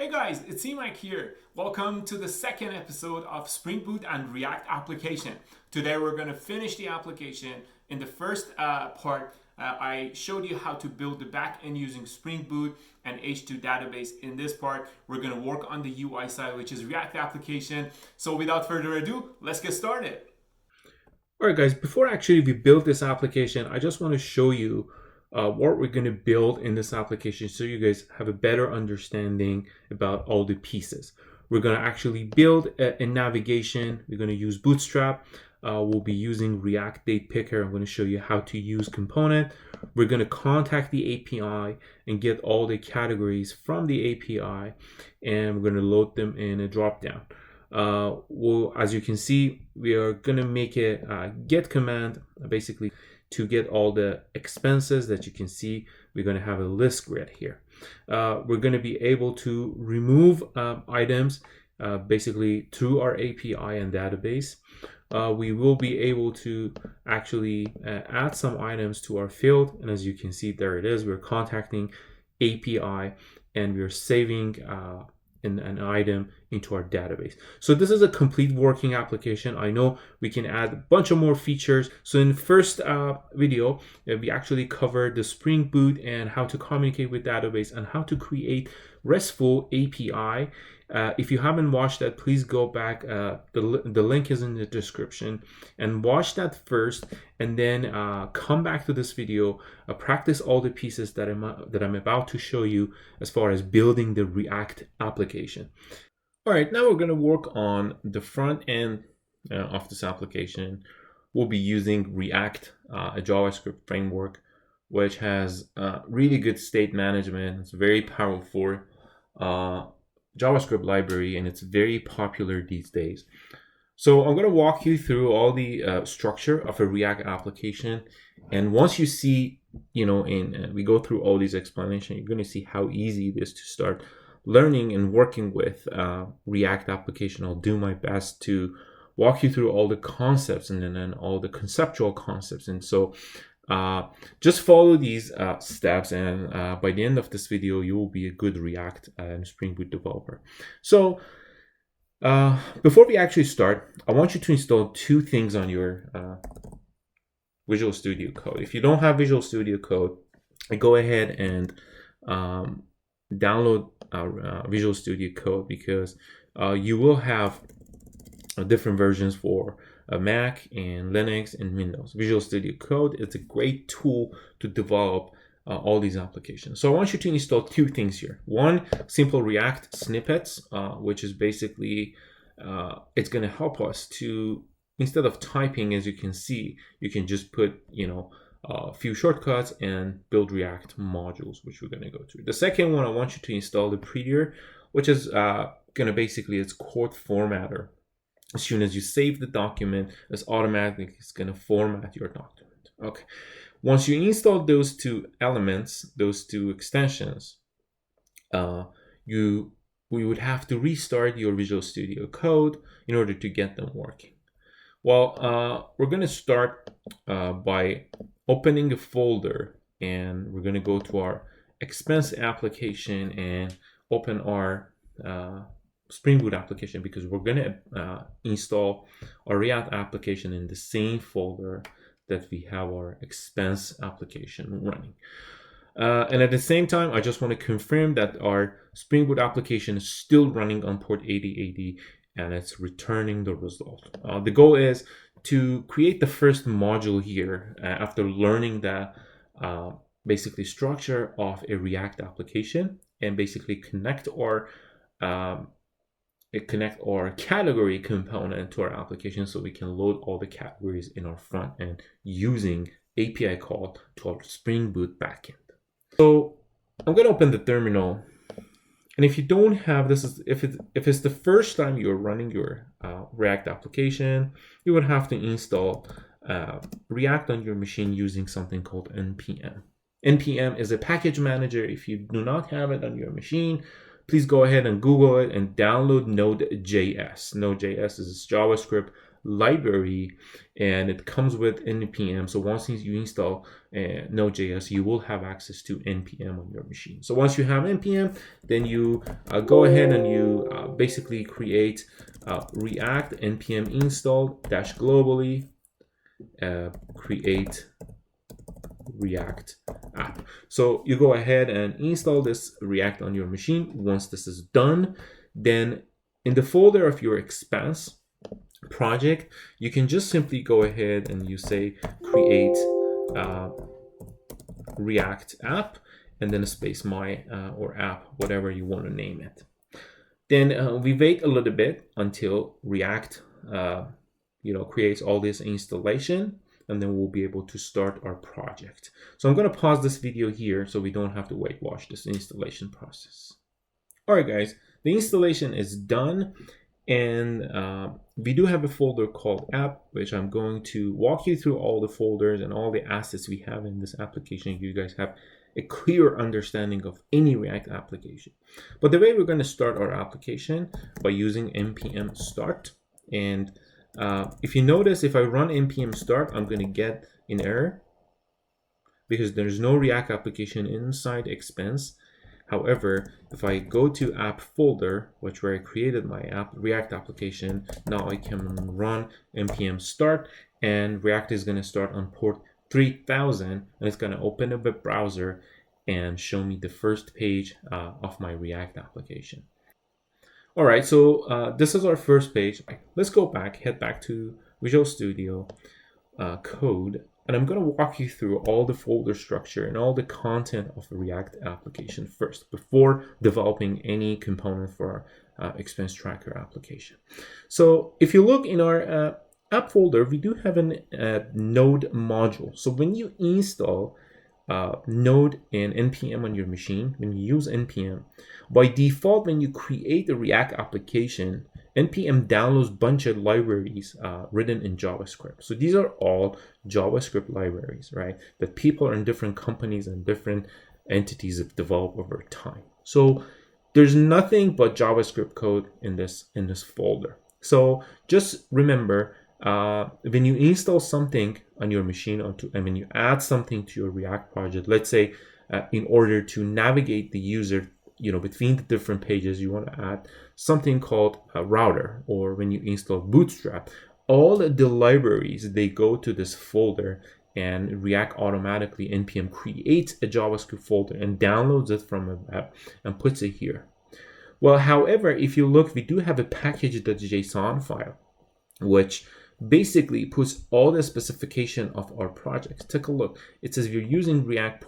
Hey guys, it's Mike here. Welcome to the second episode of Springboot and React application. Today we're going to finish the application. In the first part, I showed you how to build the backend using Springboot and H2 database. In this part, we're going to work on the UI side, which is React application. So without further ado, let's get started. All right, guys, before actually we build this application, I just want to show you what we're going to build in this application so you guys have a better understanding about all the pieces. We're going to actually build a navigation. We're going to use Bootstrap. We'll be using React Date Picker. I'm going to show you how to use Component. We're going to contact the API and get all the categories from the API, and we're going to load them in a dropdown. As you can see, we are going to make a get command basically to get all the expenses that you can see. We're going to have a list grid here. We're going to be able to remove items basically through our API and database. We will be able to actually add some items to our field, and as you can see, there it is. We're contacting API and we're saving an item into our database. So this is a complete working application. I know we can add a bunch of more features. So in the first video, we actually covered the Spring Boot and how to communicate with database and how to create RESTful API. If you haven't watched that, please go back. The link is in the description and watch that first, and then come back to this video, practice all the pieces that I'm about to show you as far as building the React application. All right, now we're going to work on the front end of this application. We'll be using React, a JavaScript framework, which has really good state management. It's very powerful JavaScript library, and it's very popular these days. So I'm going to walk you through all the structure of a React application, and once you see, we go through all these explanations, you're going to see how easy it is to start learning and working with React application. I'll do my best to walk you through all the concepts and then all the conceptual concepts. And so just follow these steps, and by the end of this video, you will be a good React and Spring Boot developer. So before we actually start, I want you to install two things on your Visual Studio Code. If you don't have Visual Studio Code, go ahead and download Visual Studio Code, because you will have different versions for Mac and Linux and Windows. Visual Studio Code is a great tool to develop all these applications. So I want you to install two things here. One, simple React snippets, which is basically, it's going to help us to, instead of typing, as you can see, you can just put, a few shortcuts and build React modules, which we're going to go through. The second one, I want you to install the Prettier, which is going to basically, it's code formatter. As soon as you save the document, it's automatically going to format your document. Okay. Once you install those two elements, those two extensions, we would have to restart your Visual Studio Code in order to get them working. Well, we're going to start by opening a folder, and we're going to go to our expense application and open our Spring Boot application, because we're going to install our React application in the same folder that we have our expense application running. And at the same time, I just want to confirm that our Spring Boot application is still running on port 8080 and it's returning the result. The goal is to create the first module here after learning the basically structure of a React application, and basically connect our category component to our application so we can load all the categories in our front end using API call to our Spring Boot backend. So I'm going to open the terminal. And if you don't have this, if it's the first time you're running your React application, you would have to install React on your machine using something called npm. npm is a package manager. If you do not have it on your machine, please go ahead and Google it and download Node.js. Node.js is a JavaScript library, and it comes with npm. So once you install Node.js, you will have access to npm on your machine. So once you have npm, then you go ahead and you basically create react npm install dash globally create React app. So you go ahead and install this React on your machine. Once this is done, then in the folder of your expense project, you can just simply go ahead and you say create React app, and then a space my or app, whatever you want to name it. Then we wait a little bit until React creates all this installation, and then we'll be able to start our project. So I'm going to pause this video here so we don't have to watch this installation process. All right, guys, the installation is done, and we do have a folder called app, which I'm going to walk you through all the folders and all the assets we have in this application. You guys have a clear understanding of any React application. But the way we're going to start our application by using npm start, and if you notice, if I run npm start, I'm going to get an error because there's no React application inside expense. However, if I go to app folder, which where I created my React application, now I can run npm start, and React is going to start on port 3000, and it's going to open a web browser and show me the first page of my React application. All right, so this is our first page. Let's go back, head back to Visual Studio Code, and I'm going to walk you through all the folder structure and all the content of the React application first, before developing any component for our expense tracker application. So if you look in our app folder, we do have a Node module. So when you install Node and npm on your machine, when you use npm, by default, when you create a React application, npm downloads a bunch of libraries written in JavaScript. So these are all JavaScript libraries, right, that people in different companies and different entities have developed over time. So there's nothing but JavaScript code in this folder. So just remember, when you install something on your machine, and when you add something to your React project, let's say in order to navigate the user between the different pages, you want to add something called a router, or when you install Bootstrap, all the libraries, they go to this folder, and React automatically npm creates a JavaScript folder and downloads it from a web and puts it here. Well, however, if you look, we do have a package.json file, which basically puts all the specification of our projects. Take a look. It says we're using React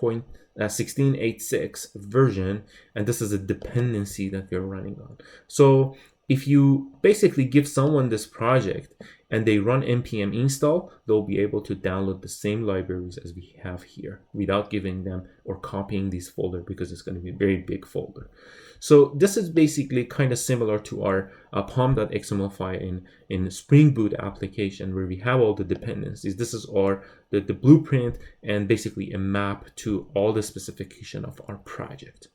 16.86 version, and this is a dependency that we're running on. So if you basically give someone this project and they run npm install, they'll be able to download the same libraries as we have here without giving them or copying these folder, because it's going to be a very big folder. So this is basically kind of similar to our pom.xml file in Springboot application, where we have all the dependencies. This is the blueprint and basically a map to all the specification of our project.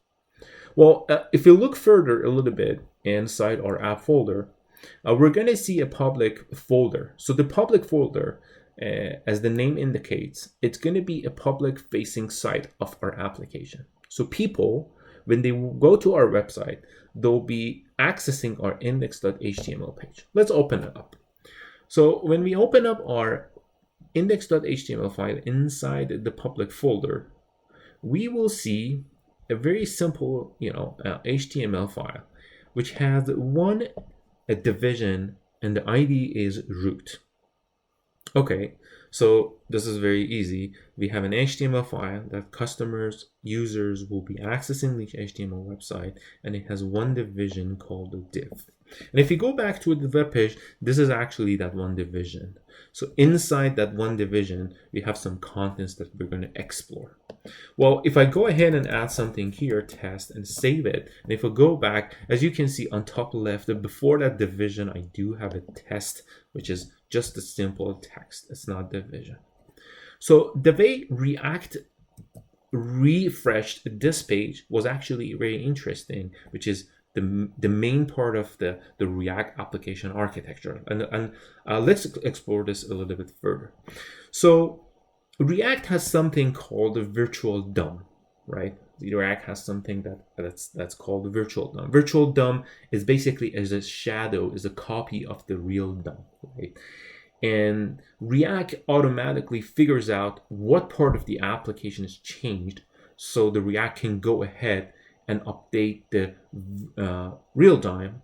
Well, if you look further a little bit inside our app folder, we're going to see a public folder. So the public folder, as the name indicates, it's going to be a public facing site of our application. So people, when they go to our website, they'll be accessing our index.html page. Let's open it up. So when we open up our index.html file inside the public folder, we will see a very simple, HTML file, which has a division, and the ID is root. Okay, so this is very easy. We have an HTML file that customers, users will be accessing the HTML website, and it has one division called a div. And if you go back to the web page, this is actually that one division. So inside that one division, we have some contents that we're going to explore. Well, if I go ahead and add something here, test, and save it, and if I go back, as you can see on top left, before that division, I do have a test, which is just a simple text. It's not division. So the way React refreshed this page was actually very interesting, which is the main part of the React application architecture. And let's explore this a little bit further. So React has something called a virtual DOM, right? React has something that's called a virtual DOM. Virtual DOM is basically as a shadow, is a copy of the real DOM, right? And React automatically figures out what part of the application is changed, so the React can go ahead and update the real DOM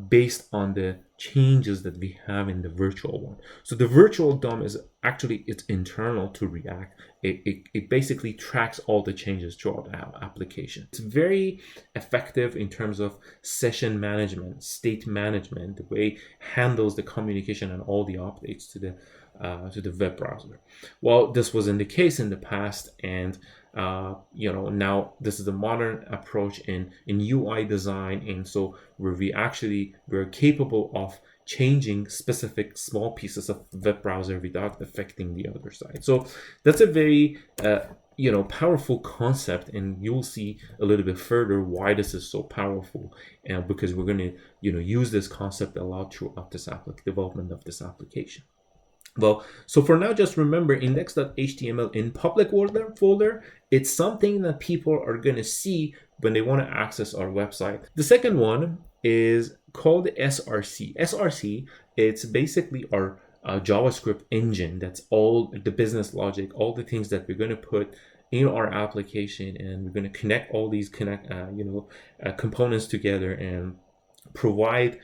based on the changes that we have in the virtual one. So the virtual DOM is actually, it's internal to React. It basically tracks all the changes throughout our application. It's very effective in terms of session management, state management, the way it handles the communication and all the updates to the web browser. Well, this wasn't the case in the past, and now this is a modern approach in UI design, and so we're capable of changing specific small pieces of web browser without affecting the other side. So that's a very powerful concept, and you'll see a little bit further why this is so powerful, and because we're going to use this concept a lot throughout this development of this application. Well, so for now, just remember index.html in public folder. It's something that people are going to see when they want to access our website. The second one is called SRC. SRC, it's basically our JavaScript engine. That's all the business logic, all the things that we're going to put in our application, and we're going to connect all these components together and provide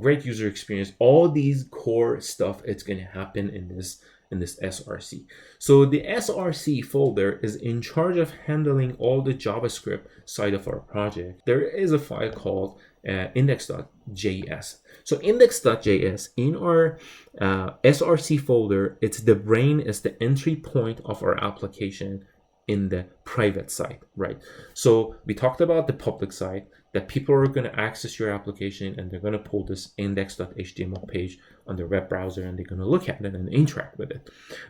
great user experience. All these core stuff, it's going to happen in this SRC. So the SRC folder is in charge of handling all the JavaScript side of our project. There is a file called index.js. So index.js in our SRC folder, it's the brain, is the entry point of our application in the private side, right? So we talked about the public side, that people are going to access your application and they're going to pull this index.html page on their web browser and they're going to look at it and interact with it.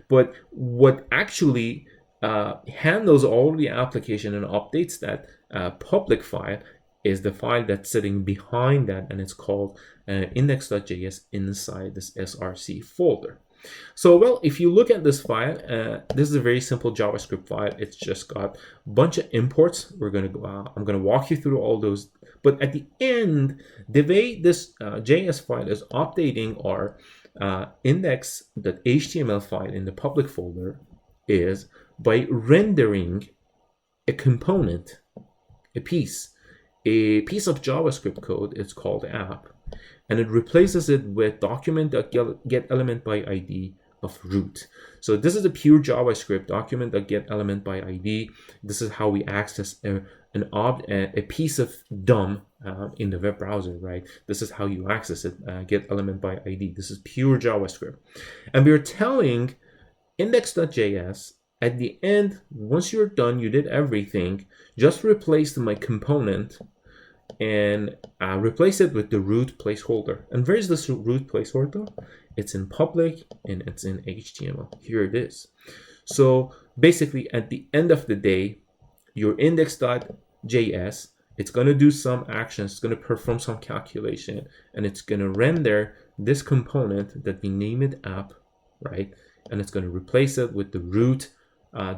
But what actually handles all the application and updates that public file is the file that's sitting behind that, and it's called index.js inside this SRC folder. So, well, if you look at this file, this is a very simple JavaScript file. It's just got a bunch of imports. I'm going to walk you through all those. But at the end, the way this JS file is updating our index.html file in the public folder is by rendering a component, a piece of JavaScript code. It's called app. And it replaces it with document.getElementById of root. So this is a pure JavaScript document.getElementById. This is how we access a piece of DOM in the web browser, right? This is how you access it, getElementById. This is pure JavaScript. And we're telling index.js at the end, once you're done, you did everything, just replace my component and replace it with the root placeholder. And where is this root placeholder? It's in public and it's in HTML. Here it is. So basically, at the end of the day, your index.js, it's going to do some actions, it's going to perform some calculation, and it's going to render this component that we name it app, right? And it's going to replace it with the root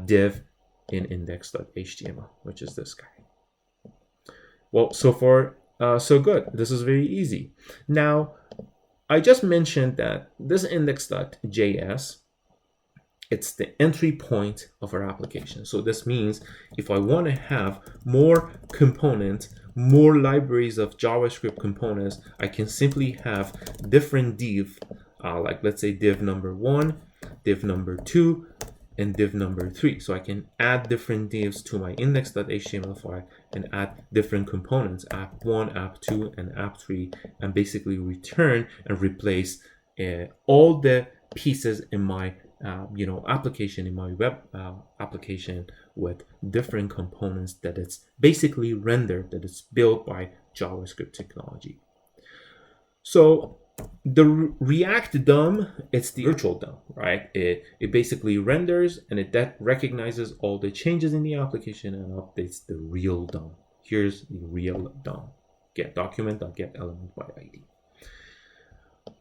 div in index.html, which is this guy. Well, so far, so good. This is very easy. Now, I just mentioned that this index.js, it's the entry point of our application. So this means if I want to have more components, more libraries of JavaScript components, I can simply have different div, like let's say div number 1, div number 2, and div number 3. So I can add different divs to my index.html file and add different components, app 1, app 2, and app 3, and basically return and replace all the pieces in my application, in my web application, with different components that it's basically rendered, that it's built by JavaScript technology. So the React DOM, it's the virtual DOM, right? It basically renders and it recognizes all the changes in the application and updates the real DOM. Here's the real DOM, get document.get element by ID.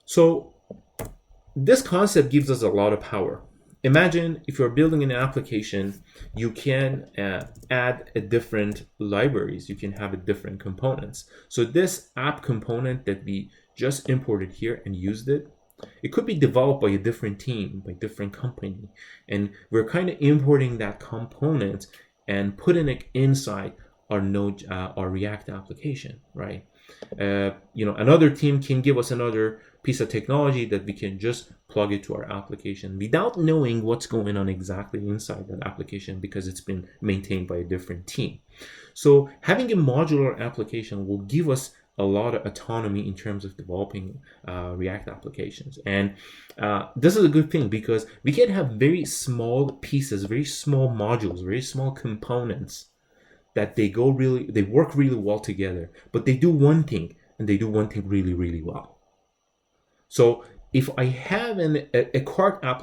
So this concept gives us a lot of power. Imagine if you're building an application, you can add a different libraries. You can have a different components. So this app component that we just imported here and used it could be developed by a different team, by a different company. And we're kind of importing that component and putting it inside our Node, our React application, right? Another team can give us another piece of technology that we can just plug it to our application without knowing what's going on exactly inside that application because it's been maintained by a different team. So having a modular application will give us a lot of autonomy in terms of developing React applications. And this is a good thing because we can have very small pieces, very small modules, very small components that they work really well together, but they do one thing and they do one thing really, really well. So if I have a cart app,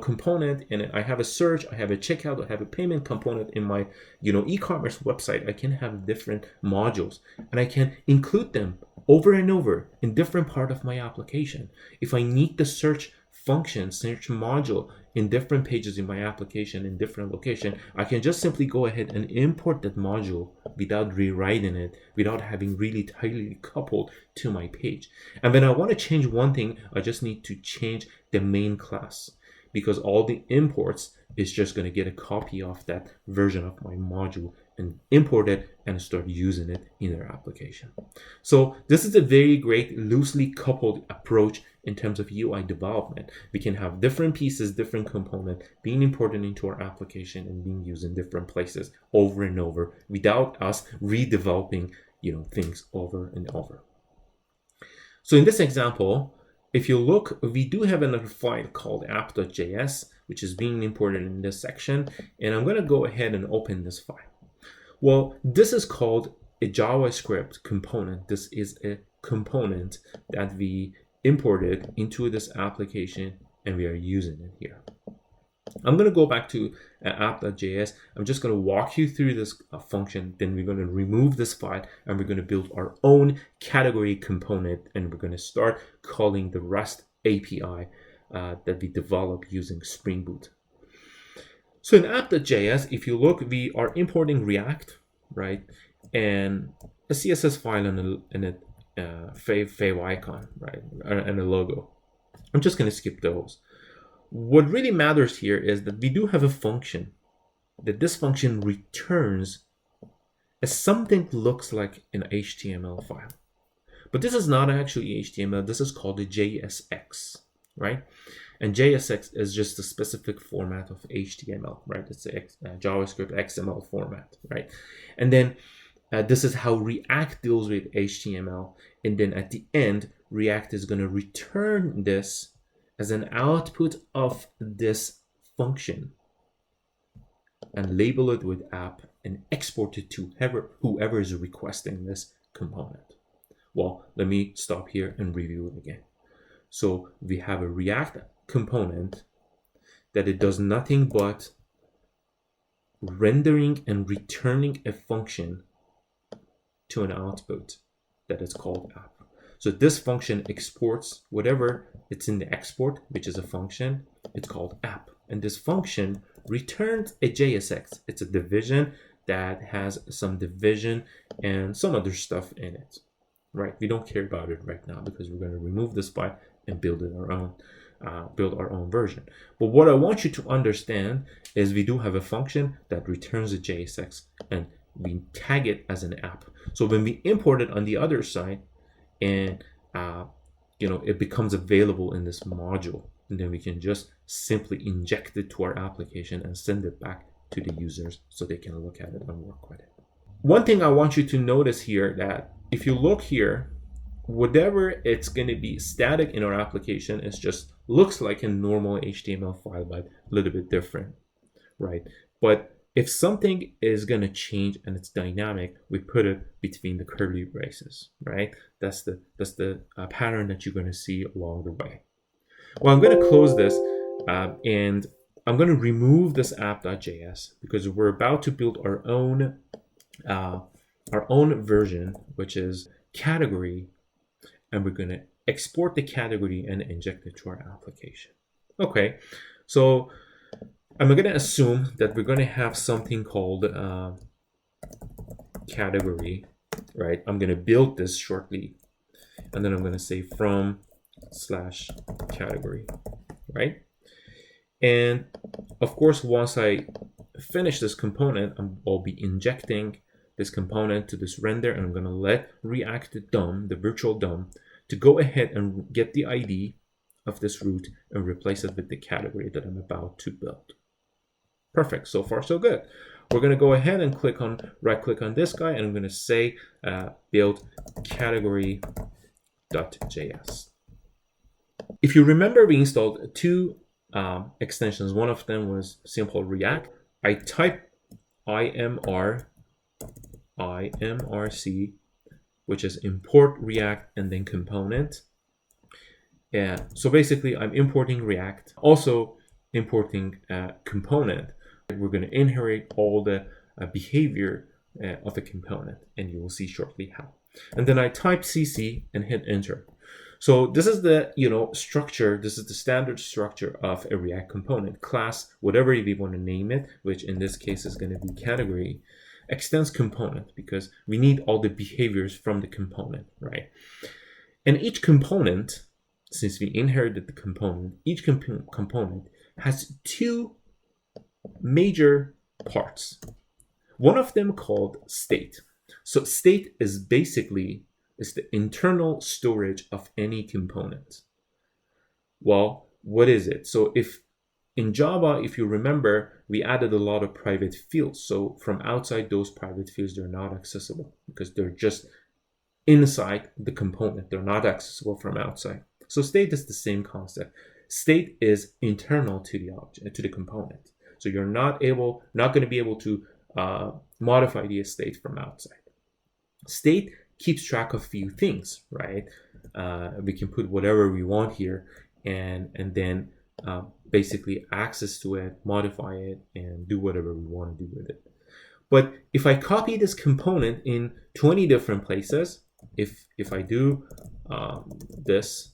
component, and I have a search, I have a checkout, I have a payment component in my, e-commerce website, I can have different modules and I can include them over and over in different part of my application. If I need the search function, search module in different pages in my application in different location, I can just simply go ahead and import that module without rewriting it, without having really tightly coupled to my page. And when I want to change one thing, I just need to change the main class because all the imports is just going to get a copy of that version of my module and import it and start using it in their application. So this is a very great loosely coupled approach in terms of UI development. We can have different pieces, different components being imported into our application and being used in different places over and over without us redeveloping, things over and over. So in this example, if you look, we do have another file called app.js, which is being imported in this section. And I'm going to go ahead and open this file. Well, this is called a JavaScript component. This is a component that we imported into this application and we are using it here. I'm going to go back to app.js. I'm just going to walk you through this function. Then we're going to remove this file and we're going to build our own category component. And we're going to start calling the REST API that we develop using Springboot. So in app.js, if you look, we are importing React, right? And a CSS file and a fav icon, right? And a logo. I'm just going to skip those. What really matters here is that we do have a function that this function returns as something looks like an HTML file. But this is not actually HTML. This is called a JSX, right? And JSX is just a specific format of HTML, right? It's a JavaScript XML format, right? And then this is how React deals with HTML. And then at the end, React is going to return this as an output of this function and label it with app and export it to whoever is requesting this component. Well, let me stop here and review it again. So we have a React component that it does nothing but rendering and returning a function to an output that is called app. So this function exports whatever it's in the export, which is a function. It's called app. And this function returns a JSX. It's a division that has some division and some other stuff in it, right? We don't care about it right now because we're going to remove this file and build our own version. But what I want you to understand is we do have a function that returns a JSX and we tag it as an app. So when we import it on the other side, and it becomes available in this module, and then we can just simply inject it to our application and send it back to the users so they can look at it and work with it. One thing I want you to notice here that if you look here, whatever it's going to be static in our application is just looks like a normal HTML file, but a little bit different, right? But if something is going to change and it's dynamic, we put it between the curly braces, right? That's the pattern that you're going to see along the way. Well, I'm going to close this and I'm going to remove this app.js because we're about to build our own our own version, which is category, and we're going to export the category and inject it to our application. Okay, so I'm going to assume that we're going to have something called category, right? I'm going to build this shortly, and then I'm going to say from/category, right? And of course, once I finish this component, I'll be injecting this component to this render, and I'm going to let React DOM, the virtual DOM, to go ahead and get the ID of this root and replace it with the category that I'm about to build. Perfect. So far, so good. We're going to go ahead and right click on this guy, and I'm going to say build category.js. If you remember, we installed two extensions. One of them was simple React. I type imrc, which is import React and then component. Yeah, so basically I'm importing React, also importing component. We're going to inherit all the behavior of the component, and you will see shortly how. And then I type cc and hit enter. So this is the structure. This is the standard structure of a React component. Class, whatever you want to name it, which in this case is going to be category, extends component, because we need all the behaviors from the component, right? And each component, since we inherited the component, each component has two major parts. One of them called state. So state is basically the internal storage of any component. Well, what is it? So if in Java, if you remember, we added a lot of private fields. So from outside those private fields, they're not accessible because they're just inside the component. They're not accessible from outside. So state is the same concept. State is internal to the object, to the component. So you're not going to be able to modify the state from outside. State keeps track of few things, right? We can put whatever we want here, and then basically access to it, modify it, and do whatever we want to do with it. But if I copy this component in 20 different places, if I do this,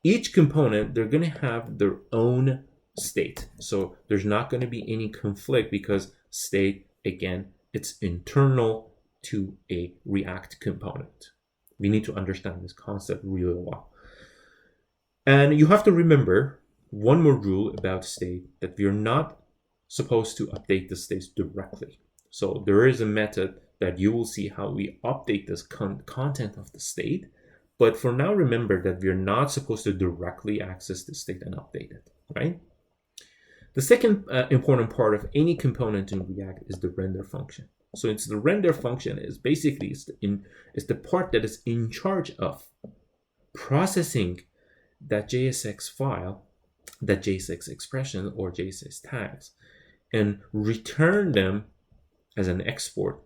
each component, they're going to have their own state. So there's not going to be any conflict, because state, again, it's internal to a React component. We need to understand this concept really well. And you have to remember one more rule about state, that we are not supposed to update the states directly. So there is a method that you will see how we update this content of the state. But for now, remember that we're not supposed to directly access the state and update it, right? The second important part of any component in React is the render function. So it's the render function is basically it's the part that is in charge of processing that JSX file, that JSX expression or JSX tags, and return them as an export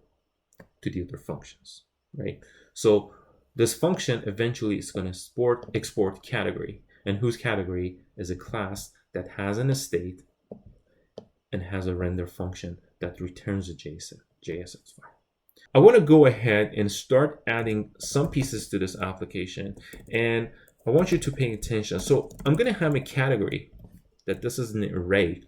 to the other functions, right? So this function eventually is going to export category, and whose category is a class that has an state and has a render function that returns a JSX file. I want to go ahead and start adding some pieces to this application, and I want you to pay attention. So I'm going to have a category that this is an array.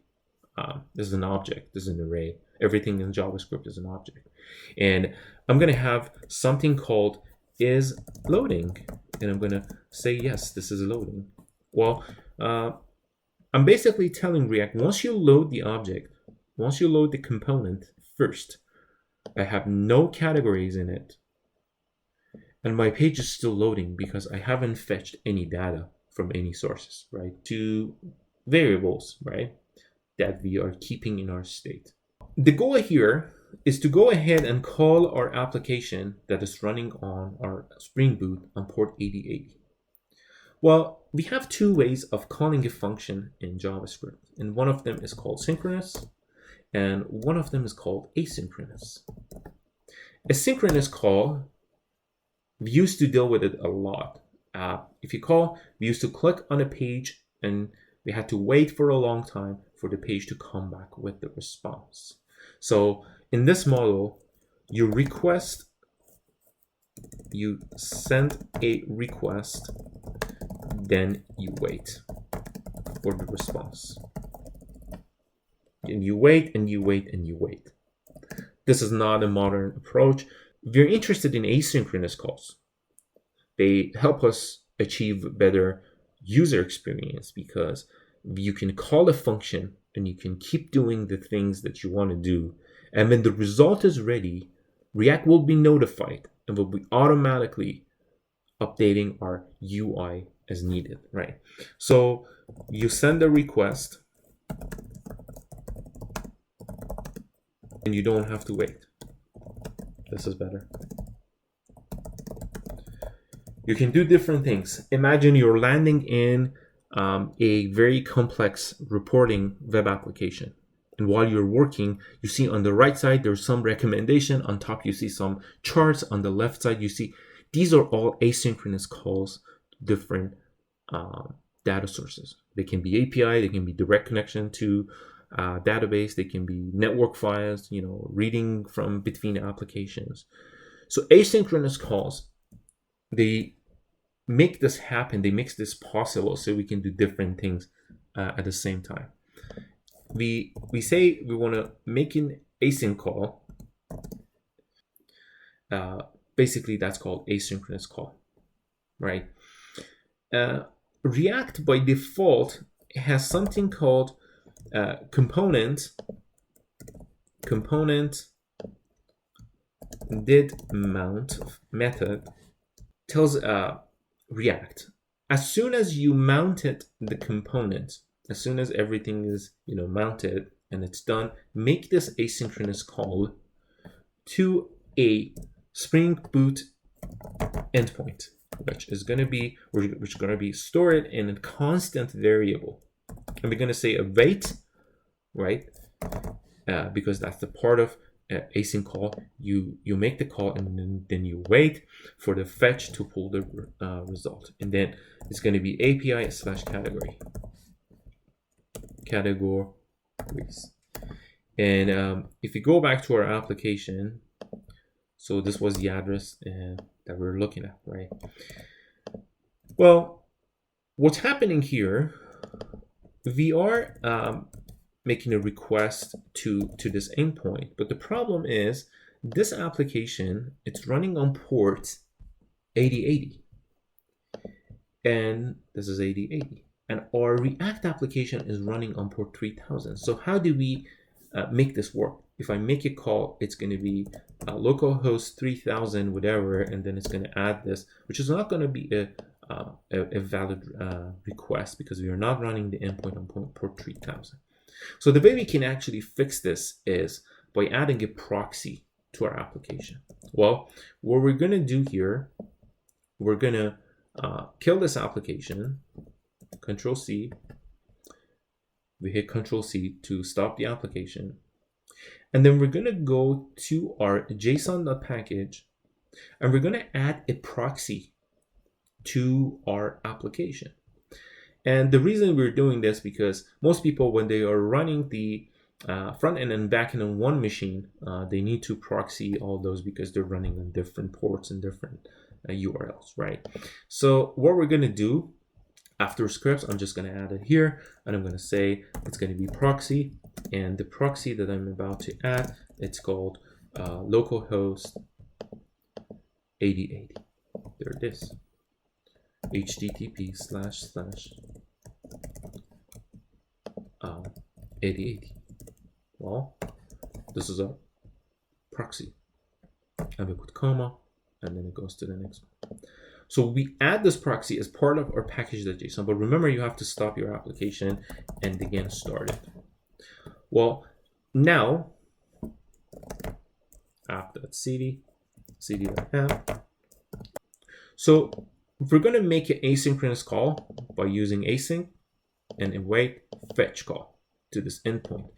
This is an object. This is an array. Everything in JavaScript is an object. And I'm going to have something called is loading. And I'm going to say, yes, this is loading. Well, I'm basically telling React, once you load the object, once you load the component first, I have no categories in it, and my page is still loading because I haven't fetched any data from any sources, right? To variables, right, that we are keeping in our state. The goal here is to go ahead and call our application that is running on our Springboot on port 8080. Well, we have two ways of calling a function in JavaScript, and one of them is called synchronous, and one of them is called asynchronous. A synchronous call, we used to deal with it a lot. If you call, we used to click on a page and we had to wait for a long time for the page to come back with the response. So in this model, you request you send a request, then you wait for the response. And you wait and you wait and you wait. This is not a modern approach. If you're interested in asynchronous calls, they help us achieve better user experience because you can call a function and you can keep doing the things that you want to do. And when the result is ready, React will be notified and will be automatically updating our UI as needed, right? So you send a request and you don't have to wait. This is better. You can do different things. Imagine you're landing in a very complex reporting web application. And while you're working, you see on the right side, there's some recommendation. On top, you see some charts. On the left side, you see these are all asynchronous calls to different data sources. They can be API, they can be direct connection to database, they can be network files, reading from between applications. So asynchronous calls, they make this happen, they make this possible so we can do different things at the same time. We say we want to make an async call. Basically, that's called asynchronous call, right? React by default has something called component did mount method. Tells React, as soon as you mounted the component, as soon as everything is mounted and it's done, make this asynchronous call to a Springboot endpoint, which is going to be stored in a constant variable, and we're going to say await, right? Because that's the part of async call. You make the call and then you wait for the fetch to pull the result, and then it's going to be API/categories. And if you go back to our application, so this was the address that we're looking at, right? Well, what's happening here, we are making a request to this endpoint, but the problem is this application, it's running on port 8080, and this is 8080, and our React application is running on port 3000. So how do we make this work? If I make a call, it's going to be localhost 3000 whatever, and then it's going to add this, which is not going to be a valid request because we are not running the endpoint on port 3000. So the way we can actually fix this is by adding a proxy to our application. Well, what we're going to do here, we're going to kill this application, Control C. We hit Control C to stop the application. And then we're going to go to our JSON.package, and we're going to add a proxy to our application. And the reason we're doing this, because most people, when they are running the front end and back end on one machine, they need to proxy all those because they're running on different ports and different URLs, right? So what we're going to do after scripts, I'm just going to add it here, and I'm going to say it's going to be proxy, and the proxy that I'm about to add, it's called localhost 8080. There it is. http://8080. Well, this is a proxy, and we put comma, and then it goes to the next one. So we add this proxy as part of our package.json, but remember, you have to stop your application and again start it. Well, now app.cd, cd.app. So we're going to make an asynchronous call by using async and await fetch call to this endpoint.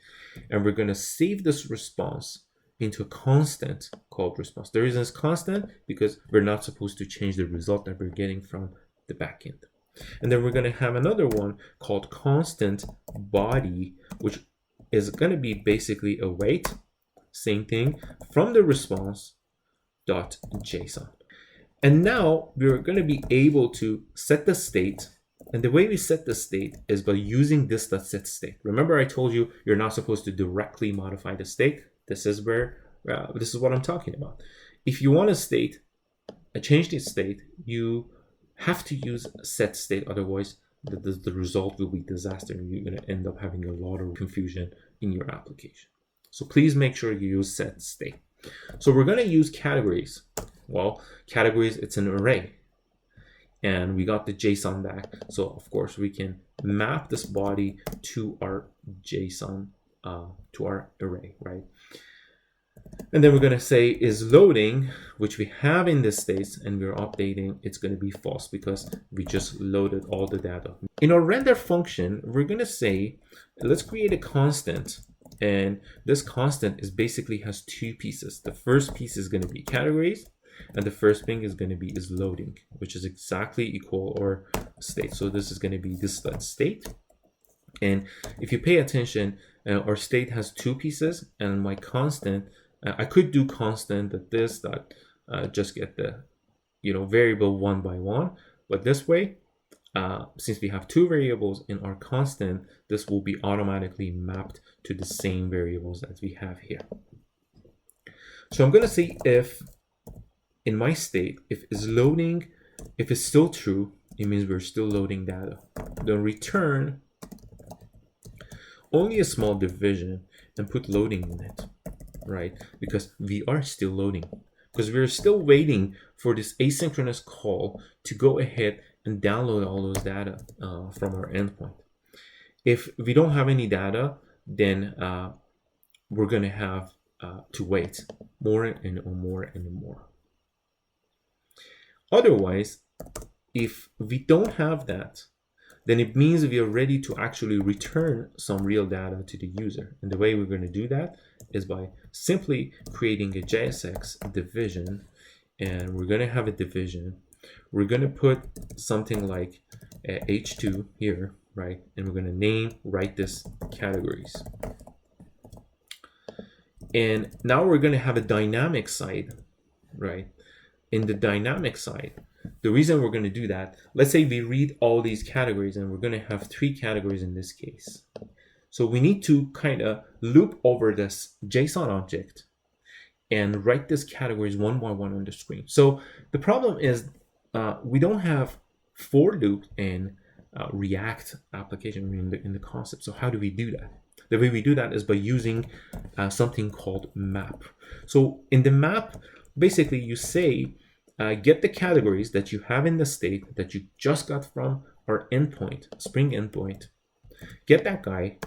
And we're going to save this response into a constant called response. The reason it's constant because we're not supposed to change the result that we're getting from the backend. And then we're going to have another one called constant body, which is going to be basically await, same thing, from the response.json. And now we're going to be able to set the state. And the way we set the state is by using this.set state. Remember, I told you you're not supposed to directly modify the state. This is what I'm talking about. If you want a change the state, you have to use set state. Otherwise, the result will be disaster. You're going to end up having a lot of confusion in your application. So please make sure you use set state. So we're going to use categories. Well, categories, it's an array. And we got the JSON back. So of course we can map this body to our JSON, to our array, right? And then we're going to say is loading, which we have in this state, and we're updating, it's going to be false because we just loaded all the data. In our render function, we're going to say, let's create a constant. And this constant basically has two pieces. The first piece is going to be categories. And the first thing is going to be is loading, which is exactly equal or state. So this is going to be this.state. And if you pay attention, our state has two pieces, and my constant, I could do constant at this dot, just get the variable one by one. But this way, since we have two variables in our constant, this will be automatically mapped to the same variables that we have here. So I'm going to say if in my state, if is loading, if it's still true, it means we're still loading data. Then return only a small division and put loading in it, right? Because we are still loading. Because we're still waiting for this asynchronous call to go ahead and download all those data from our endpoint. If we don't have any data, then we're going to have to wait more and more and more. Otherwise, if we don't have that, then it means we are ready to actually return some real data to the user. And the way we're going to do that is by simply creating a JSX division. And we're going to have a division. We're going to put something like H2 here, right? And we're going to write this categories. And now we're going to have a dynamic side, right? In the dynamic side, the reason we're going to do that, let's say we read all these categories, and we're going to have 3 categories in this case. So we need to kind of loop over this JSON object and write these categories one by one on the screen. So the problem is we don't have for loop in React application in the concept. So how do we do that? The way we do that is by using something called map. So in the map, basically you say, get the categories that you have in the state that you just got from our endpoint, Spring endpoint. Get that guy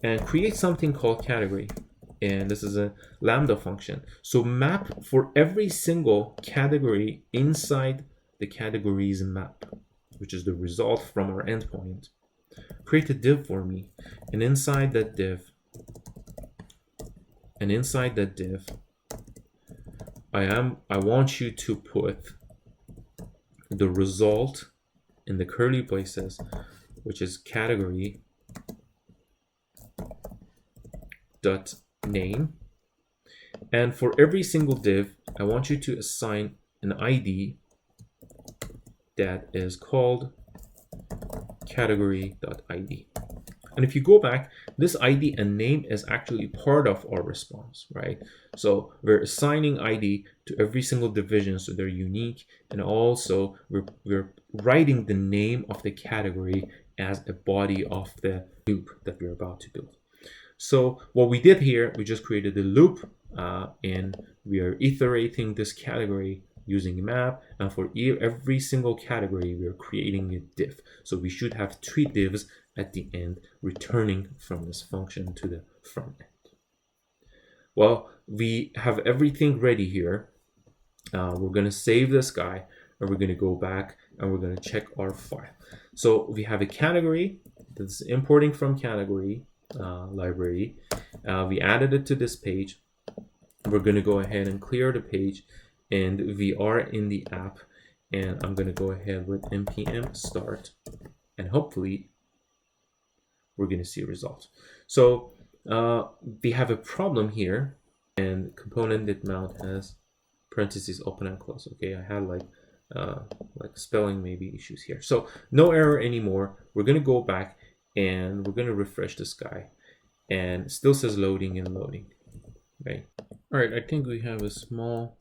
and create something called category. And this is a Lambda function. So map for every single category inside the categories map, which is the result from our endpoint. Create a div for me. And inside that div, I want you to put the result in the curly braces, which is category dot name. And for every single div, I want you to assign an ID that is called category.id. And if you go back, this ID and name is actually part of our response, right? So we're assigning ID to every single division so they're unique. And also we're writing the name of the category as a body of the loop that we're about to build. So what we did here, we just created a loop and we are iterating this category using a map, and for every single category we are creating a div. So we should have 3 divs at the end returning from this function to the front end. Well, we have everything ready here. We're going to save this guy, and we're going to go back and we're going to check our file. So we have a category that's importing from category library. We added it to this page. We're going to go ahead and clear the page, and we are in the app, and I'm going to go ahead with npm start, and hopefully we're going to see a result. So we have a problem here, and component did mount as parentheses open and close. Okay, I had like spelling maybe issues here. So no error anymore. We're gonna go back and we're gonna refresh this guy, and it still says loading and loading. Right. All right. I think we have a small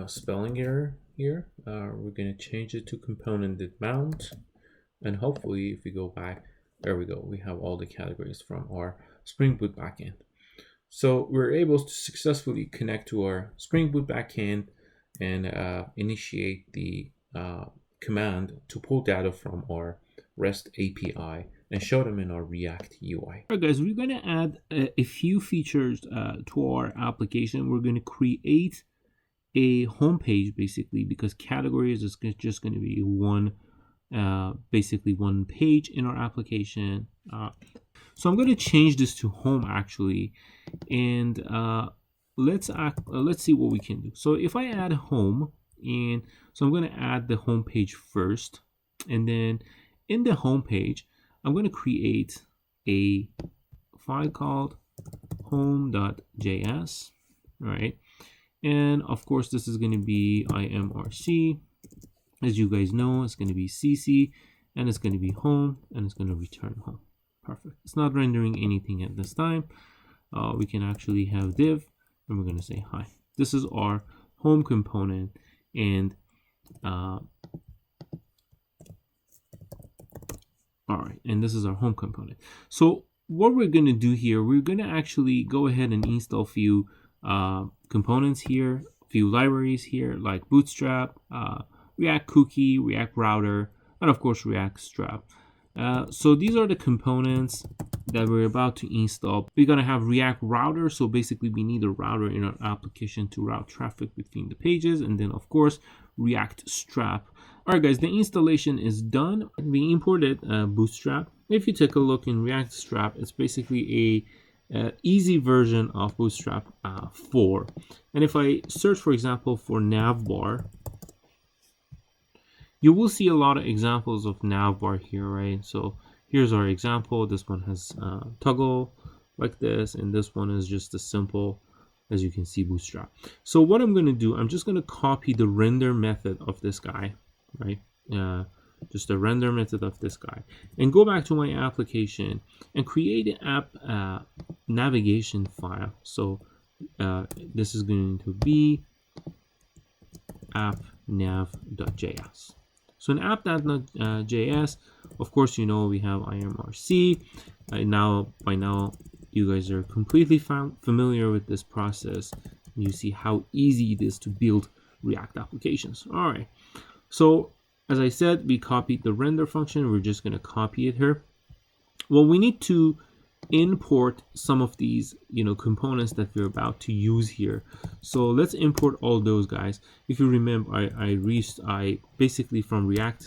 spelling error here. We're gonna change it to component.mount, and hopefully, if we go back, there we go. We have all the categories from our Spring Boot backend. So we're able to successfully connect to our Spring Boot backend and initiate the command to pull data from our REST API and show them in our React UI. All right, guys, we're going to add a few features to our application. We're going to create a home page, basically, because categories is just going to be basically one page in our application. So I'm going to change this to home actually, and let's see what we can do. So if I add home, and so I'm going to add the home page first, and then in the home page I'm going to create a file called home.js, right? And of course this is going to be IMRC. As you guys know, it's going to be CC, and it's going to be home, and it's going to return home. Perfect. It's not rendering anything at this time. We can actually have div, and we're going to say hi. This is our home component, and all right, and this is our home component. So what we're going to do here, we're going to actually go ahead and install a few components here, a few libraries here, like Bootstrap, React Cookie, React Router, and of course React Strap. So these are the components that we're about to install. We're going to have React Router, so basically we need a router in our application to route traffic between the pages, and then of course React Strap. All right, guys, the installation is done. We imported Bootstrap. If you take a look in React Strap, it's basically a easy version of Bootstrap 4. And if I search, for example, for navbar, you will see a lot of examples of navbar here, right? So here's our example. This one has toggle like this, and this one is just a simple, as you can see, Bootstrap. So what I'm going to do, I'm just going to copy the render method of this guy, right? Just the render method of this guy, and go back to my application and create an app navigation file. So this is going to be app.nav.js. So in app.nav.js, of course, you know, we have IMRC. By now, you guys are completely familiar with this process. You see how easy it is to build React applications. All right. So as I said, we copied the render function. We're just going to copy it here. Well, we need to import some of these, components that we're about to use here. So let's import all those guys. If you remember, I basically from React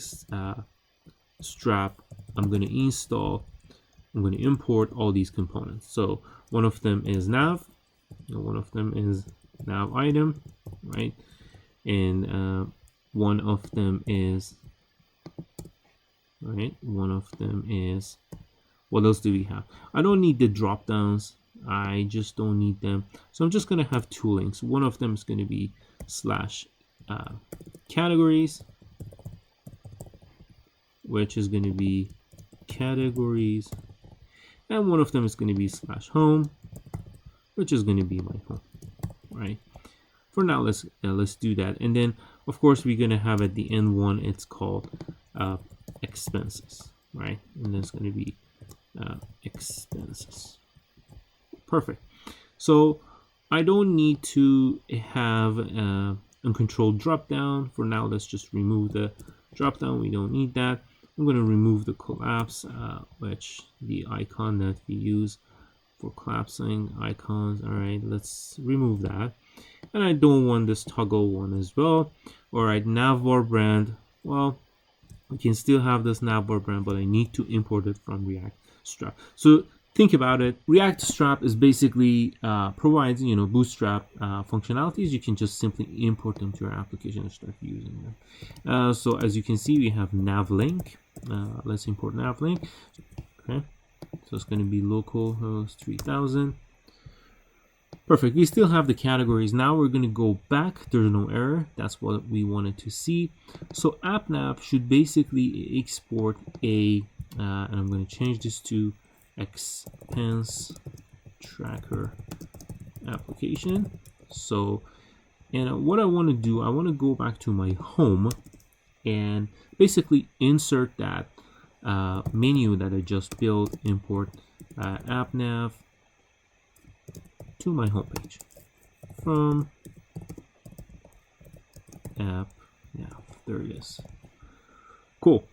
Strap, I'm going to import all these components. So one of them is nav, one of them is nav item, right? And one of them is, what else do we have? I don't need the drop downs. I just don't need them. So I'm just going to have two links. One of them is going to be / categories, which is going to be categories. And one of them is going to be / home, which is going to be my home, right? For now, let's do that. And then, of course, we're going to have at the end one, it's called expenses, right? And there's going to be expenses. Perfect. So I don't need to have uncontrolled drop down. For now, let's just remove the drop down. We don't need that. I'm going to remove the collapse, which the icon that we use for collapsing icons. All right, let's remove that. And I don't want this toggle one as well. All right, navbar brand. Well, we can still have this navbar brand, but I need to import it from React Strap. So think about it. React Strap is basically provides Bootstrap functionalities. You can just simply import them to your application and start using them. So as you can see, we have navlink. Let's import navlink. Okay, so it's going to be localhost 3000. Perfect. We still have the categories. Now we're going to go back. There's no error. That's what we wanted to see. So AppNav should basically export a, and I'm going to change this to expense tracker application. So, and what I want to do, I want to go back to my home and basically insert that menu that I just built, import AppNav to my homepage from AppNav. There it is. Cool.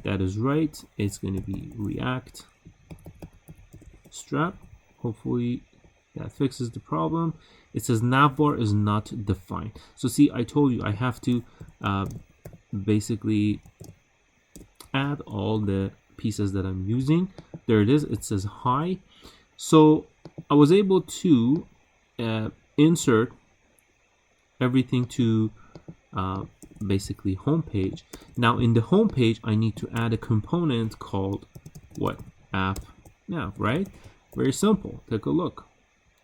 That is right. It's going to be React strap. Hopefully that fixes the problem. It says navbar is not defined. So see, I told you I have to basically add all the pieces that I'm using. There it is. It says hi. So I was able to insert everything to basically homepage. Now in the homepage, I need to add a component called what? App now, right? Very simple. Take a look.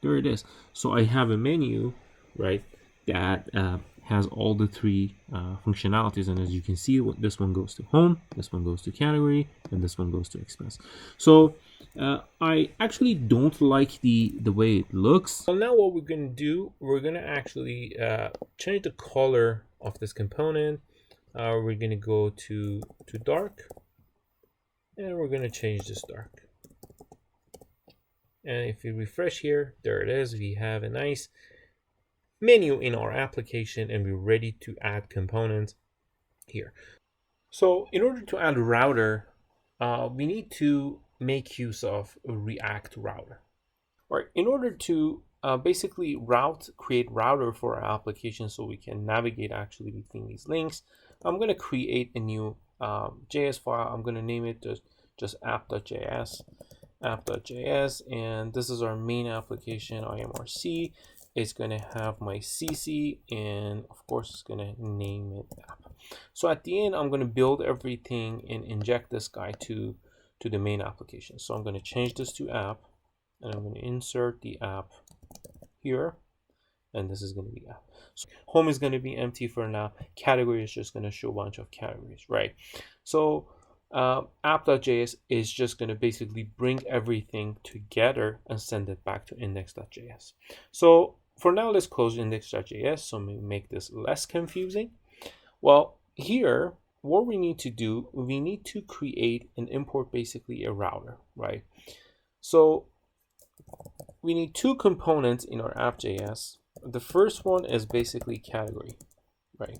There it is. So I have a menu, right, that has all the three functionalities, and as you can see, this one goes to home, this one goes to category, and this one goes to expense. So I actually don't like the way it looks. So now what we're going to do, we're going to actually change the color of this component. We're going to go to dark, and we're going to change this dark. And if we refresh here, there it is. We have a nice menu in our application, and we're ready to add components here. So in order to add a router, we need to make use of a React router. All right, in order to basically create router for our application so we can navigate actually between these links, I'm going to create a new JS file. I'm going to name it just app.js. And this is our main application, IMRC. It's going to have my CC, and of course it's going to name it app. So at the end, I'm going to build everything and inject this guy to the main application. So I'm going to change this to app, and I'm going to insert the app here, and this is going to be app. So home is going to be empty for now. Category is just going to show a bunch of categories, right? So app.js is just going to basically bring everything together and send it back to index.js. So for now, let's close index.js so we make this less confusing. Well, here, what we need to do, we need to create and import basically a router, right? So we need two components in our app.js. The first one is basically category, right?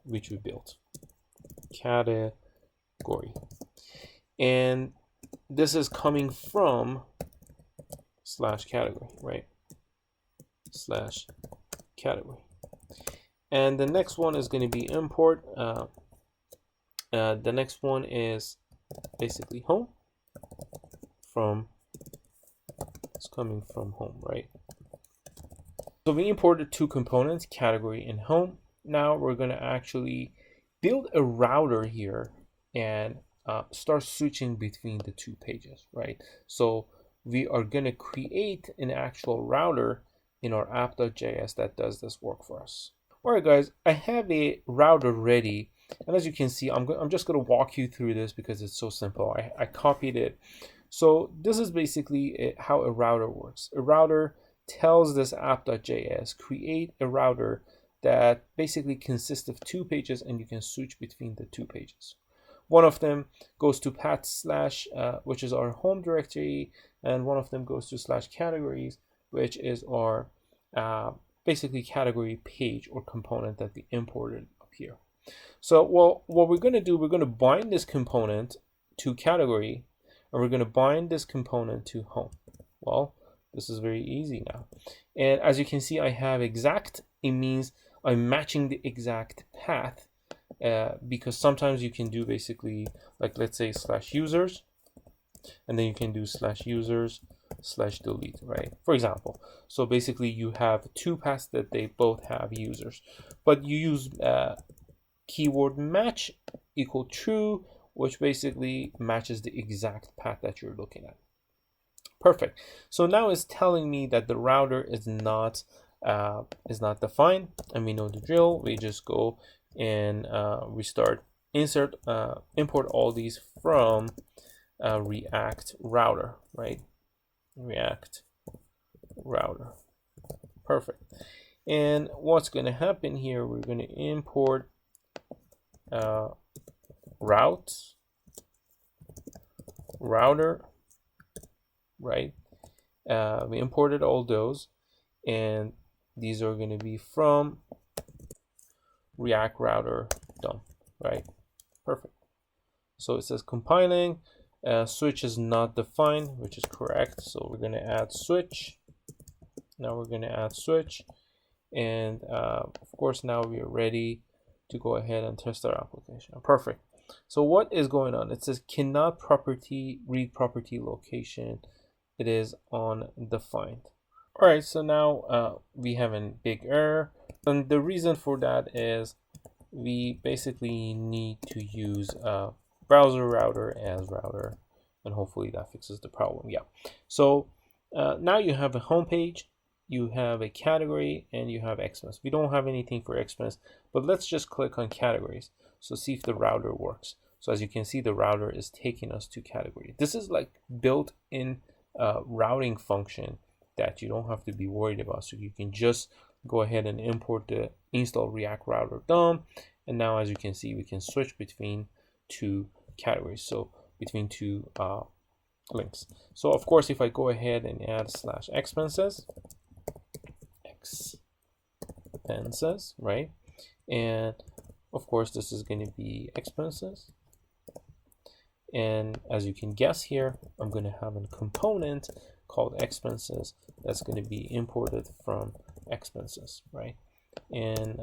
Which we built. Category. And this is coming from /category, right? /category. And the next one is going to be import. The next one is basically home from, it's coming from home, right? So we imported two components, category and home. Now we're going to actually build a router here and start switching between the two pages, right? So we are going to create an actual router in our app.js that does this work for us. All right, guys, I have a router ready, and as you can see, I'm just going to walk you through this because it's so simple. I copied it. So this is basically how a router works. A router tells this app.js, create a router that basically consists of two pages, and you can switch between the two pages. One of them goes to path / which is our home directory, and one of them goes to /categories, which is our basically category page or component that we imported up here. So, well, what we're going to do, we're going to bind this component to category, and we're going to bind this component to home. Well, this is very easy now. And as you can see, I have exact. It means I'm matching the exact path. Because sometimes you can do basically like, let's say /users, and then you can do /users /delete, right? For example, so basically you have two paths that they both have users, but you use keyword match equal true, which basically matches the exact path that you're looking at. Perfect. So now it's telling me that the router is not defined, and we know the drill. We just go and restart, import all these from React router, right? React router. Perfect. And what's going to happen here, we're going to import routes, router, right? We imported all those, and these are going to be from React router done, right? Perfect. So it says compiling, switch is not defined, which is correct. So we're going to add switch. Now we're going to add switch, and of course now we are ready to go ahead and test our application. Perfect. So what is going on? It says cannot read property location. It is undefined. All right, so now we have a big error, and the reason for that is we basically need to use browser router as router, and hopefully that fixes the problem. Yeah. So now you have a home page, you have a category, and you have expense. We don't have anything for expense, but let's just click on categories. So see if the router works. So as you can see, the router is taking us to category. This is like built-in routing function that you don't have to be worried about. So you can just go ahead and import the install React router DOM. And now, as you can see, we can switch between two categories. So between two links. So of course, if I go ahead and add /expenses, right? And of course, this is going to be expenses. And as you can guess here, I'm going to have a component called expenses that's going to be imported from expenses, right? And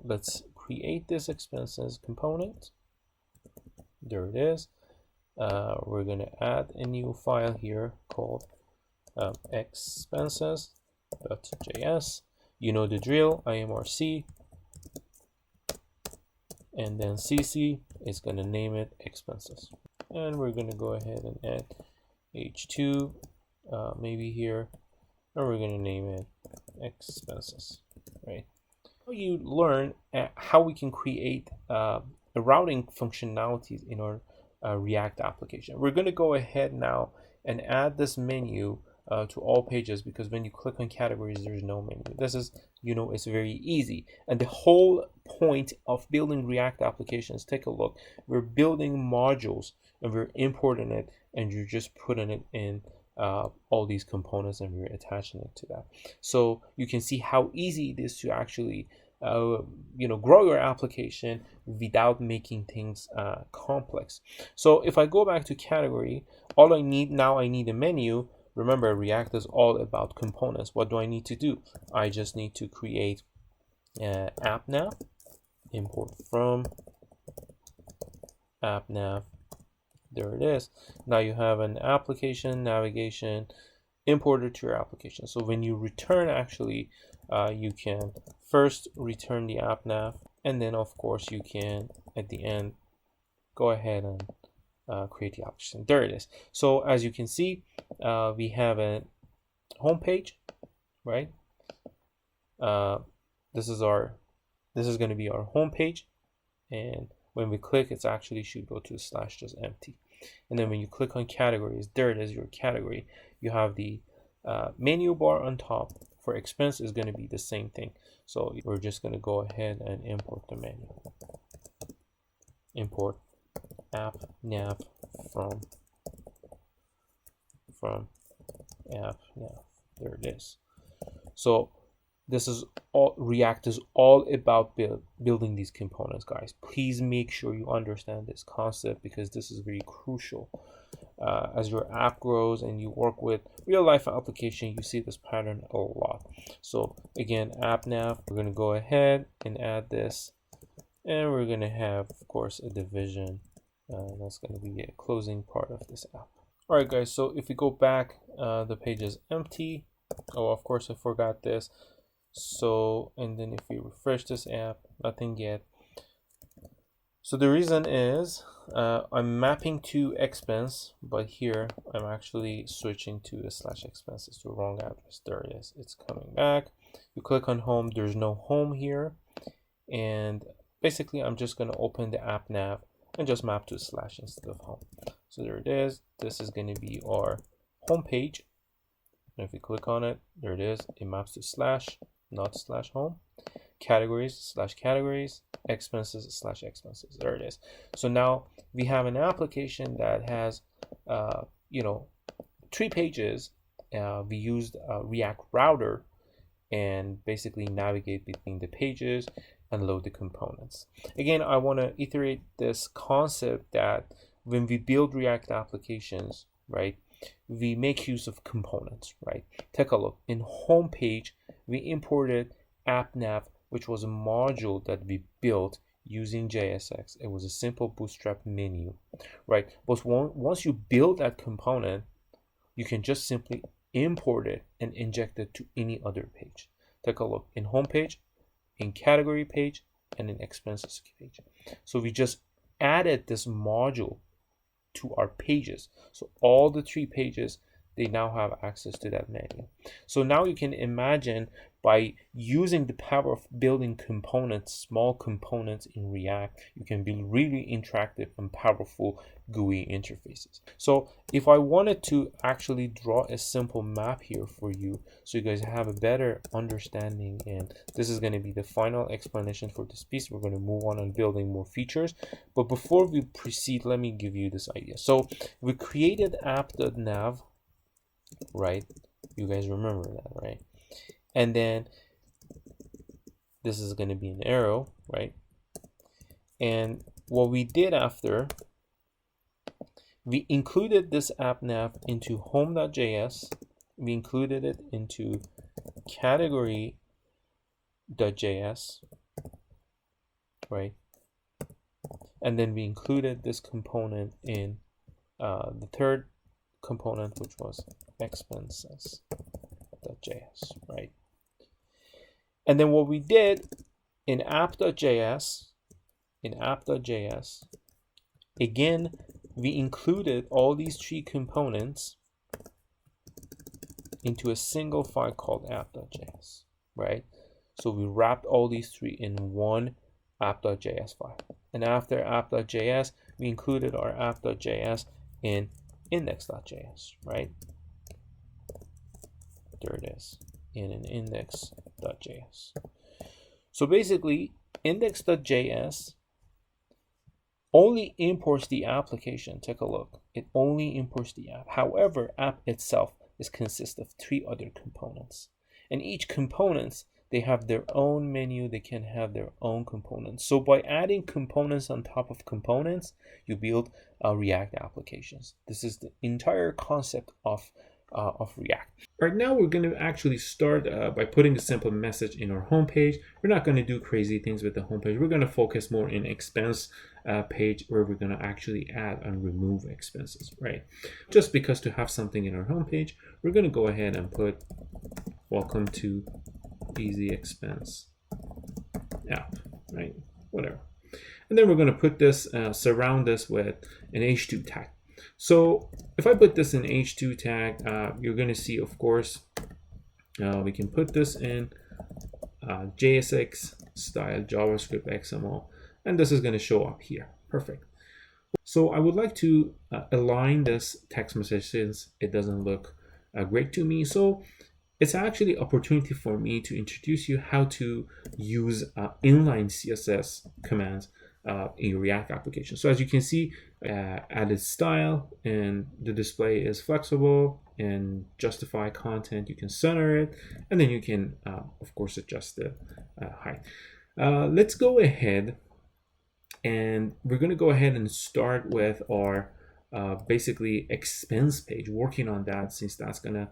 let's create this expenses component. There it is. We're going to add a new file here called expenses.js. You know the drill, IMRC, and then CC is going to name it expenses. And we're going to go ahead and add H2 maybe here, and we're going to name it expenses, right? You learn how we can create the routing functionalities in our React application. We're going to go ahead now and add this menu to all pages, because when you click on categories, there's no menu. This is, it's very easy. And the whole point of building React applications, take a look, we're building modules and we're importing it, and you're just putting it in all these components, and we're attaching it to that. So you can see how easy it is to actually grow your application without making things complex. So if I go back to category, all I need now, I need a menu. Remember, React is all about components. What do I need to do? I just need to create app nav, import from app nav. There it is. Now you have an application navigation imported to your application. So when you return, actually, you can first return the app nav, and then of course you can at the end go ahead and create the application. There it is. So as you can see, we have a home page, right? This is going to be our home page, and when we click, it's actually should go to /just empty. And then when you click on categories, there it is, your category. You have the menu bar on top. For expense is going to be the same thing. So we're just going to go ahead and import the menu. Import app nav from app nav. There it is. So this is all React is all about building these components, guys. Please make sure you understand this concept, because this is very crucial. As your app grows and you work with real life application, you see this pattern a lot. So again, app nav, we're going to go ahead and add this, and we're going to have, of course, a division. That's going to be a closing part of this app. All right, guys. So if we go back, the page is empty. Oh, of course, I forgot this. So, and then if we refresh this app, nothing yet. So the reason is I'm mapping to expense, but here I'm actually switching to a /expense. It's the wrong address. There it is. It's coming back. You click on home. There's no home here. And basically, I'm just going to open the app nav and just map to / instead of home. So there it is. This is going to be our home page. And if you click on it, there it is. It maps to / not /home. Categories / categories, expenses / expenses. There it is. So now we have an application that has, 3 pages. We used a React router and basically navigate between the pages and load the components. Again, I want to iterate this concept that when we build React applications, right, we make use of components, right? Take a look. In home page, we imported AppNav, which was a module that we built using JSX. It was a simple bootstrap menu, right? But once you build that component, you can just simply import it and inject it to any other page. Take a look in home page, in category page, and in expenses page. So we just added this module to our pages. So all the 3 pages, they now have access to that menu. So now you can imagine by using the power of building components, small components in React, you can build really interactive and powerful GUI interfaces. So if I wanted to actually draw a simple map here for you, so you guys have a better understanding, and this is going to be the final explanation for this piece. We're going to move on building more features. But before we proceed, let me give you this idea. So we created app.nav, right? You guys remember that, right? And then this is going to be an arrow, right? And what we did after, we included this app nav into home.js. We included it into category.js, right? And then we included this component in the third component, which was expenses.js, right? And then what we did in app.js, again, we included all these 3 components into a single file called app.js, right? So we wrapped all these 3 in one app.js file. And after app.js, we included our app.js in index.js, right? There it is, in an index.js. So basically, index.js only imports the application. Take a look. It only imports the app. However, app itself consists of 3 other components. And each components, they have their own menu. They can have their own components. So by adding components on top of components, you build React applications. This is the entire concept of React. Right now, we're going to actually start by putting a simple message in our homepage. We're not going to do crazy things with the homepage. We're going to focus more in expense page, where we're going to actually add and remove expenses, right? Just because to have something in our homepage, we're going to go ahead and put welcome to easy expense app, right? Whatever. And then we're going to put this, surround this with an h2 tag. So if I put this in h2 tag, you're going to see, of course, we can put this in JSX style JavaScript XML, and this is going to show up here. Perfect. So I would like to align this text message since it doesn't look great to me. So it's actually an opportunity for me to introduce you how to use inline CSS commands in your React application. So as you can see, added style, and the display is flexible, and justify content, you can center it, and then you can of course adjust the height. Let's go ahead, and we're going to go ahead and start with our basically expense page, working on that, since that's going to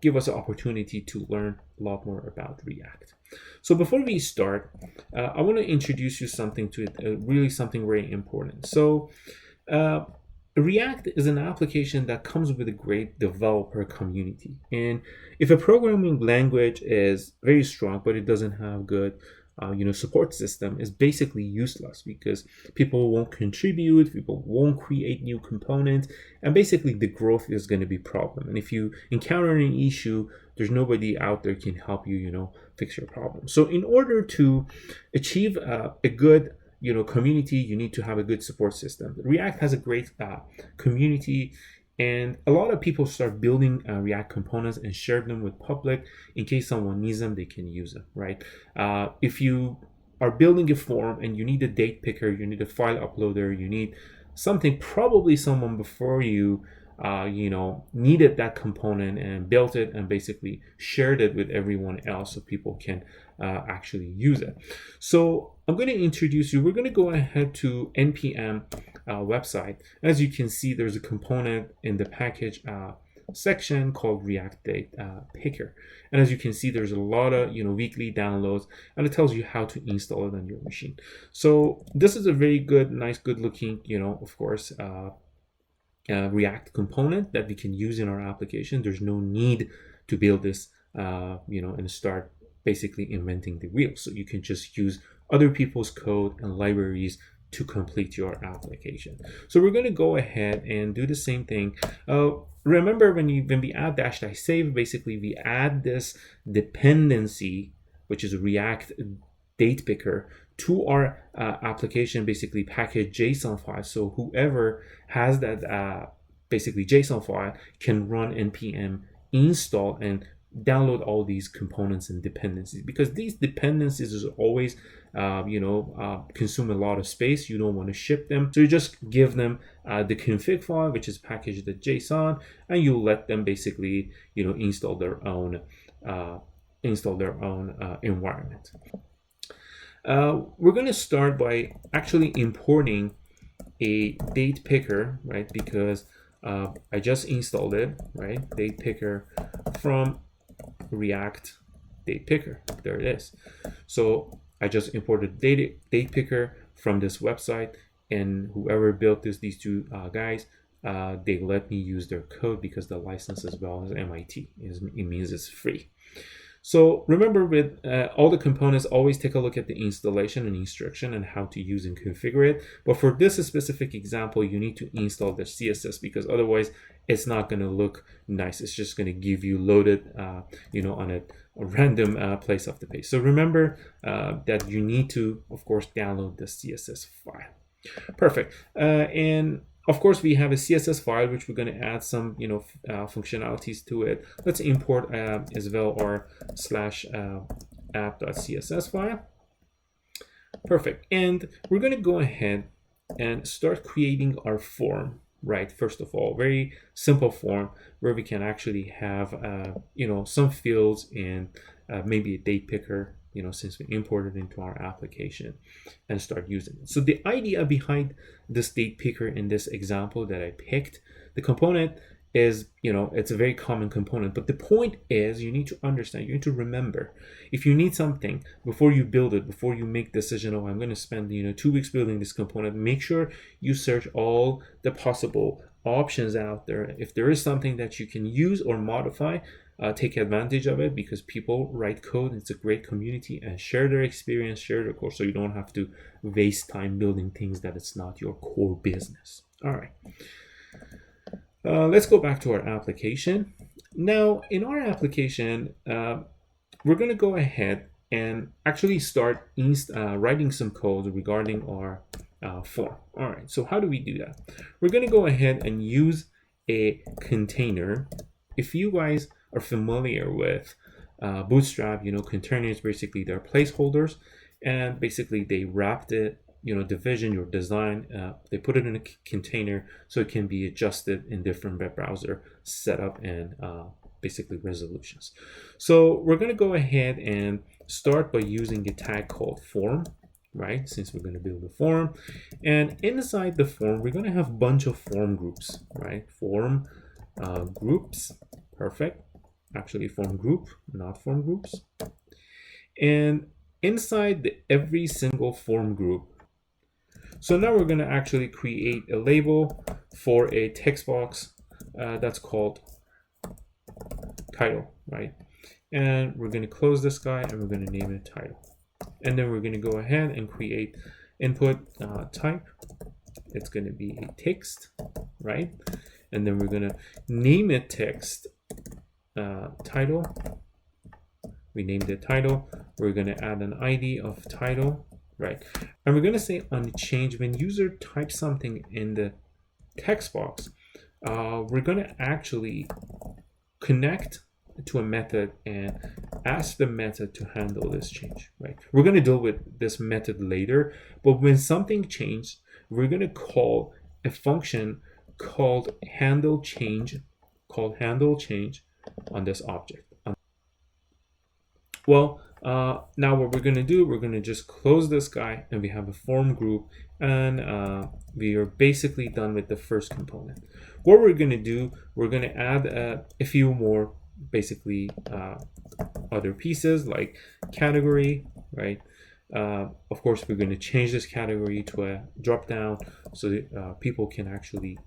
give us an opportunity to learn a lot more about React. So before we start, I want to introduce you something to it, really something very important. So React is an application that comes with a great developer community. And if a programming language is very strong, but it doesn't have good support system is basically useless because people won't contribute, people won't create new components, and basically the growth is going to be a problem. And if you encounter an issue, there's nobody out there can help you, fix your problem. So in order to achieve a good community, you need to have a good support system. React has a great community, and a lot of people start building React components and share them with public. In case someone needs them, they can use them, right? If you are building a form and you need a date picker, you need a file uploader, you need something, probably someone before you needed that component and built it and basically shared it with everyone else so people can actually use it. So I'm going to introduce you. We're going to go ahead to NPM website. As you can see, there's a component in the package section called React Date Picker. And as you can see, there's a lot of weekly downloads, and it tells you how to install it on your machine. So this is a very good, nice, good looking, of course, React component that we can use in our application. There's no need to build this, and start basically inventing the wheel. So you can just use other people's code and libraries to complete your application. So we're going to go ahead and do the same thing. Remember when we add --save, basically we add this dependency, which is React date picker, to our application, basically package JSON file. So whoever has that basically JSON file can run npm install and download all these components and dependencies, because these dependencies is always consume a lot of space. You don't want to ship them, so you just give them the config file, which is package.json, and you let them basically install their own environment. We're going to start by actually importing a date picker, right? Because I just installed it, right? Date picker from React date picker. There it is. So I just imported date picker from this website, and whoever built these two guys, they let me use their code because the license as well as MIT. It means it's free. So remember, with all the components, always take a look at the installation and instruction and how to use and configure it. But for this specific example, you need to install the CSS, because otherwise it's not going to look nice. It's just going to give you loaded, on a random place of the page. So remember that you need to, of course, download the CSS file. Perfect. And of course, we have a CSS file, which we're going to add some, functionalities to it. Let's import as well our /app.css file. Perfect. And we're going to go ahead and start creating our form, right? First of all, very simple form where we can actually have, some fields and maybe a date picker, since we imported into our application, and start using it. So the idea behind this date picker in this example that I picked, the component is, it's a very common component, but the point is you need to understand, you need to remember, if you need something before you build it, before you make decision, I'm going to spend 2 weeks building this component, make sure you search all the possible options out there. If there is something that you can use or modify, take advantage of it, because people write code. It's a great community, and share their experience, share their code, so you don't have to waste time building things that it's not your core business. All right. Let's go back to our application. Now, in our application, we're going to go ahead and actually start writing some code regarding our form. All right. So how do we do that? We're going to go ahead and use a container. If you guys are familiar with Bootstrap, containers, basically they're placeholders, and basically they wrap the division, your design, they put it in a container so it can be adjusted in different web browser setup and basically resolutions. So we're going to go ahead and start by using a tag called form, right? Since we're going to build a form, and inside the form we're going to have a bunch of form groups, right? Form groups, perfect. Actually, form group, not form groups. And inside every single form group, so now we're going to actually create a label for a text box that's called title, right? And we're going to close this guy and we're going to name it title. And then we're going to go ahead and create input type. It's going to be a text, right? And then we're going to name it text title. We named it title. We're going to add an ID of title, right? And we're going to say on the change, when user types something in the text box, we're going to actually connect to a method and ask the method to handle this change, right? We're going to deal with this method later, but when something changes, we're going to call a function called handle change on this object. Well, now what we're going to do, we're going to just close this guy, and we have a form group, and we are basically done with the first component. What we're going to do, we're going to add a few more basically other pieces like category, right? Of course, we're going to change this category to a drop down so that people can actually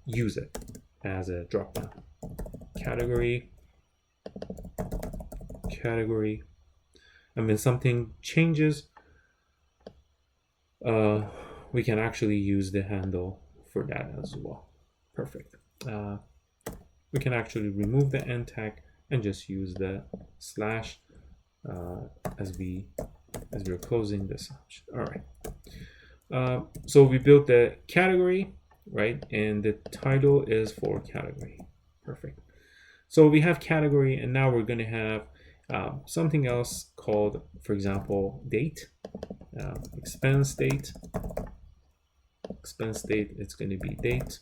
use it as a drop down. Category, and when something changes, we can actually use the handle for that as well. Perfect. We can actually remove the end tag and just use the slash as we're closing this option. All right. So we built the category, right? And the title is for category. Perfect. So we have category, and now we're going to have something else called, for example, date, expense date. Expense date, it's going to be date.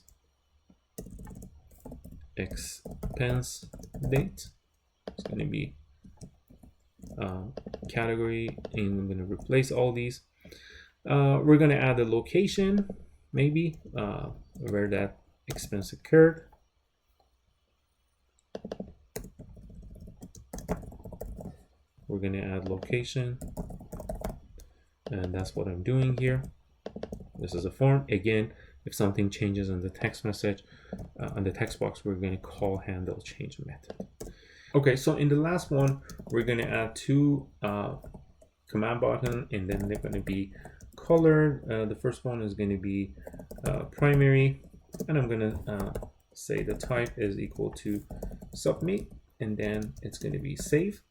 Expense date, it's going to be category, and I'm going to replace all these. We're going to add a location, maybe where that expense occurred. We're going to add location, and that's what I'm doing here. This is a form. Again, if something changes in the text message, on the text box, we're going to call handle change method. Okay, so in the last one, we're going to add two command button, and then they're going to be colored. The first one is going to be primary, and I'm going to say the type is equal to submit, and then it's going to be save.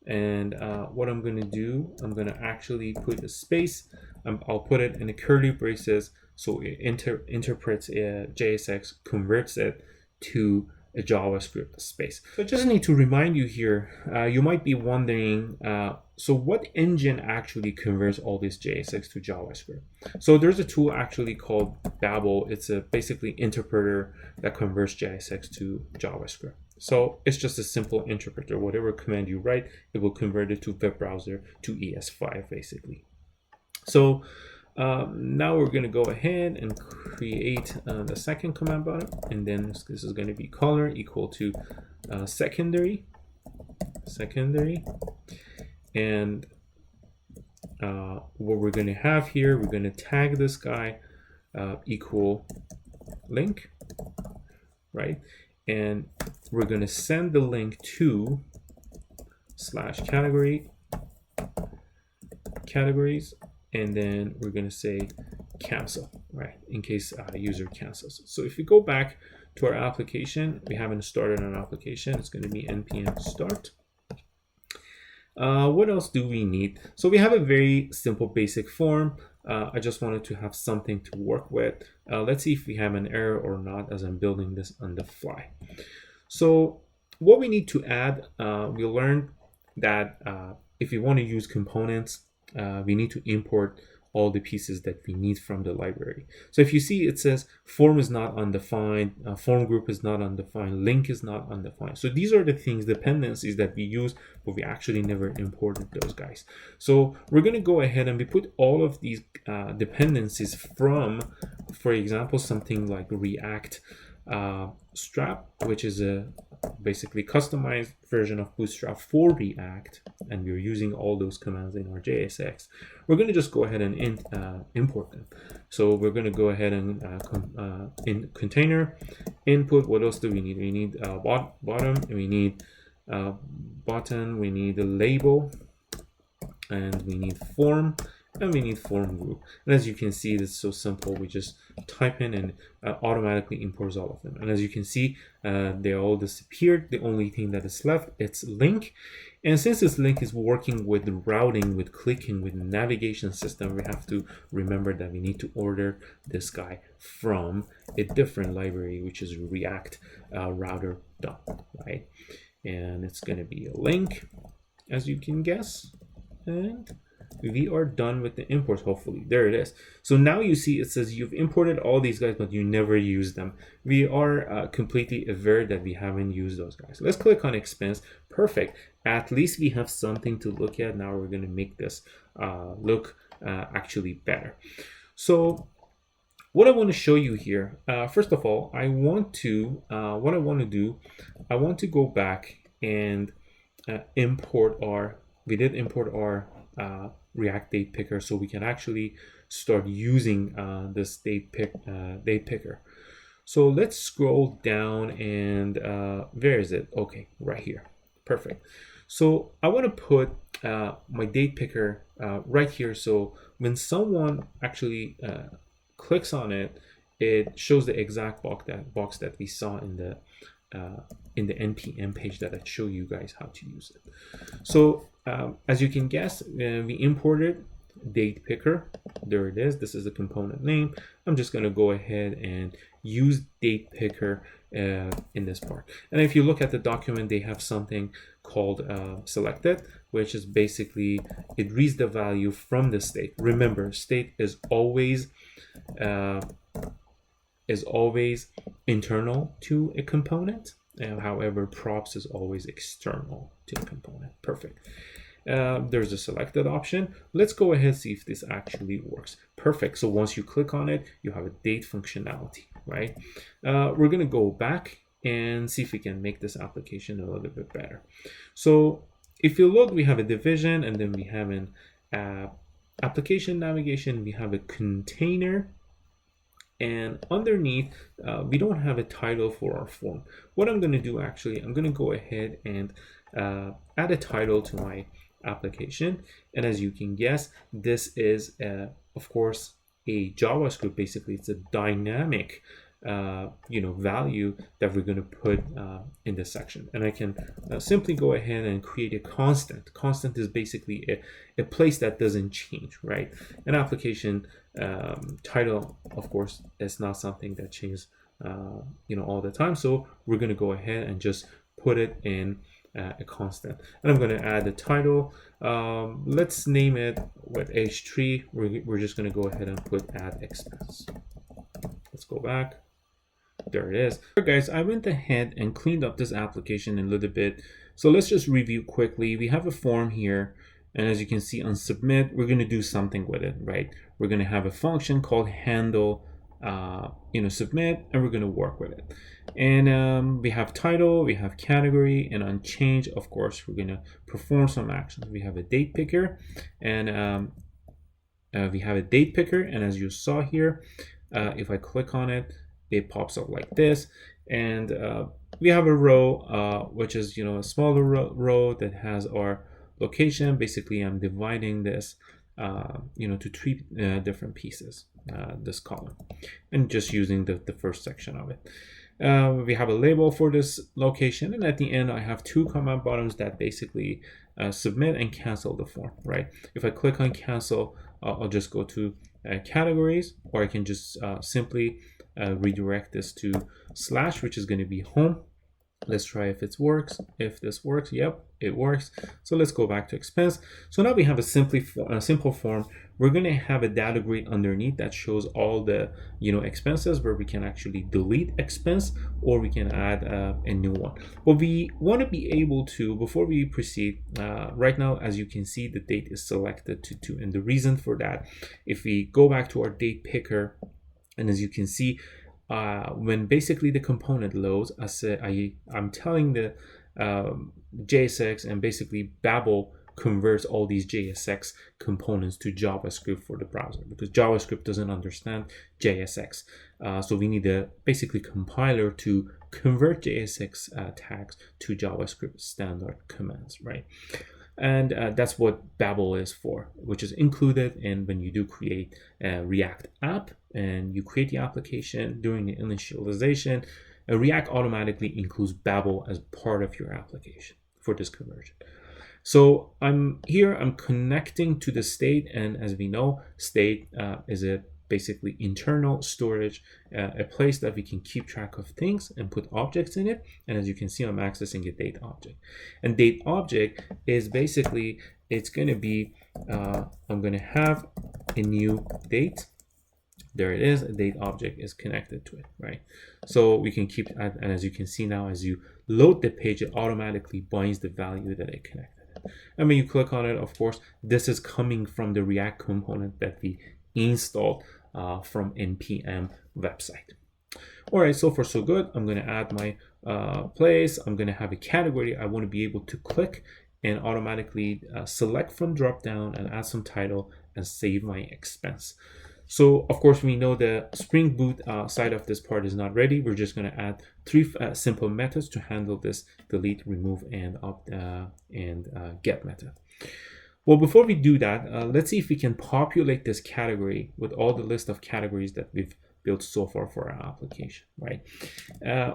And what I'm going to do, I'm going to actually put a space. I'll put it in the curly braces so it interprets JSX, converts it to a JavaScript space. So I just need to remind you here, you might be wondering, so what engine actually converts all this JSX to JavaScript? So there's a tool actually called Babel. It's a basically interpreter that converts JSX to JavaScript. So it's just a simple interpreter. Whatever command you write, it will convert it to web browser to ES5 basically. So now we're going to go ahead and create the second command button, and then this is going to be color equal to secondary, and what we're going to have here, we're going to tag this guy equal link, right? And we're going to send the link to /categories, and then we're going to say cancel, right, in case user cancels. So if we go back to our application, we haven't started an application. It's going to be npm start. What else do we need? So we have a very simple basic form. I just wanted to have something to work with. Let's see if we have an error or not as I'm building this on the fly. So what we need to add, we learned that if we want to use components, we need to import all the pieces that we need from the library. So if you see, it says form is not undefined, form group is not undefined, link is not undefined. So these are the things, dependencies that we use, but we actually never imported those guys. So we're going to go ahead and we put all of these dependencies from, for example, something like React Strap, which is a basically customized version of Bootstrap for React, and we're using all those commands in our JSX. We're going to just go ahead and import them. So we're going to go ahead and in container input. What else do we need? We need bottom, we need button, we need a label, and we need form, and we need form group. And as you can see, it's so simple. We just type in and automatically imports all of them. And as you can see, they all disappeared. The only thing that is left, it's link. And since this link is working with routing, with clicking, with navigation system, we have to remember that we need to order this guy from a different library, which is React router done, right? And it's going to be a link, as you can guess. And we are done with the import, hopefully. There it is. So now you see it says you've imported all these guys, but you never use them. We are completely aware that we haven't used those guys. Let's click on expense. Perfect. At least we have something to look at. Now we're going to make this look actually better. So what I want to show you here, first of all, I want to go back and import our React date picker, so we can actually start using this date picker. So let's scroll down and where is it? Okay, right here. Perfect. So I want to put my date picker right here. So when someone actually clicks on it, it shows the exact box that we saw in the npm page that I show you guys how to use it. So as you can guess, we imported date picker. There it is. This is the component name. I'm just going to go ahead and use date picker in this part. And if you look at the document, they have something called selected, which is basically it reads the value from the state. Remember, state is always internal to a component. However, props is always external to the component. Perfect. There's a selected option. Let's go ahead and see if this actually works. Perfect. So once you click on it, you have a date functionality, right? We're going to go back and see if we can make this application a little bit better. So if you look, we have a division, and then we have an application navigation, we have a container, and underneath we don't have a title for our form. What I'm going to do, actually, I'm going to go ahead and add a title to my application. And as you can guess, this is of course a JavaScript. Basically, it's a dynamic value that we're going to put in this section. And I can simply go ahead and create a constant. Constant is basically a place that doesn't change, right? An application title, of course, is not something that changes all the time. So we're going to go ahead and just put it in a constant. And I'm going to add the title. Let's name it with h3. We're just going to go ahead and put add expense. Let's go back. There it is. All right, guys, I went ahead and cleaned up this application a little bit. So let's just review quickly. We have a form here, and as you can see on submit, we're going to do something with it, right? We're going to have a function called handle submit, and we're going to work with it. And we have title, we have category, and on change, of course, we're going to perform some actions. We have a date picker, and as you saw here, if I click on it, it pops up like this. And we have a row, which is a smaller row that has our location. Basically, I'm dividing this to three different pieces, this column, and just using the first section of it. We have a label for this location, and at the end I have two command buttons that basically submit and cancel the form, right? If I click on cancel, I'll just go to categories, or I can just simply redirect this to / which is going to be home. Let's try if it works. If this works, yep, it works. So let's go back to expense. So now we have a simple form. We're going to have a data grid underneath that shows all the expenses, where we can actually delete expense, or we can add a new one. But we want to be able to, before we proceed, right now, as you can see, the date is selected to 2. And the reason for that, if we go back to our date picker, and as you can see, when basically the component loads, I'm telling the JSX, and basically Babel converts all these JSX components to JavaScript for the browser, because JavaScript doesn't understand JSX. So we need a basically compiler to convert JSX tags to JavaScript standard commands, right? And that's what Babel is for, which is included in when you do create a React app and you create the application during the initialization. React automatically includes Babel as part of your application for this conversion. So I'm connecting to the state, and as we know, state is a basically internal storage, a place that we can keep track of things and put objects in it. And as you can see, I'm accessing a date object. And date object is basically, it's going to be, I'm going to have a new date. There it is, a date object is connected to it, right? So we can keep, and as you can see now, as you load the page, it automatically binds the value that it connected. And when you click on it, of course, this is coming from the React component that we installed from npm website. All right, so far so good. I'm going to add my place. I'm going to have a category. I want to be able to click and automatically select from dropdown and add some title and save my expense. So of course we know the Springboot side of this part is not ready. We're just going to add 3 simple methods to handle this delete, remove, and get method. Well, before we do that, let's see if we can populate this category with all the list of categories that we've built so far for our application, right?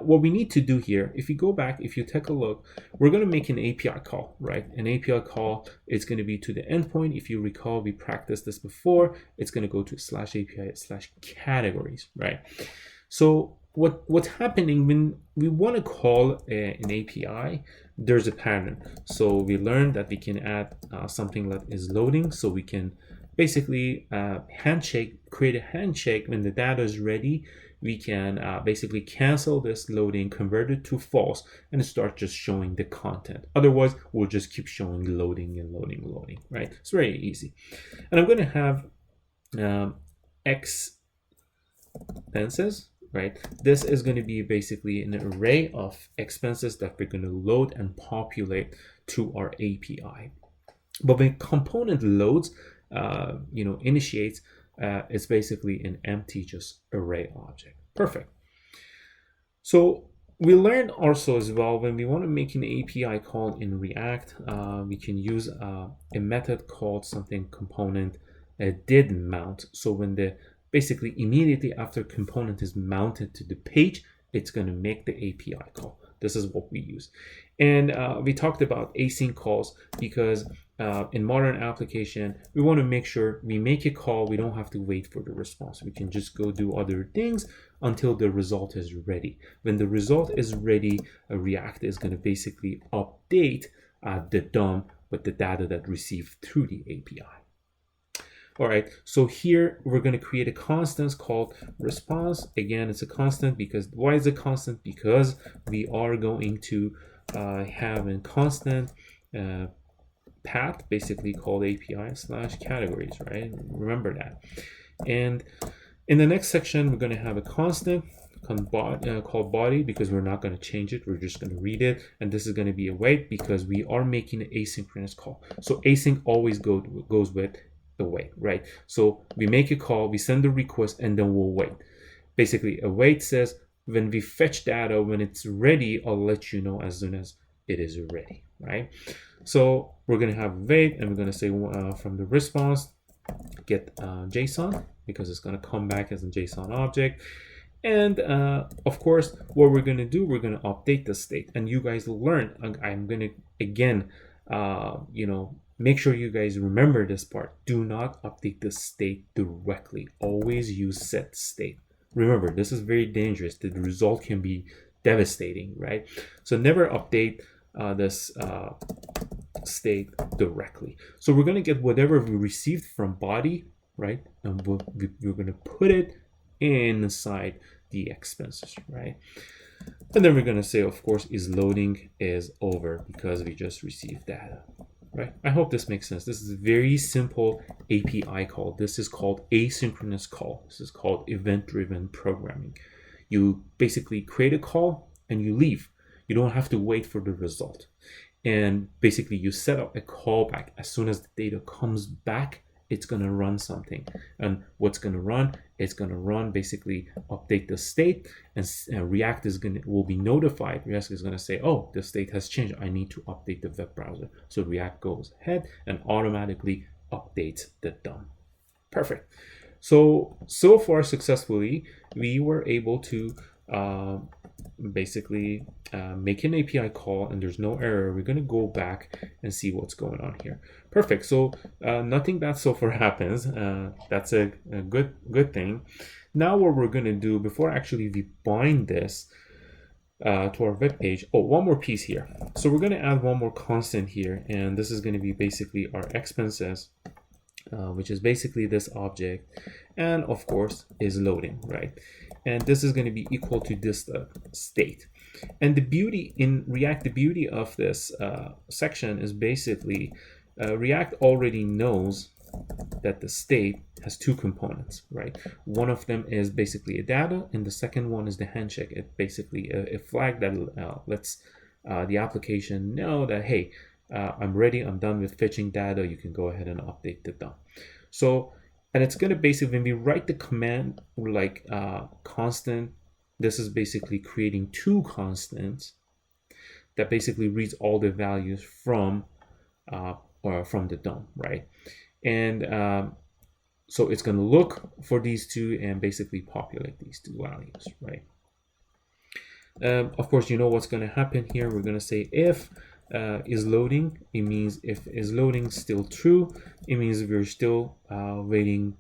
What we need to do here, if you go back, if you take a look, we're going to make an API call, right? An API call is going to be to the endpoint. If you recall, we practiced this before. It's going to go to /API/categories, right? So what's happening when we want to call an API, there's a pattern. So we learned that we can add something that is loading, so we can basically create a handshake. When the data is ready, we can basically cancel this loading, convert it to false, and start just showing the content. Otherwise, we'll just keep showing loading and loading, right? It's very easy. And I'm going to have expenses, right? This is going to be basically an array of expenses that we're going to load and populate to our API. But when component loads, initiates, it's basically an empty just array object. Perfect. So we learned also as well, when we want to make an API call in React, we can use a method called something component did mount. So when basically immediately after component is mounted to the page, it's going to make the API call. This is what we use. And we talked about async calls because in modern application, we want to make sure we make a call. We don't have to wait for the response. We can just go do other things until the result is ready. When the result is ready, React is going to basically update the DOM with the data that received through the API. All right, so here we're going to create a constant called response. Again, it's a constant because, why is it constant? Because we are going to have a constant path basically called API/categories, right? Remember that. And in the next section, we're going to have a constant called body, because we're not going to change it. We're just going to read it. And this is going to be a wait because we are making an asynchronous call. So async always goes with the wait, right? So we make a call, we send the request, and then we'll wait. Basically, a wait says when we fetch data, when it's ready, I'll let you know as soon as it is ready, right? So we're going to have wait, and we're going to say from the response, get JSON, because it's going to come back as a JSON object. And of course, what we're going to do, we're going to update the state. And you guys learn, I'm going to, again, make sure you guys remember this part. Do not update the state directly. Always use set state. Remember, this is very dangerous. The result can be devastating, right? So never update this state directly. So we're going to get whatever we received from body, right? And we're going to put it inside the expenses, right? And then we're going to say, of course, is loading is over because we just received data. Right? I hope this makes sense. This is a very simple API call. This is called asynchronous call. This is called event-driven programming. You basically create a call and you leave. You don't have to wait for the result. And basically you set up a callback. As soon as the data comes back, it's going to run something. And what's going to run it's going to run, basically update the state, and React will be notified. React is going to say, oh, the state has changed. I need to update the web browser. So React goes ahead and automatically updates the DOM. Perfect. So far successfully, we were able to basically make an API call, and there's no error. We're going to go back and see what's going on here. Perfect. So nothing bad so far happens. That's a good thing. Now what we're going to do, before actually we bind this to our web page, one more piece here. So we're going to add one more constant here, and this is going to be basically our expenses, which is basically this object, and of course is loading, right? And this is going to be equal to this state. And the beauty in React, the beauty of this section is basically React already knows that the state has two components, right? One of them is basically a data, and the second one is the handshake. It's basically a flag that lets the application know that, hey, I'm ready, I'm done with fetching data, you can go ahead and update the DOM. So, and it's going to basically, when we write the command like constant, this is basically creating two constants that basically reads all the values from the DOM, right? And so it's going to look for these two and basically populate these two values, right? Of course, you know what's going to happen here. We're going to say if is loading, it means if is loading still true, it means we're still waiting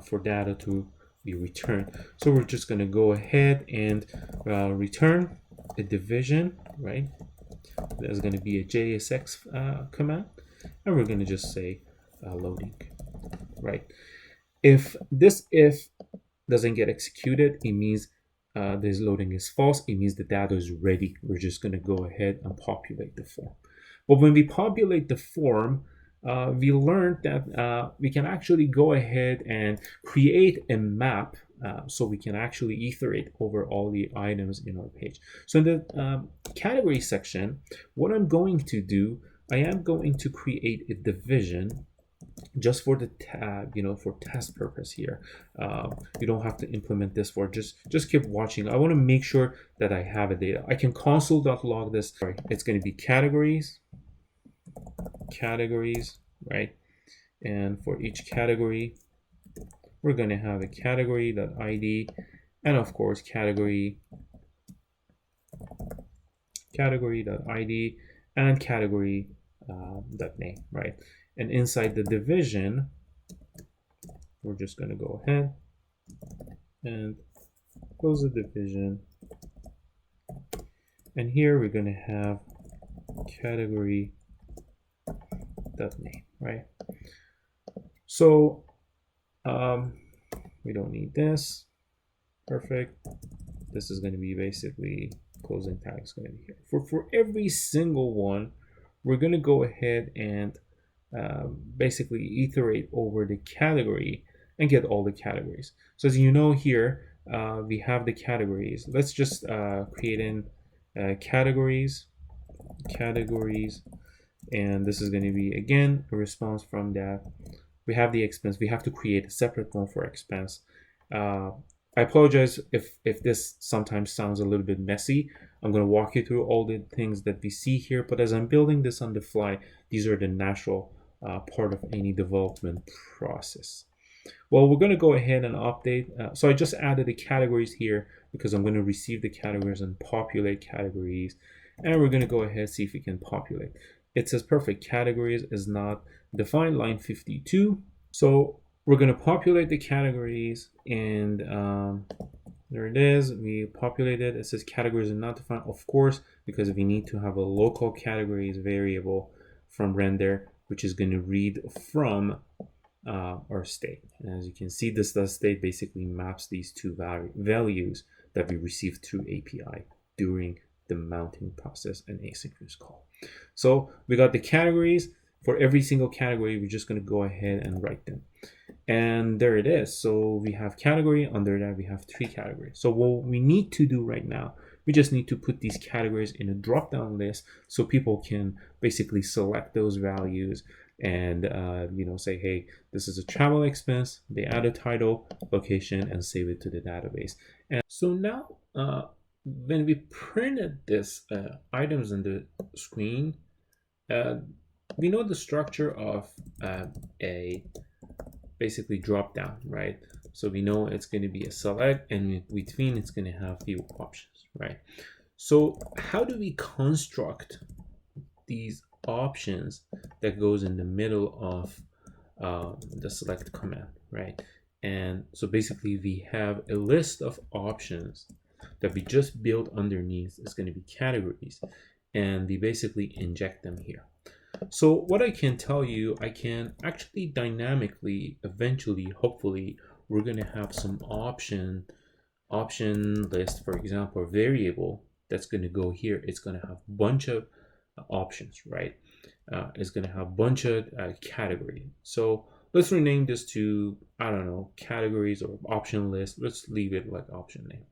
for data to be returned. So we're just going to go ahead and return a division, right? There's going to be a JSX command, and we're going to just say loading, right? If this if doesn't get executed, it means this loading is false. It means the data is ready. We're just going to go ahead and populate the form. But when we populate the form, we learned that we can actually go ahead and create a map, so we can actually iterate over all the items in our page. So in the category section, what I'm going to do, I am going to create a division just for the tab, for test purpose here. You don't have to implement this for, just keep watching. I want to make sure that I have a data. I can console.log this. Sorry, it's going to be categories, right? And for each category, we're going to have a category.id, and of course category.id and category.name, right? And inside the division, we're just going to go ahead and close the division. And here we're going to have category.name, right? So we don't need this. Perfect. This is going to be basically closing tag is going to be here. For every single one, we're going to go ahead and basically iterate over the category and get all the categories. So as you know here, we have the categories. Let's just create in categories, and this is going to be again a response from that. We have the expense. We have to create a separate one for expense. I apologize if this sometimes sounds a little bit messy. I'm going to walk you through all the things that we see here, but as I'm building this on the fly, these are the natural part of any development process. Well, we're going to go ahead and update. So I just added the categories here because I'm going to receive the categories and populate categories. And we're going to go ahead and see if we can populate. It says perfect, categories is not defined, line 52. So we're going to populate the categories, and there it is. We populated. It says categories are not defined, of course, because we need to have a local categories variable from render, which is going to read from our state. And as you can see, this state basically maps these two values that we received through API during the mounting process and asynchronous call. So we got the categories. For every single category, we're just going to go ahead and write them. And there it is. So we have category. Under that, we have 3 categories. So what we need to do right now, we just need to put these categories in a drop-down list so people can basically select those values and say, hey, this is a travel expense. They add a title, location, and save it to the database. And so now when we printed this items on the screen, we know the structure of a basically drop down, right? So we know it's going to be a select, and in between it's going to have few options, right? So how do we construct these options that goes in the middle of the select command, right? And so basically we have a list of options that we just built underneath. Is going to be categories, and we basically inject them here. So what I can tell you, I can actually dynamically, eventually, hopefully, we're going to have some option list, for example, variable that's going to go here. It's going to have a bunch of options, right? It's going to have a bunch of category. So let's rename this to, I don't know, categories or option list. Let's leave it like option name.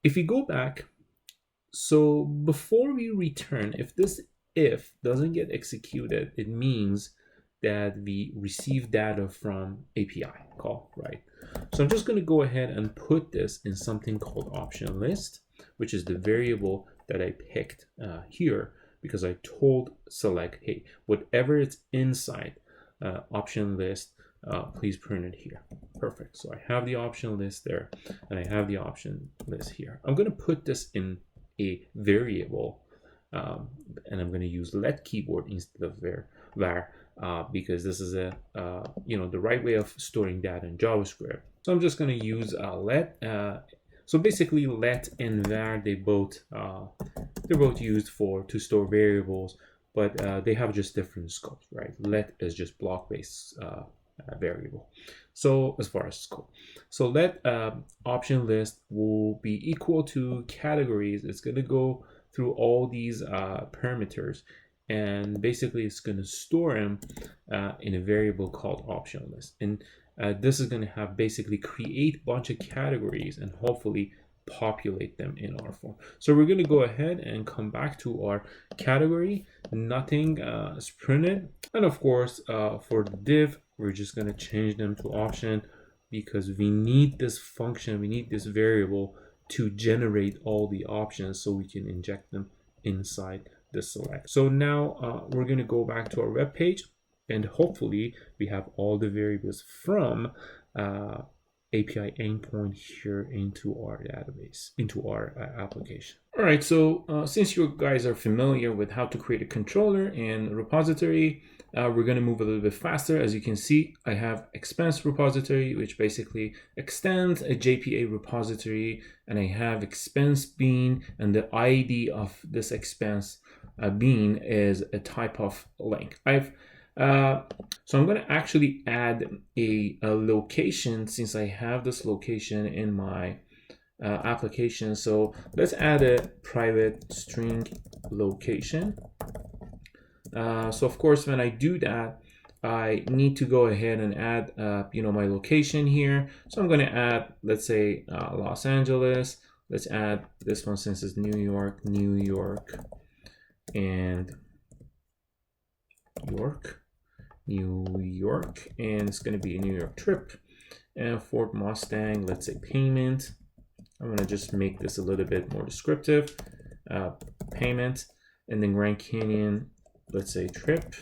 If we go back, so before we return, if this if doesn't get executed, it means that we receive data from API call, right? So I'm just going to go ahead and put this in something called option list, which is the variable that I picked here, because I told select, hey, whatever it's inside option list, please print it here. Perfect. So I have the option list there, and I have the option list here. I'm going to put this in a variable, and I'm going to use let keyword instead of var, because this is a the right way of storing data in JavaScript. So I'm just going to use let. So basically, let and var, they're both used to store variables, but they have just different scopes, right? Let is just block-based variable. So as far as scope, so let option list will be equal to categories. It's going to go through all these parameters, and basically it's going to store them in a variable called option list. And this is going to have basically create a bunch of categories and hopefully populate them in our form. So we're going to go ahead and come back to our category. Nothing is printed, and of course for the div, we're just going to change them to option, because we need this function, we need this variable to generate all the options so we can inject them inside the select. So now we're going to go back to our web page, and hopefully we have all the variables from API endpoint here into our database, into our application. All right, so since you guys are familiar with how to create a controller and repository, we're going to move a little bit faster. As you can see, I have expense repository, which basically extends a JPA repository, and I have expense bean, and the ID of this expense bean is a type of link. So I'm going to actually add a location, since I have this location in my application. So let's add a private string location. So of course, when I do that, I need to go ahead and add my location here. So I'm going to add, let's say Los Angeles. Let's add this one, since it's New York, and New York, and it's going to be a New York trip. And Ford Mustang, let's say payment. I'm going to just make this a little bit more descriptive. Payment, and then Grand Canyon, let's say trip.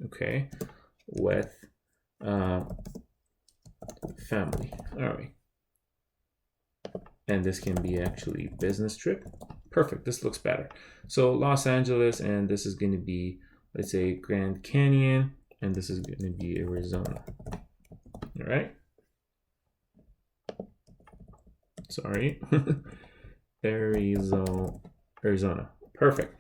Okay, with family. All right, and this can be actually business trip. Perfect. This looks better. So Los Angeles, and this is going to be, let's say, Grand Canyon, and this is going to be Arizona. All right. Sorry. Arizona. Perfect.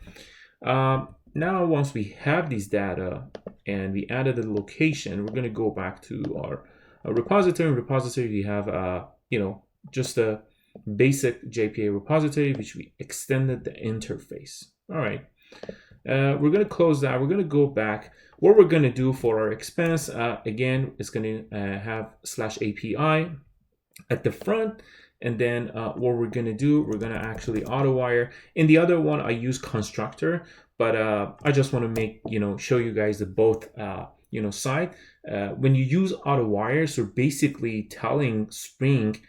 Now, once we have these data and we added the location, we're going to go back to our repository. In repository, we have, just a basic JPA repository, which we extended the interface. All right. We're going to close that. We're going to go back. What we're going to do for our expense, again, is going to have /API at the front. And then what we're going to do, we're going to actually auto wire. In the other one, I use constructor, but I just want to make, show you guys the both, side. When you use auto wires, you're basically telling Spring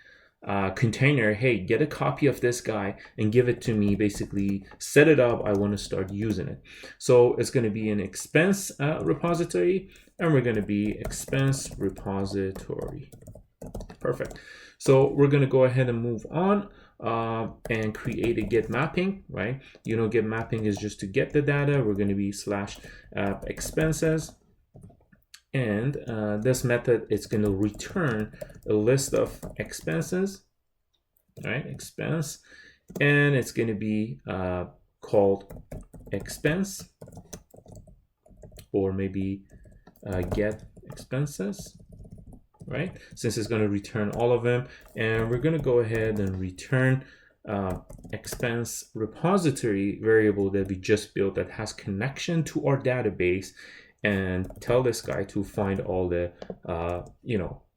container, hey, get a copy of this guy and give it to me, basically set it up, I want to start using it. So it's going to be an expense repository, and we're going to be expense repository. Perfect. So we're going to go ahead and move on and create a get mapping, right? Get mapping is just to get the data. We're going to be / expenses. And this method is going to return a list of expenses, right? Expense, and it's going to be called expense, or maybe get expenses, right? Since it's going to return all of them, and we're going to go ahead and return expense repository variable that we just built that has connection to our database, and tell this guy to find all the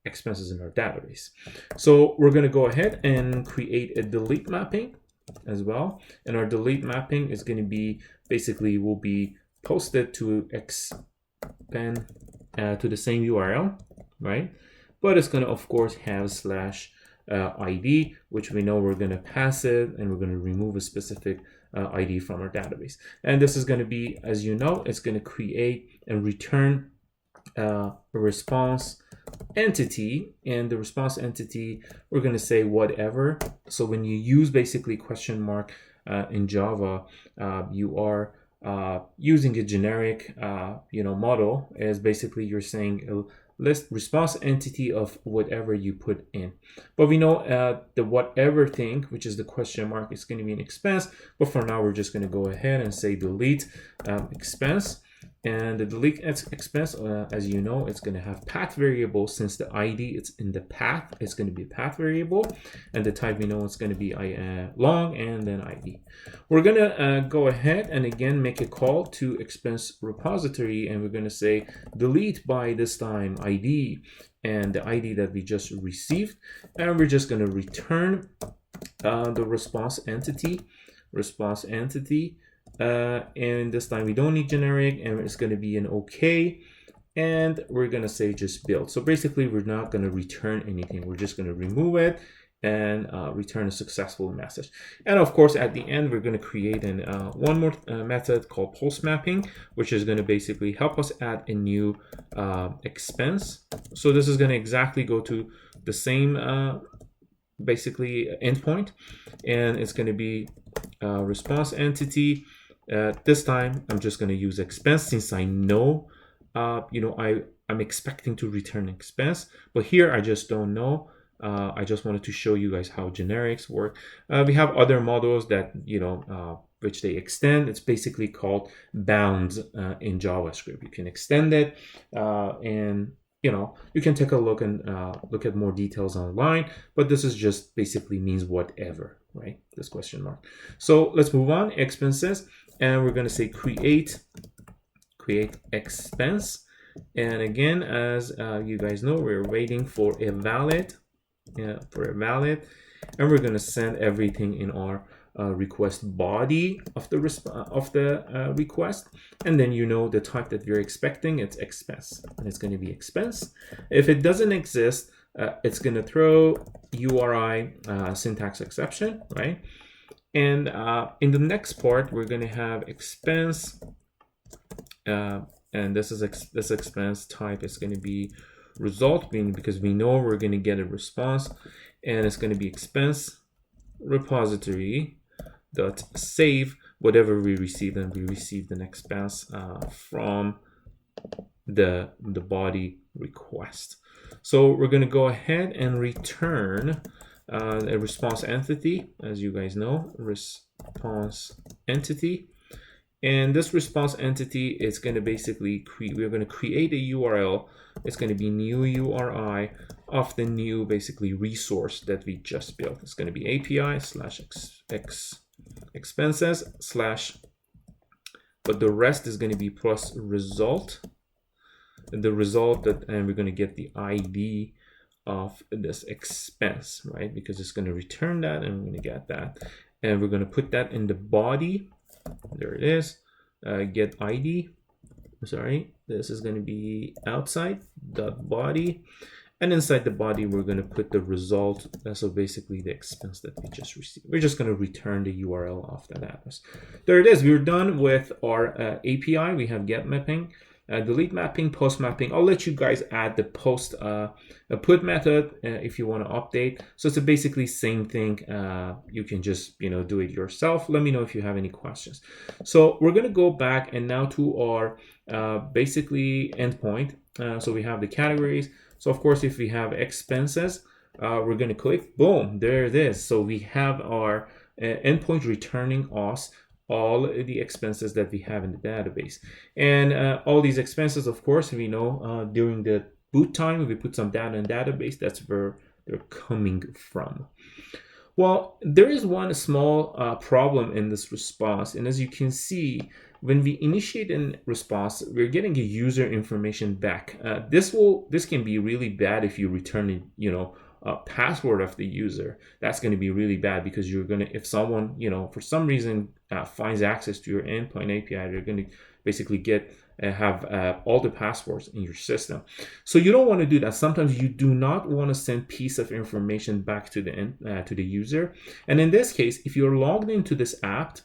expenses in our database. So we're going to go ahead and create a delete mapping as well, and our delete mapping is going to be basically will be posted to expand to the same URL, right? But it's going to of course have /ID, which we know we're going to pass it, and we're going to remove a specific ID from our database. And this is going to be, as you know, it's going to create and return a response entity, and the response entity, we're going to say whatever. So when you use basically question mark in Java, you are using a generic model, as basically you're saying a list response entity of whatever you put in. But we know the whatever thing, which is the question mark, is going to be an expense. But for now, we're just going to go ahead and say delete expense. And the delete expense, as you know, it's going to have path variable. Since the ID it's in the path, it's going to be a path variable, and the type we know it's going to be long and then ID. We're going to go ahead and again make a call to expense repository, and we're going to say delete by this time ID and the ID that we just received, and we're just going to return the response entity. And this time we don't need generic, and it's going to be an OK, and we're going to say just build. So basically we're not going to return anything, we're just going to remove it and return a successful message. And of course at the end we're going to create one more method called post mapping, which is going to basically help us add a new expense. So this is going to exactly go to the same basically endpoint, and it's going to be response entity. This time I'm just going to use expense, since I know I'm expecting to return expense, but here I just don't know. I just wanted to show you guys how generics work. We have other models that which they extend. It's basically called bounds in JavaScript. You can extend it, and you can take a look and look at more details online, but this is just basically means whatever, right? This question mark. So let's move on. Expenses, and we're going to say create expense. And again, as you guys know, we're waiting for a valid, and we're going to send everything in our request body of the request, and then the type that you're expecting, it's expense, and it's going to be expense. If it doesn't exist, it's going to throw URI syntax exception, right? And in the next part we're going to have expense, and this expense type is going to be result, meaning because we know we're going to get a response, and it's going to be expense repository dot save whatever we received, and we received an expense from the body request. So we're going to go ahead and return a response entity, as you guys know, response entity. And this response entity is going to basically we're going to create a URL. It's going to be new URI of the new basically resource that we just built. It's going to be API / expenses / but the rest is going to be plus result. And the result and we're going to get the ID of this expense, right? Because it's going to return that, and we're going to get that, and we're going to put that in the body. There it is. get ID. Sorry, this is going to be outside dot body, and inside the body we're going to put the result. So basically the expense that we just received. We're just going to return the URL of that address. There it is. We're done with our API. We have get mapping, delete mapping, post mapping. I'll let you guys add the post put method if you want to update. So it's basically same thing. You can just do it yourself. Let me know if you have any questions. So we're going to go back and now to our basically endpoint. So we have the categories. So of course, if we have expenses, we're going to click, boom, there it is. So we have our endpoint returning us all the expenses that we have in the database. And all these expenses, of course, we know during the boot time, if we put some data in database, that's where they're coming from. Well, there is one small problem in this response. And as you can see, when we initiate a response, we're getting a user information back. This can be really bad if you return password of the user. That's going to be really bad because you're going to, if someone for some reason finds access to your endpoint API, they're going to basically have all the passwords in your system. So you don't want to do that. Sometimes you do not want to send piece of information back to the user. And in this case, if you're logged into this app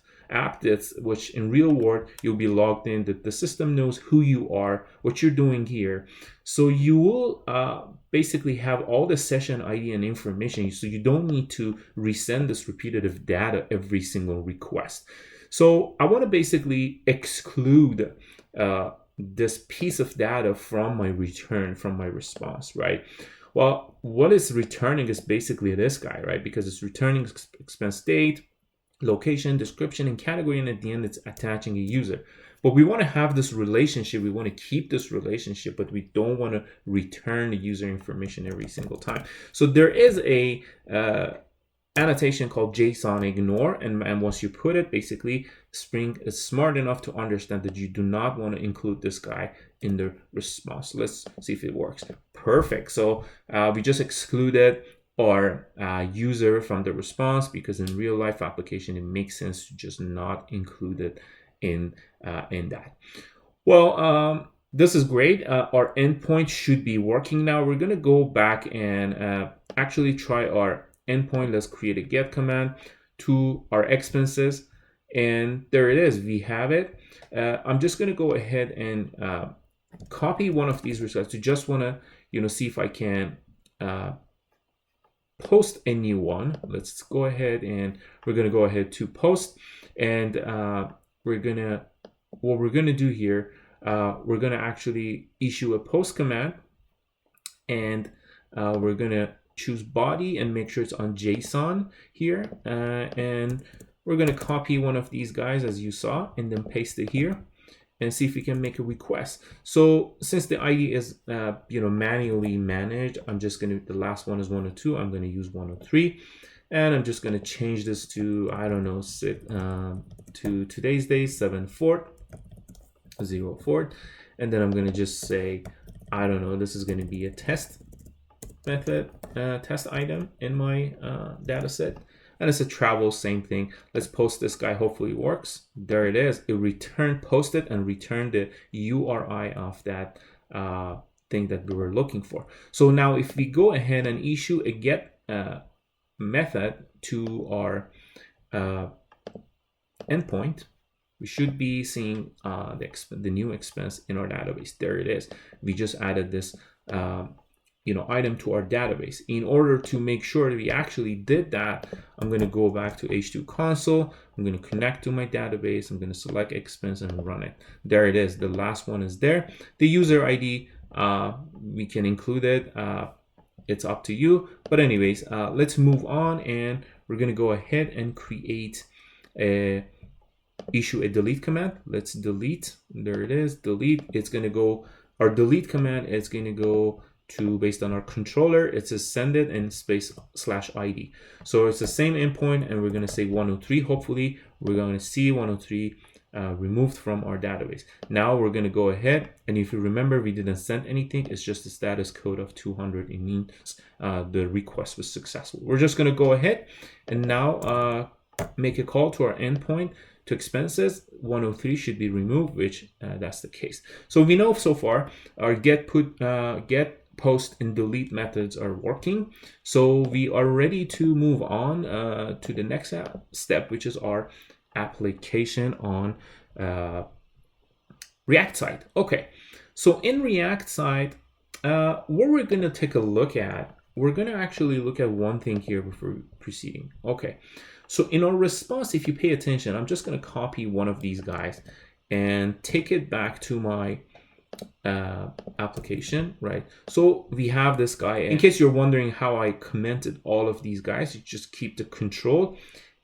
which in real world you'll be logged in, that the system knows who you are, what you're doing here. So you will basically have all the session ID and information, so you don't need to resend this repetitive data every single request. So I want to basically exclude this piece of data from my return, from my response, right? Well, what it's returning is basically this guy, right? Because it's returning expense date, location, description, and category, and at the end it's attaching a user. But we want to have this relationship, we want to keep this relationship, but we don't want to return the user information every single time. So there is a annotation called JSON ignore, and once you put it, basically Spring is smart enough to understand that you do not want to include this guy in the response. Let's see if it works. Perfect. So we just excluded our user from the response, because in real life application it makes sense to just not include it in that. Well, this is great. Our endpoint should be working now. We're going to go back and actually try our endpoint. Let's create a get command to our expenses, and there it is. We have it. I'm just going to go ahead and copy one of these results. To just want to see if I can post a new one. Let's go ahead and we're going to go ahead to post, and what we're gonna do here, we're gonna actually issue a post command, and we're gonna choose body and make sure it's on JSON here, and we're gonna copy one of these guys as you saw, and then paste it here, and see if we can make a request. So since the ID is manually managed, I'm just gonna, the last one is 102, I'm gonna use 103. And I'm just going to change this to, I don't know, to today's date, 7/4/04. And then I'm going to just say, I don't know, this is going to be a test method, test item in my data set. And it's a travel, same thing. Let's post this guy, hopefully it works. There it is. It posted and returned the URI of that thing that we were looking for. So now if we go ahead and issue a get method to our endpoint, we should be seeing the new expense in our database. There it is. We just added this item to our database. In order to make sure that we actually did that, I'm going to go back to H2 console. I'm going to connect to my database. I'm going to select expense and run it. There it is. The last one is there. The user ID, we can include it. It's up to you. But anyways, let's move on, and we're going to go ahead and issue a delete command. Let's delete. There it is. Delete. It's going to go, our delete command is going to go to, based on our controller, it says send it and /ID. So it's the same endpoint, and we're going to say 103. Hopefully we're going to see 103 removed from our database. Now we're going to go ahead, and if you remember, we didn't send anything. It's just the status code of 200. It means the request was successful. We're just going to go ahead and now make a call to our endpoint to expenses, 103 should be removed, which that's the case. So we know so far our get, post, and delete methods are working. So we are ready to move on to the next step, which is our application on React side. Okay, so in React side, what we're going to take a look at, we're going to actually look at one thing here before proceeding. Okay, so in our response, if you pay attention, I'm just going to copy one of these guys and take it back to my application, right? So we have this guy. In case you're wondering how I commented all of these guys, you just keep the control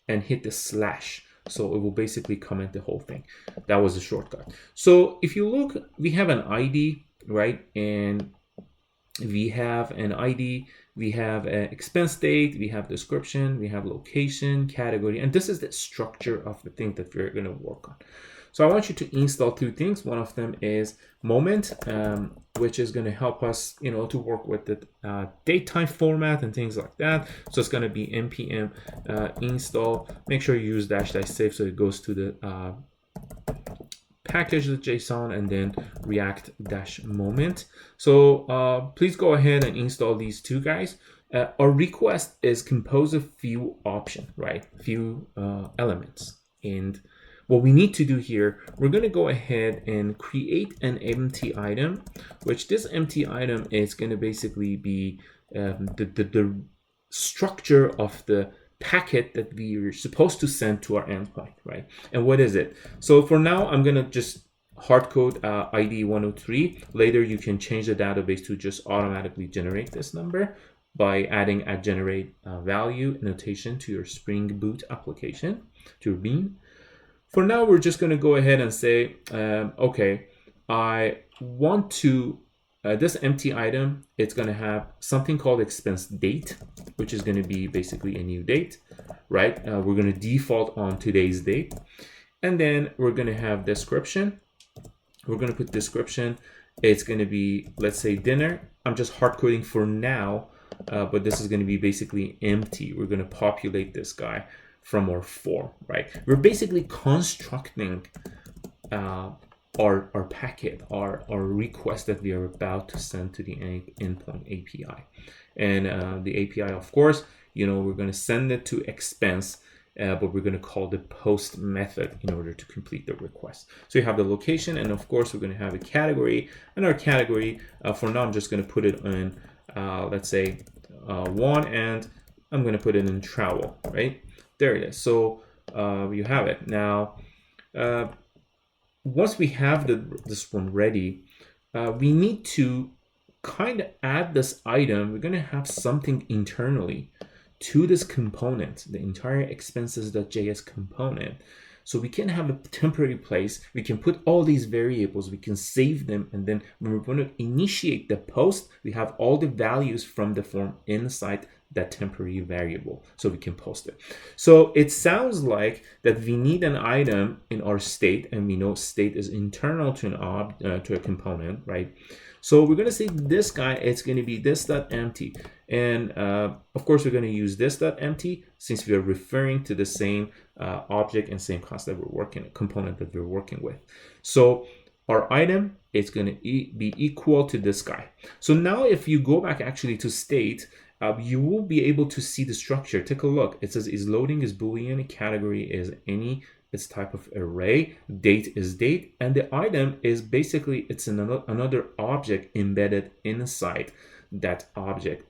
and hit the slash. So it will basically comment the whole thing. That was a shortcut. So if you look, we have an ID, right? And we have an ID, we have an expense date, we have description, we have location, category, and this is the structure of the thing that we're going to work on. So I want you to install two things. One of them is Moment, which is going to help us, to work with the date type format and things like that. So it's going to be npm install. Make sure you use --save so it goes to the package.json and then react-moment. So please go ahead and install these two guys. Our request is composed of few options, right? Few elements. And what we need to do here, we're going to go ahead and create an empty item, which this empty item is going to basically be the structure of the packet that we are supposed to send to our endpoint, right? And what is it? So for now, I'm going to just hard code ID 103. Later, you can change the database to just automatically generate this number by adding a generate value notation to your Springboot application, to your Bean. For now, we're just going to go ahead and say, okay, I want to, this empty item, it's going to have something called expense date, which is going to be basically a new date, right? We're going to default on today's date. And then we're going to have description. We're going to put description. It's going to be, let's say, dinner. I'm just hard coding for now, but this is going to be basically empty. We're going to populate this guy from our form, right? We're basically constructing our packet, our request that we are about to send to the endpoint API. And the API, of course, we're going to send it to expense, but we're going to call the post method in order to complete the request. So you have the location, and of course, we're going to have a category. And our category, for now, I'm just going to put it in, let's say, one, and I'm going to put it in travel, right? There it is. So you have it. Now, once we have this one ready, we need to kind of add this item. We're going to have something internally to this component, the entire expenses.js component. So we can have a temporary place. We can put all these variables, we can save them, and then when we're going to initiate the post, we have all the values from the form inside that temporary variable, so we can post it. So it sounds like that we need an item in our state, and we know state is internal to to a component, right? So we're going to say this guy, it's going to be this.empty, and of course we're going to use this.empty since we are referring to the same object and same class that we're working, component that we're working with. So our item is going to be equal to this guy. So now if you go back actually to state, you will be able to see the structure. Take a look. It says is loading is Boolean, category is any, it's type of array, date is date, and the item is basically, it's another object embedded inside that object,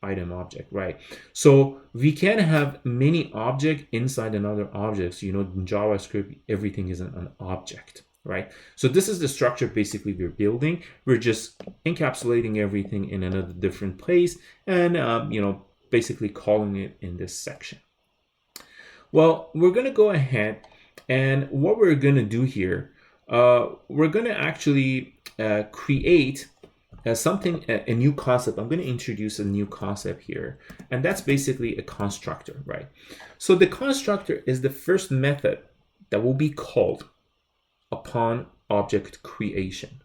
item object, right? So we can have many objects inside another object. So, in JavaScript, everything is an object, right? So this is the structure basically we're building. We're just encapsulating everything in another different place and, basically calling it in this section. Well, we're going to go ahead, and what we're going to do here, we're going to actually create a new concept. I'm going to introduce a new concept here, and that's basically a constructor, right? So the constructor is the first method that will be called upon object creation.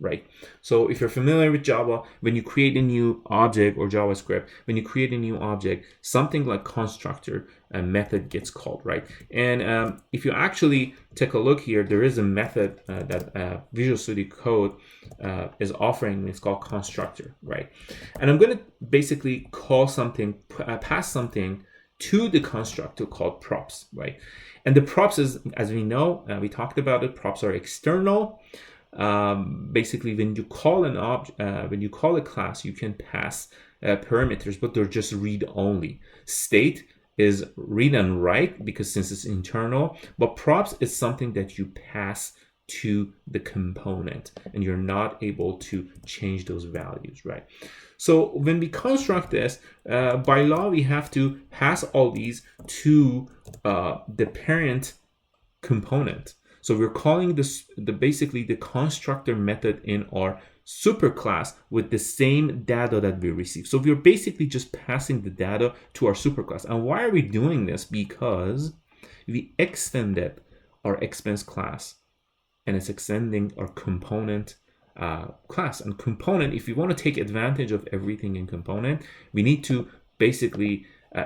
right? So if you're familiar with Java, when you create a new object, or JavaScript, when you create a new object, something like constructor method gets called, right? And if you actually take a look here, there is a method that Visual Studio Code is offering. It's called constructor, right? And I'm going to basically call something, pass something to the constructor called props, right? And the props is, as we know, we talked about it, props are external. Basically, when you call an object, when you call a class, you can pass parameters, but they're just read only. State is read and write, because since it's internal, but props is something that you pass to the component, and you're not able to change those values, right? So when we construct this, by law, we have to pass all these to the parent component. So we're calling this basically the constructor method in our superclass with the same data that we receive. So we're basically just passing the data to our superclass. And why are we doing this? Because we extended our expense class, and it's extending our component class. And component, if you want to take advantage of everything in component, we need to basically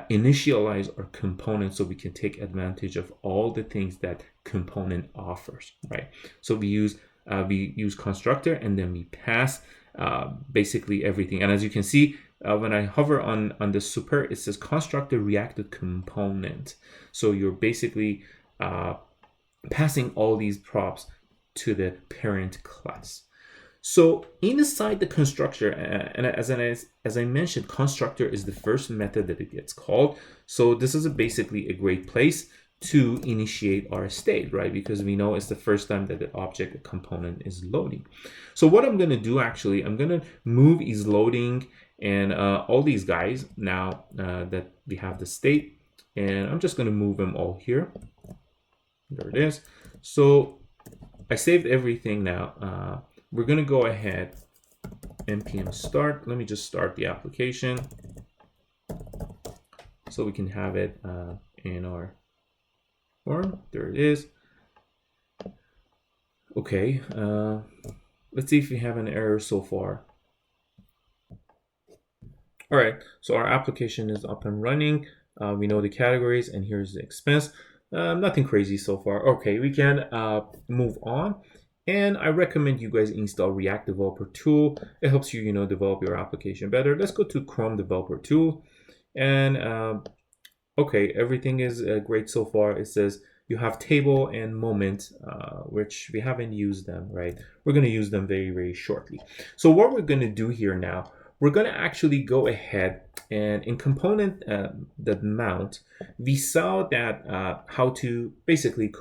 initialize our component so we can take advantage of all the things that component offers, right? So we use constructor, and then we pass basically everything. And as you can see, when I hover on the super, it says constructor reacted component. So you're basically passing all these props to the parent class. So inside the constructor, and as I mentioned, constructor is the first method that it gets called. So this is basically a great place to initiate our state, right? Because we know it's the first time that the object component is loading. So what I'm going to do, actually, I'm going to move is loading and all these guys now that we have the state, and I'm just going to move them all here. There it is. So I saved everything now. We're going to go ahead, npm start. Let me just start the application so we can have it in our form. There it is. Okay, let's see if we have an error so far. All right, so our application is up and running. We know the categories, and here's the expense. Nothing crazy so far. Okay, we can move on. And I recommend you guys install React Developer Tool. It helps you, develop your application better. Let's go to Chrome Developer Tool. And okay, everything is great so far. It says you have table and moment, which we haven't used them, right? We're going to use them very, very shortly. So what we're going to do here now, we're going to actually go ahead and in component that mount, we saw that how to basically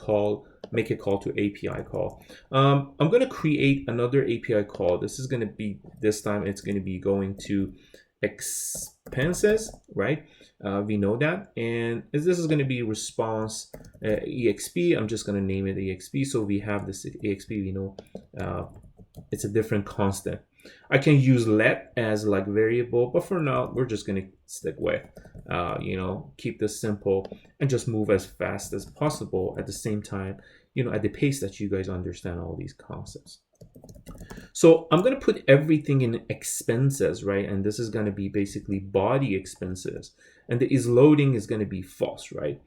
make a call to API call. I'm going to create another API call. This time it's going to be going to expenses, right? We know that, and this is going to be response exp. I'm just going to name it exp. So we have this exp. We know it's a different constant. I can use let as like variable, but for now we're just going to stick with keep this simple and just move as fast as possible at the same time, at the pace that you guys understand all these concepts. So I'm going to put everything in expenses, right? And this is going to be basically body expenses, and the is loading is going to be false, right?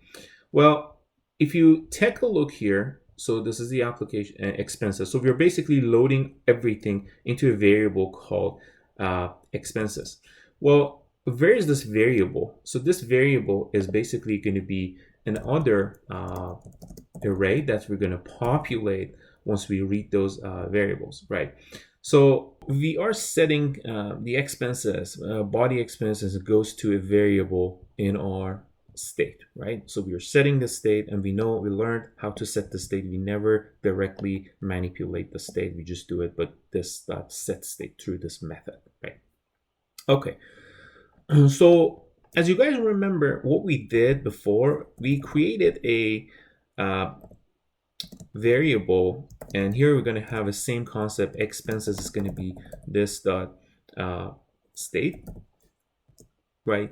Well, if you take a look here, so this is the application expenses. So we're basically loading everything into a variable called expenses. Well, where is this variable? So this variable is basically going to be another array that we're going to populate once we read those variables, right? So we are setting the expenses, body expenses goes to a variable in our state, right? So we are setting the state, and we learned how to set the state. We never directly manipulate the state, we just do it, but this set state through this method, right? Okay, so as you guys remember, what we did before, we created a variable, and here we're going to have the same concept. Expenses is going to be this dot state, right?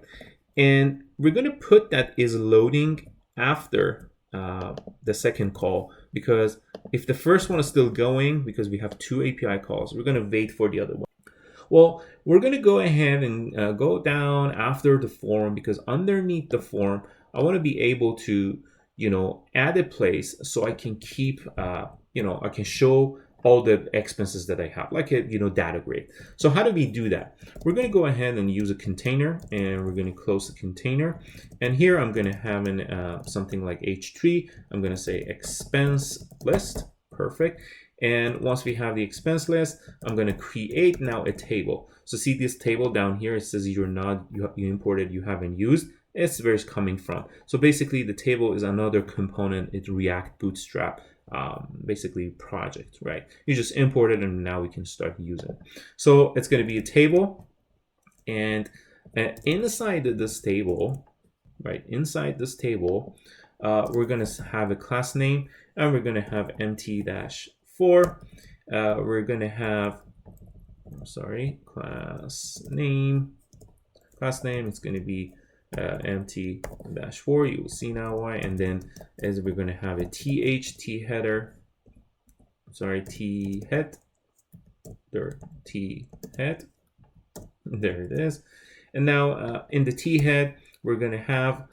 And we're going to put that is loading after the second call, because if the first one is still going, because we have 2 API calls, we're going to wait for the other one. Well, we're going to go ahead and go down after the form, because underneath the form, I want to be able to, add a place so I can keep, I can show all the expenses that I have, like a, data grid. So how do we do that? We're going to go ahead and use a container, and we're going to close the container. And here I'm going to have something like H3. I'm going to say expense list. Perfect. And once we have the expense list, I'm going to create now a table. So see this table down here, it says you imported, you haven't used. It's where it's coming from. So basically the table is another component. It's React Bootstrap, basically project, right? You just import it and now we can start using it. So it's going to be a table, and inside this table, right? Inside this table, we're going to have a class name, and we're going to have empty-4. We're going to have, class name. It's going to be empty-4. You will see now why. And then as we're going to have a t header, t head, there it is. And now in the t head, we're going to have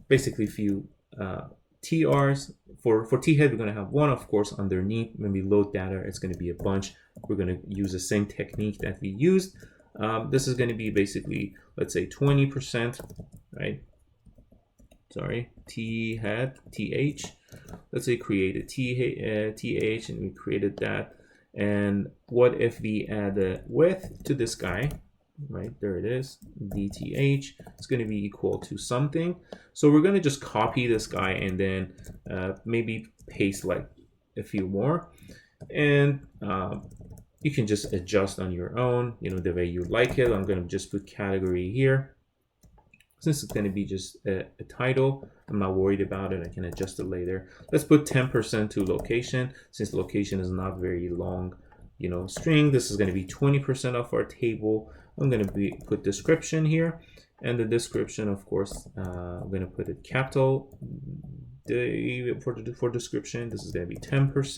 basically a few TRs. For t head, we're going to have one, of course, underneath. When we load data, it's going to be a bunch. We're going to use the same technique that we used. This is going to be basically, let's say 20%, right? T head, th. Let's say create a th, and we created that. And what if we add a width to this guy? Right, there it is, dth. It's going to be equal to something. So we're going to just copy this guy and then maybe paste like a few more. And you can just adjust on your own, the way you like it. I'm going to just put category here. Since it's going to be just a title, I'm not worried about it. I can adjust it later. Let's put 10% to location. Since location is not very long, string, this is going to be 20% of our table. I'm going to put description here, and the description, of course, I'm going to put it capital for description. This is going to be 10%,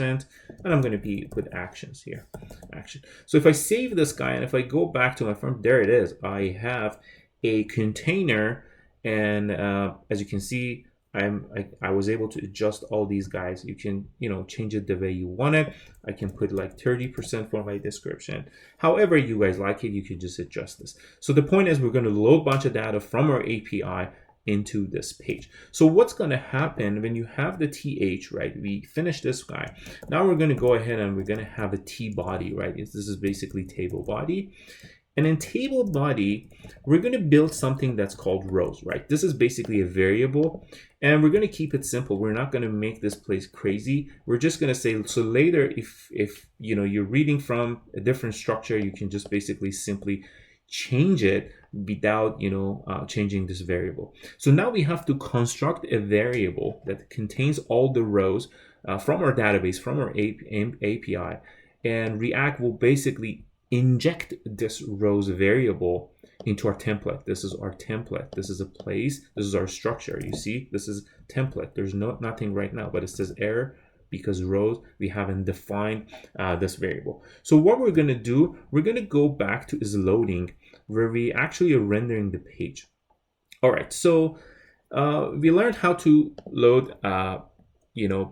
and I'm going to put actions here. Action. So if I save this guy and if I go back to my front, there it is. I have a container, and as you can see, I was able to adjust all these guys. You can change it the way you want it. I can put like 30% for my description. However you guys like it, you can just adjust this. So the point is, we're going to load a bunch of data from our API into this page. So what's going to happen when you have the th, right? We finish this guy. Now we're going to go ahead and we're going to have a t body, right? This is basically table body. And in table body, we're going to build something that's called rows, right? This is basically a variable, and we're going to keep it simple. We're not going to make this place crazy. We're just going to say, so later, if you're reading from a different structure, you can just basically simply change it without changing this variable. So now we have to construct a variable that contains all the rows from our database, from our API, and React will basically inject this rows variable into our template. This is our template. This is a place. This is our structure. You see, this is template. There's nothing right now, but it says error because rows, we haven't defined this variable. So what we're going to do, we're going to go back to is loading, where we actually are rendering the page. All right, so we learned how to load a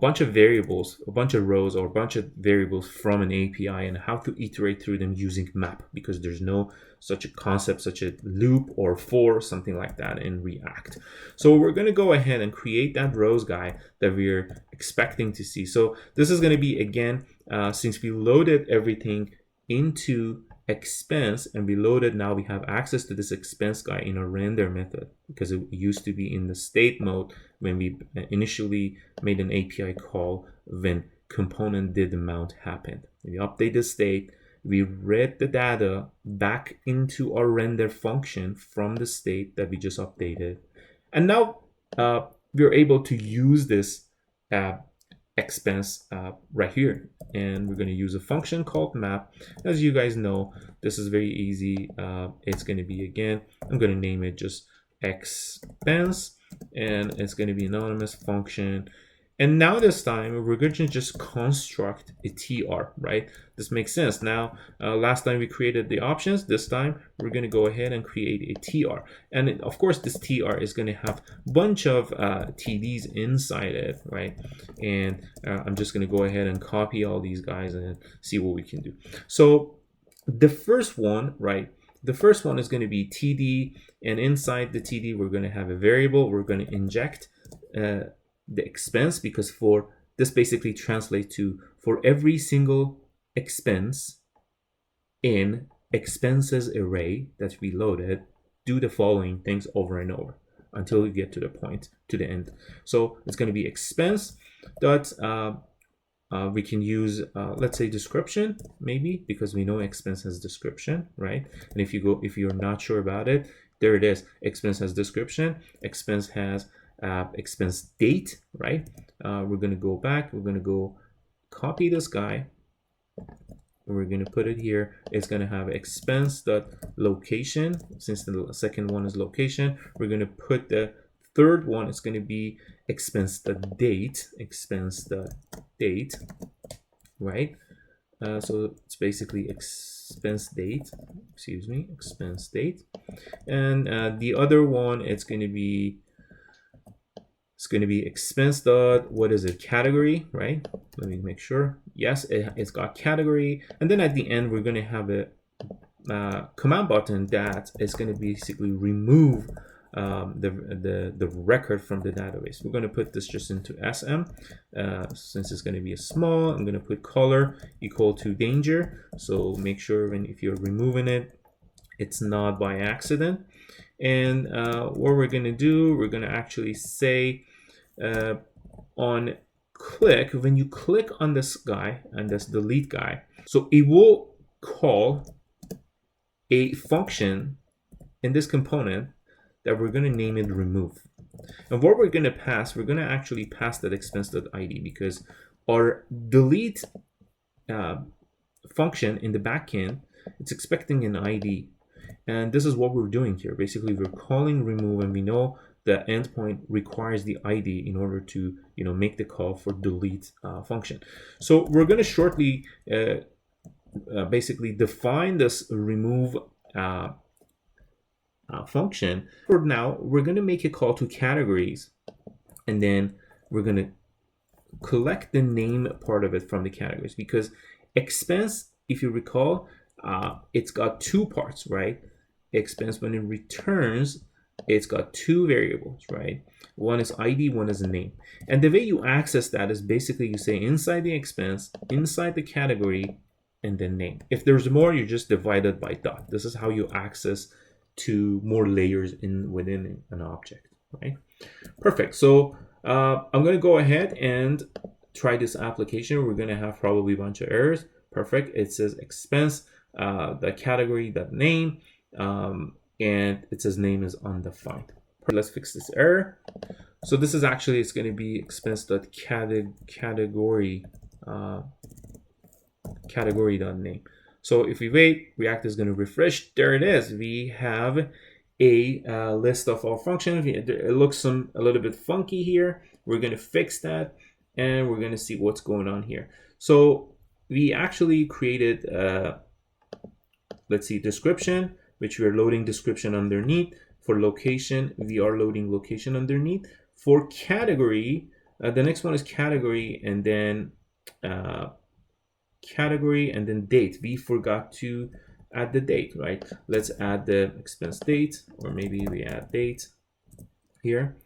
bunch of variables, a bunch of rows, or a bunch of variables from an API, and how to iterate through them using map, because there's no such a concept, such a loop or for, something like that in React. So we're going to go ahead and create that rows guy that we're expecting to see. So this is going to be, again, since we loaded everything into expense and we loaded, now we have access to this expense guy in a render method, because it used to be in the state mode when we initially made an API call when component did mount happened. We update the state, we read the data back into our render function from the state that we just updated, and now we're able to use this expense right here, and we're going to use a function called map. As you guys know, this is very easy. It's going to be, again, I'm going to name it just expense, and it's going to be anonymous function, And now this time we're going to just construct a TR, right? This makes sense. Now, last time we created the options. This time we're going to go ahead and create a TR. And of course, this TR is going to have a bunch of TDs inside it, right? And I'm just going to go ahead and copy all these guys and see what we can do. So the first one, right? The first one is going to be TD, and inside the TD, we're going to have a variable. We're going to inject the expense, because for this basically translates to for every single expense in expenses array that we loaded, do the following things over and over until you get to the point, to the end. So it's going to be expense dot we can use let's say description, maybe, because we know expense has description, right? And if you're not sure about it, there it is. Expense has description. Expense has expense date, right? We're going to go back. We're going to go copy this guy. We're going to put it here. It's going to have expense dot location. Since the second one is location, we're going to put the third one. It's going to be expense dot date. Expense dot date, right? So it's basically expense date. Excuse me, expense date. And the other one, it's going to be expense dot, what is it, category, right? Let me make sure. Yes, it's got category. And then at the end, we're going to have a command button that is going to basically remove the record from the database. We're going to put this just into SM. Since it's going to be a small, I'm going to put color equal to danger. So make sure if you're removing it, it's not by accident. And what we're going to do, we're going to actually say on click, when you click on this guy and this delete guy, so it will call a function in this component that we're going to name it remove. And what we're going to pass, we're going to actually pass that expense.id, because our delete function in the backend, it's expecting an ID. And this is what we're doing here. Basically, we're calling remove, and we know the endpoint requires the ID in order to make the call for delete function. So we're going to shortly basically define this remove function. For now, we're going to make a call to categories, and then we're going to collect the name part of it from the categories, because expense, if you recall, it's got two parts, right? Expense, when it returns, it's got two variables, right? One is ID, one is a name. And the way you access that is basically you say inside the expense, inside the category, and then name. If there's more, you just divide it by dot. This is how you access to more layers within an object, right? Perfect. So I'm going to go ahead and try this application. We're going to have probably a bunch of errors. Perfect. It says expense, the category, that name, and it says name is undefined. Let's fix this error. So this is actually, it's going to be expense.category category.name. So if we wait, React is going to refresh. There it is. We have a list of our functions. It looks a little bit funky here. We're going to fix that, and we're going to see what's going on here. So we actually created, let's see, description, which we are loading description underneath. For location, we are loading location underneath. For category, the next one is category, and then category, and then date. We forgot to add the date, right? Let's add the expense date, or maybe we add date here,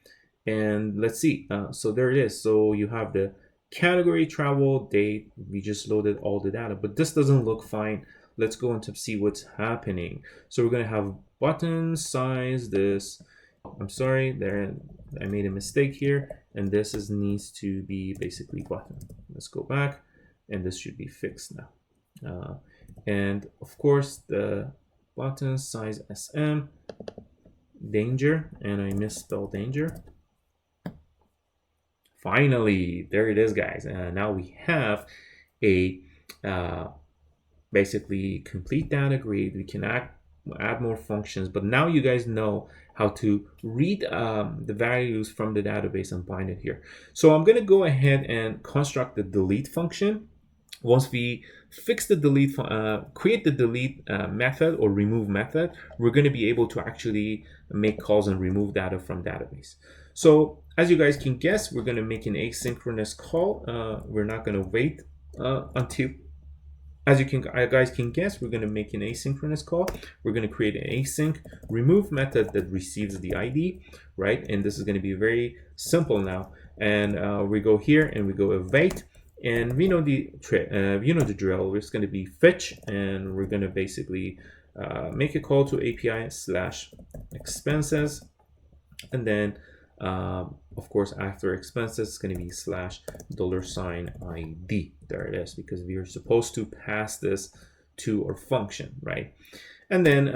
and let's see. So there it is. So you have the category, travel, date. We just loaded all the data, but this doesn't look fine. Let's go into see what's happening. So we're going to have button size this. I'm sorry, there I made a mistake here, and this needs to be basically button. Let's go back, and this should be fixed now. And of course, the button size SM danger, and I misspelled danger. Finally, there it is, guys. Now we have a basically complete data grid. We can add more functions, but now you guys know how to read the values from the database and bind it here. So I'm going to go ahead and construct the delete function. Once we fix the delete, create the delete method or remove method, we're going to be able to actually make calls and remove data from database. So as you guys can guess, we're going to make an asynchronous call. We're not going to wait until, as you guys can guess, we're going to make an asynchronous call. We're going to create an async remove method that receives the ID, right? And this is going to be very simple now. And we go here and we go await. And we know the drill. It's going to be fetch, and we're going to basically make a call to API/expenses, and then of course after expenses it's going to be $$ID. There it is, because we are supposed to pass this to our function, right? And then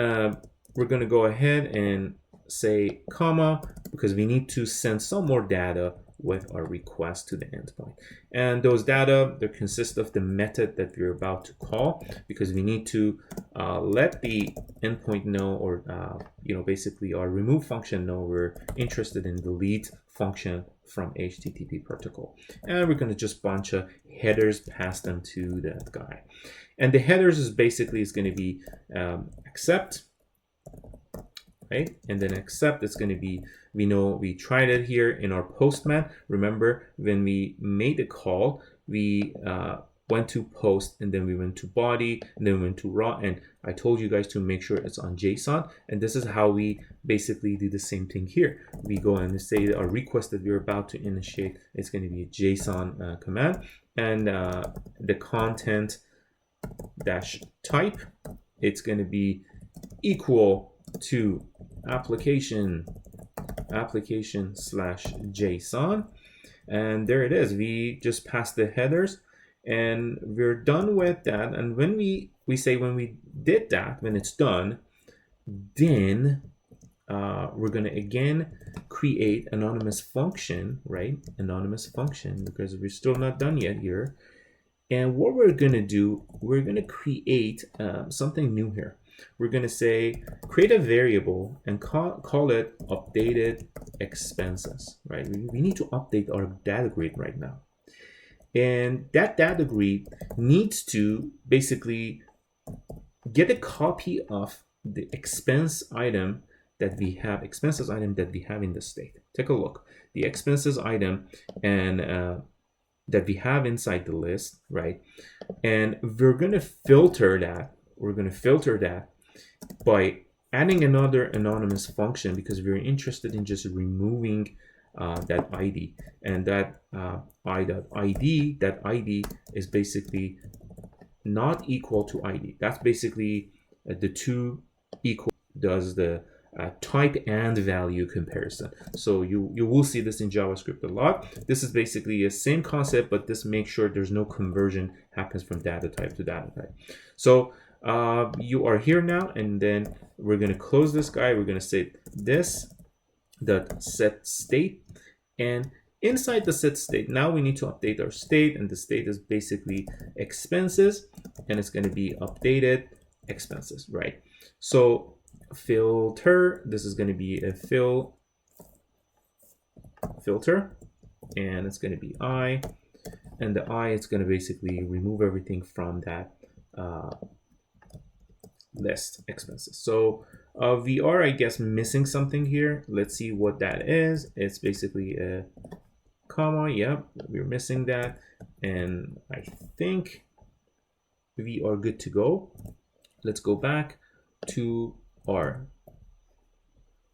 we're going to go ahead and say comma, because we need to send some more data with our request to the endpoint. And those data, they consist of the method that we're about to call, because we need to let the endpoint know, or basically our remove function know we're interested in the delete function from HTTP protocol. And we're going to just bunch of headers, pass them to that guy. And the headers is basically going to be accept, right? And then accept, it's going to be, we know we tried it here in our postman. Remember, when we made the call, we went to post, and then we went to body, and then we went to raw, and I told you guys to make sure it's on JSON. And this is how we basically do the same thing here. We go and say that our request that we're about to initiate is going to be a JSON command, and the content dash type, it's going to be equal to application/JSON. And there it is. We just passed the headers, and we're done with that. And when we say when we did that, when it's done, then we're going to again create anonymous function, right? Anonymous function, because we're still not done yet here. And what we're going to do, we're going to create something new here. We're going to say create a variable and call it updated expenses, right? We need to update our data grid right now. And that data grid needs to basically get a copy of the expenses item that we have in the state. Take a look. The expenses item and that we have inside the list, right? And we're going to filter that. We're going to filter that by adding another anonymous function, because we're interested in just removing that ID. And that I.ID, that ID is basically not equal to ID. That's basically the two equal does the type and value comparison. So you will see this in JavaScript a lot. This is basically the same concept, but this makes sure there's no conversion happens from data type to data type. So you are here now, and then we're going to close this guy. We're going to say this dot set state, and inside the set state, now we need to update our state, and the state is basically expenses, and it's going to be updated expenses, right? So filter, this is going to be a filter, and it's going to be I, and the I is going to basically remove everything from that list expenses. So we are, I guess, missing something here. Let's see what that is. It's basically a comma. Yep, we're missing that, and I think we are good to go. Let's go back to our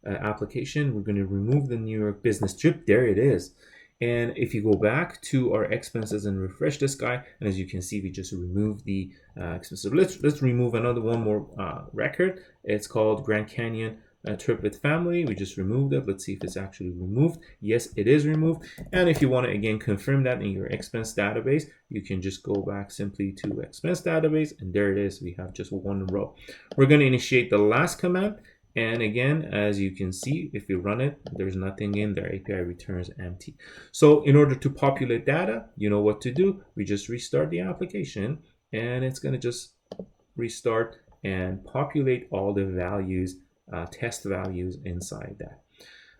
application. We're going to remove the New York business trip. There it is. And if you go back to our expenses and refresh this guy, and as you can see, we just removed the expenses. Let's remove another one more record. It's called Grand Canyon trip with family. We just removed it. Let's see if it's actually removed. Yes, it is removed. And if you want to again confirm that in your expense database, you can just go back simply to expense database, and there it is. We have just one row. We're going to initiate the last command. And again, as you can see, if you run it, there's nothing in there. API returns empty. So in order to populate data, you know what to do. We just restart the application, and it's going to just restart and populate all the values, test values inside that.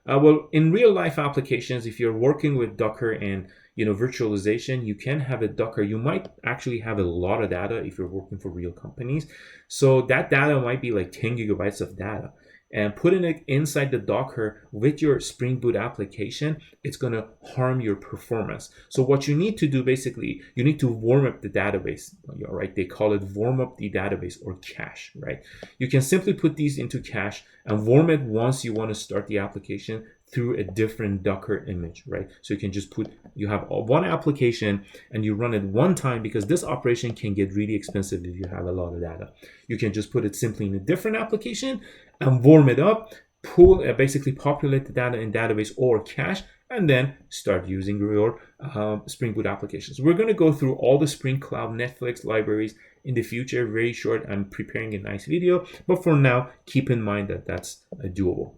Well, in real life applications, if you're working with Docker and virtualization, you can have a Docker. You might actually have a lot of data if you're working for real companies. So that data might be like 10 gigabytes of data. And putting it inside the Docker with your Spring Boot application, it's going to harm your performance. So what you need to do, basically, you need to warm up the database, right? They call it warm up the database or cache, right? You can simply put these into cache and warm it once you want to start the application through a different Docker image, right? So you can just you have one application and you run it one time, because this operation can get really expensive if you have a lot of data. You can just put it simply in a different application and warm it up, basically populate the data in database or cache, and then start using your Spring Boot applications. We're going to go through all the Spring Cloud Netflix libraries in the future. Very short. I'm preparing a nice video, but for now, keep in mind that that's doable.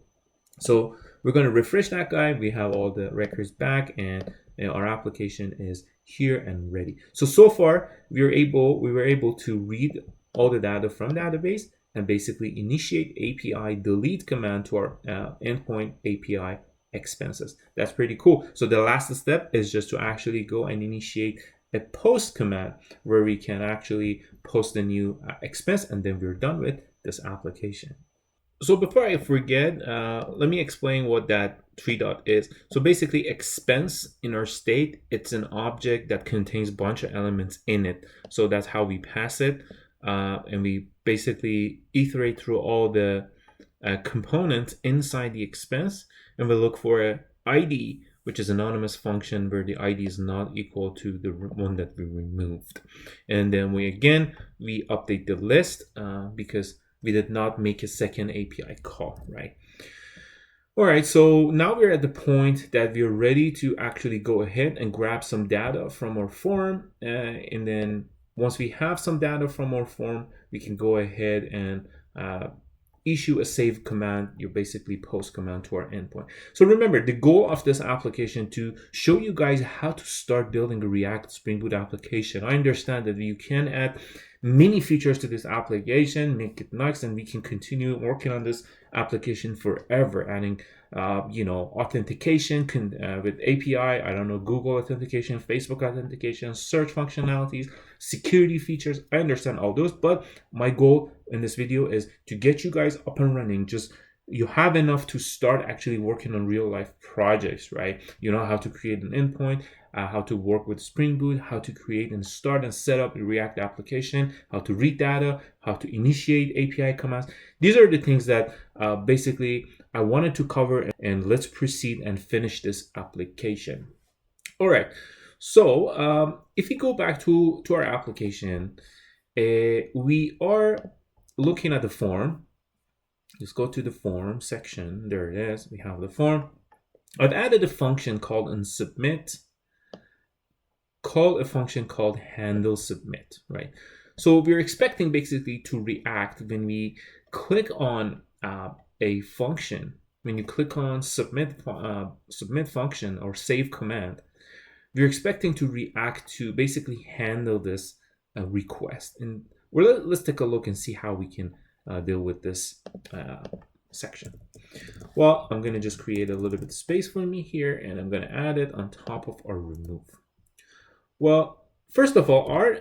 So we're going to refresh that guy. We have all the records back, and our application is here and ready. So far, we were able to read all the data from database and basically initiate API delete command to our endpoint API expenses. That's pretty cool. So the last step is just to actually go and initiate a post command where we can actually post a new expense, and then we're done with this application. So before I forget, let me explain what that 3 dot is. So basically, expense in our state, it's an object that contains a bunch of elements in it. So that's how we pass it. And we basically iterate through all the components inside the expense, and we look for an ID, which is an anonymous function where the ID is not equal to the one that we removed. And then we update the list because we did not make a second API call, right? All right, so now we're at the point that we're ready to actually go ahead and grab some data from our form. And then once we have some data from our form, we can go ahead and issue a save command, your basically post command to our endpoint. So remember, the goal of this application to show you guys how to start building a React Spring Boot application. I understand that you can add many features to this application, make it nice, and we can continue working on this application forever, adding authentication with API, I don't know, Google authentication, Facebook authentication, search functionalities, security features. I understand all those, but my goal in this video is to get you guys up and running. Just you have enough to start actually working on real life projects, right? You know how to create an endpoint, how to work with Spring Boot, how to create and start and set up a React application, how to read data, how to initiate API commands. These are the things that basically I wanted to cover, and let's proceed and finish this application. All right, so if we go back to our application, we are looking at the form. Let's go to the form section. There it is. We have the form. I've added a function called onSubmit. Call a function called handle submit, right? So we're expecting basically to react when we click on a function. When you click on submit function or save command, we're expecting to react to basically handle this request. And let's take a look and see how we can deal with this section. Well, I'm going to just create a little bit of space for me here, and I'm going to add it on top of our remove. Well, first of all, our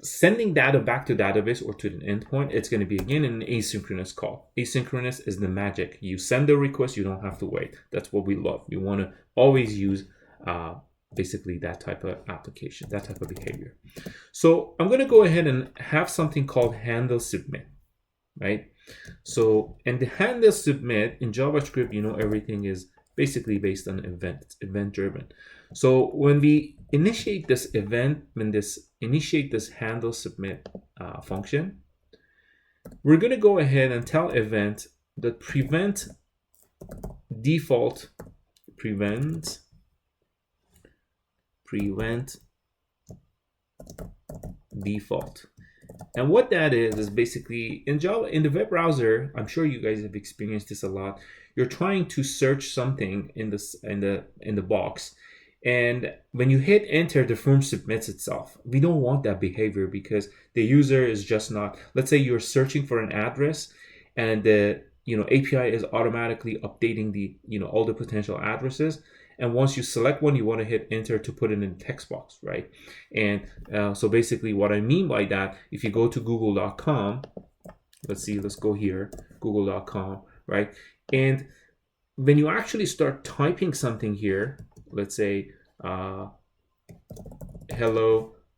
sending data back to database or to the endpoint, it's going to be again an asynchronous call. Asynchronous is the magic. You send the request, you don't have to wait. That's what we love. We want to always use basically that type of application, that type of behavior. So I'm going to go ahead and have something called handle submit, right? So, and the handle submit in JavaScript, everything is basically based on event driven. So when we initiate this event, initiate this handle submit function, we're going to go ahead and tell event that prevent default default. And what that is basically in Java, in the web browser, I'm sure you guys have experienced this a lot. You're trying to search something in the box, And when you hit enter, the form submits itself. We don't want that behavior because the user is just not, let's say you're searching for an address and the API is automatically updating the all the potential addresses. And once you select one, you want to hit enter to put it in the text box, right? And so basically what I mean by that, if you go to google.com, let's go here, google.com, right? And when you actually start typing something here, let's say hello,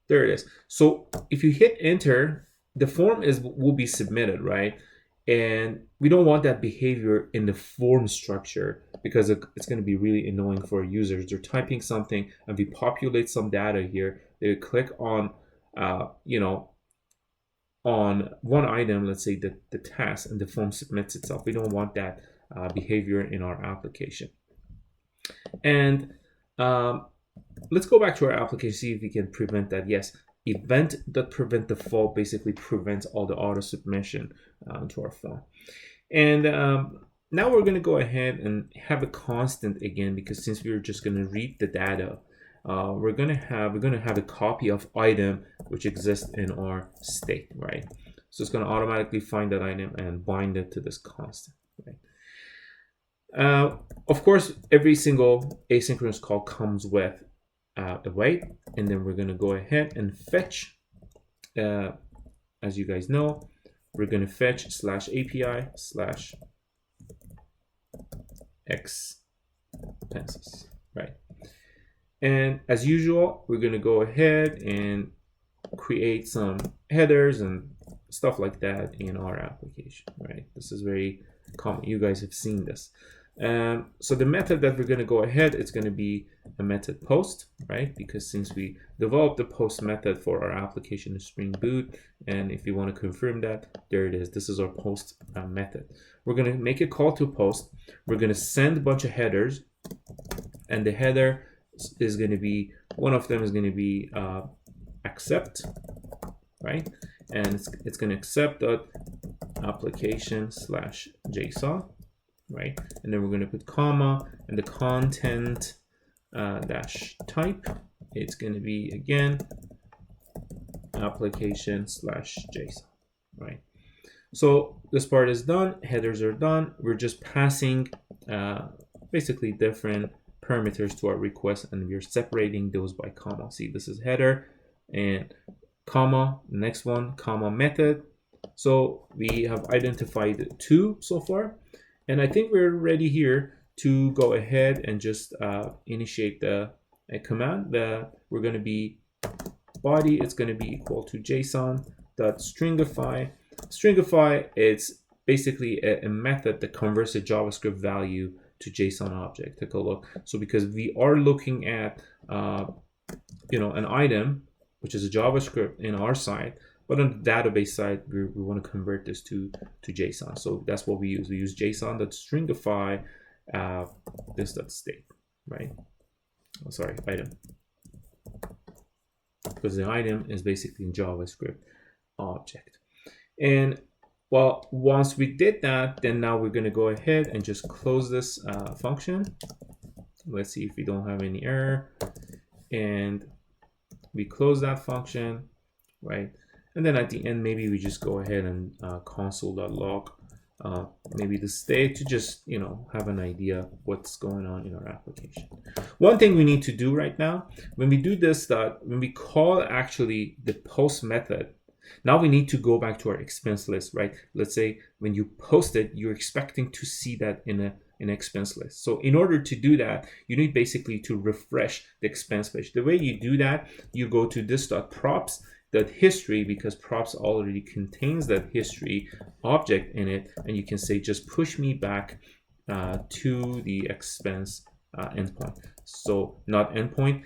there it is. So if you hit enter, the form will be submitted, right? And we don't want that behavior in the form structure because it's going to be really annoying for users. They're typing something and we populate some data here. They click on on one item, let's say the task, and the form submits itself. We don't want that behavior in our application. And let's go back to our application, see if we can prevent that. Yes, event.prevent default basically prevents all the auto submission to our form. And now we're going to go ahead and have a constant again, because since we're just going to read the data, we're going to have a copy of item which exists in our state, right? So it's going to automatically find that item and bind it to this constant, right? Of course, every single asynchronous call comes with a wait, and then we're going to go ahead and fetch. As you guys know, we're going to fetch /API/expenses, right? And as usual, we're going to go ahead and create some headers and stuff like that in our application, right? This is very common. You guys have seen this. So the method that we're going to go ahead, it's going to be a method post, right? Because since we developed the post method for our application in Spring Boot, and if you want to confirm that, there it is. This is our post method. We're going to make a call to post. We're going to send a bunch of headers, and the header is going to be, one of them is going to be accept, right? And it's going to accept that application/JSON, right? And then we're going to put comma, and the content dash type, it's going to be again application/JSON, right? So this part is done, headers are done. We're just passing basically different parameters to our request, and we're separating those by comma. See, this is header and comma, next one, comma method. So we have identified 2 so far, and I think we're ready here to go ahead and just initiate a command. We're going to be body, it's going to be equal to JSON.stringify. Stringify, it's basically a method that converts a JavaScript value to JSON object. Take a look. So because we are looking at an item which is a JavaScript in our side, but on the database side we want to convert this to JSON. So that's what we use. We use JSON.stringify this.state, right? Oh, sorry, item, because the item is basically a JavaScript object. And well, once we did that, then now we're going to go ahead and just close this function. Let's see if we don't have any error. And we close that function, right? And then at the end, maybe we just go ahead and console.log maybe the state to just have an idea what's going on in our application. One thing we need to do right now, when we do this, when we call actually the post method, now we need to go back to our expense list, right? Let's say when you post it, you're expecting to see that in an expense list. So in order to do that, you need basically to refresh the expense page. The way you do that, you go to this.props.history, because props already contains that history object in it, and you can say just push me back to the expense endpoint. So not endpoint,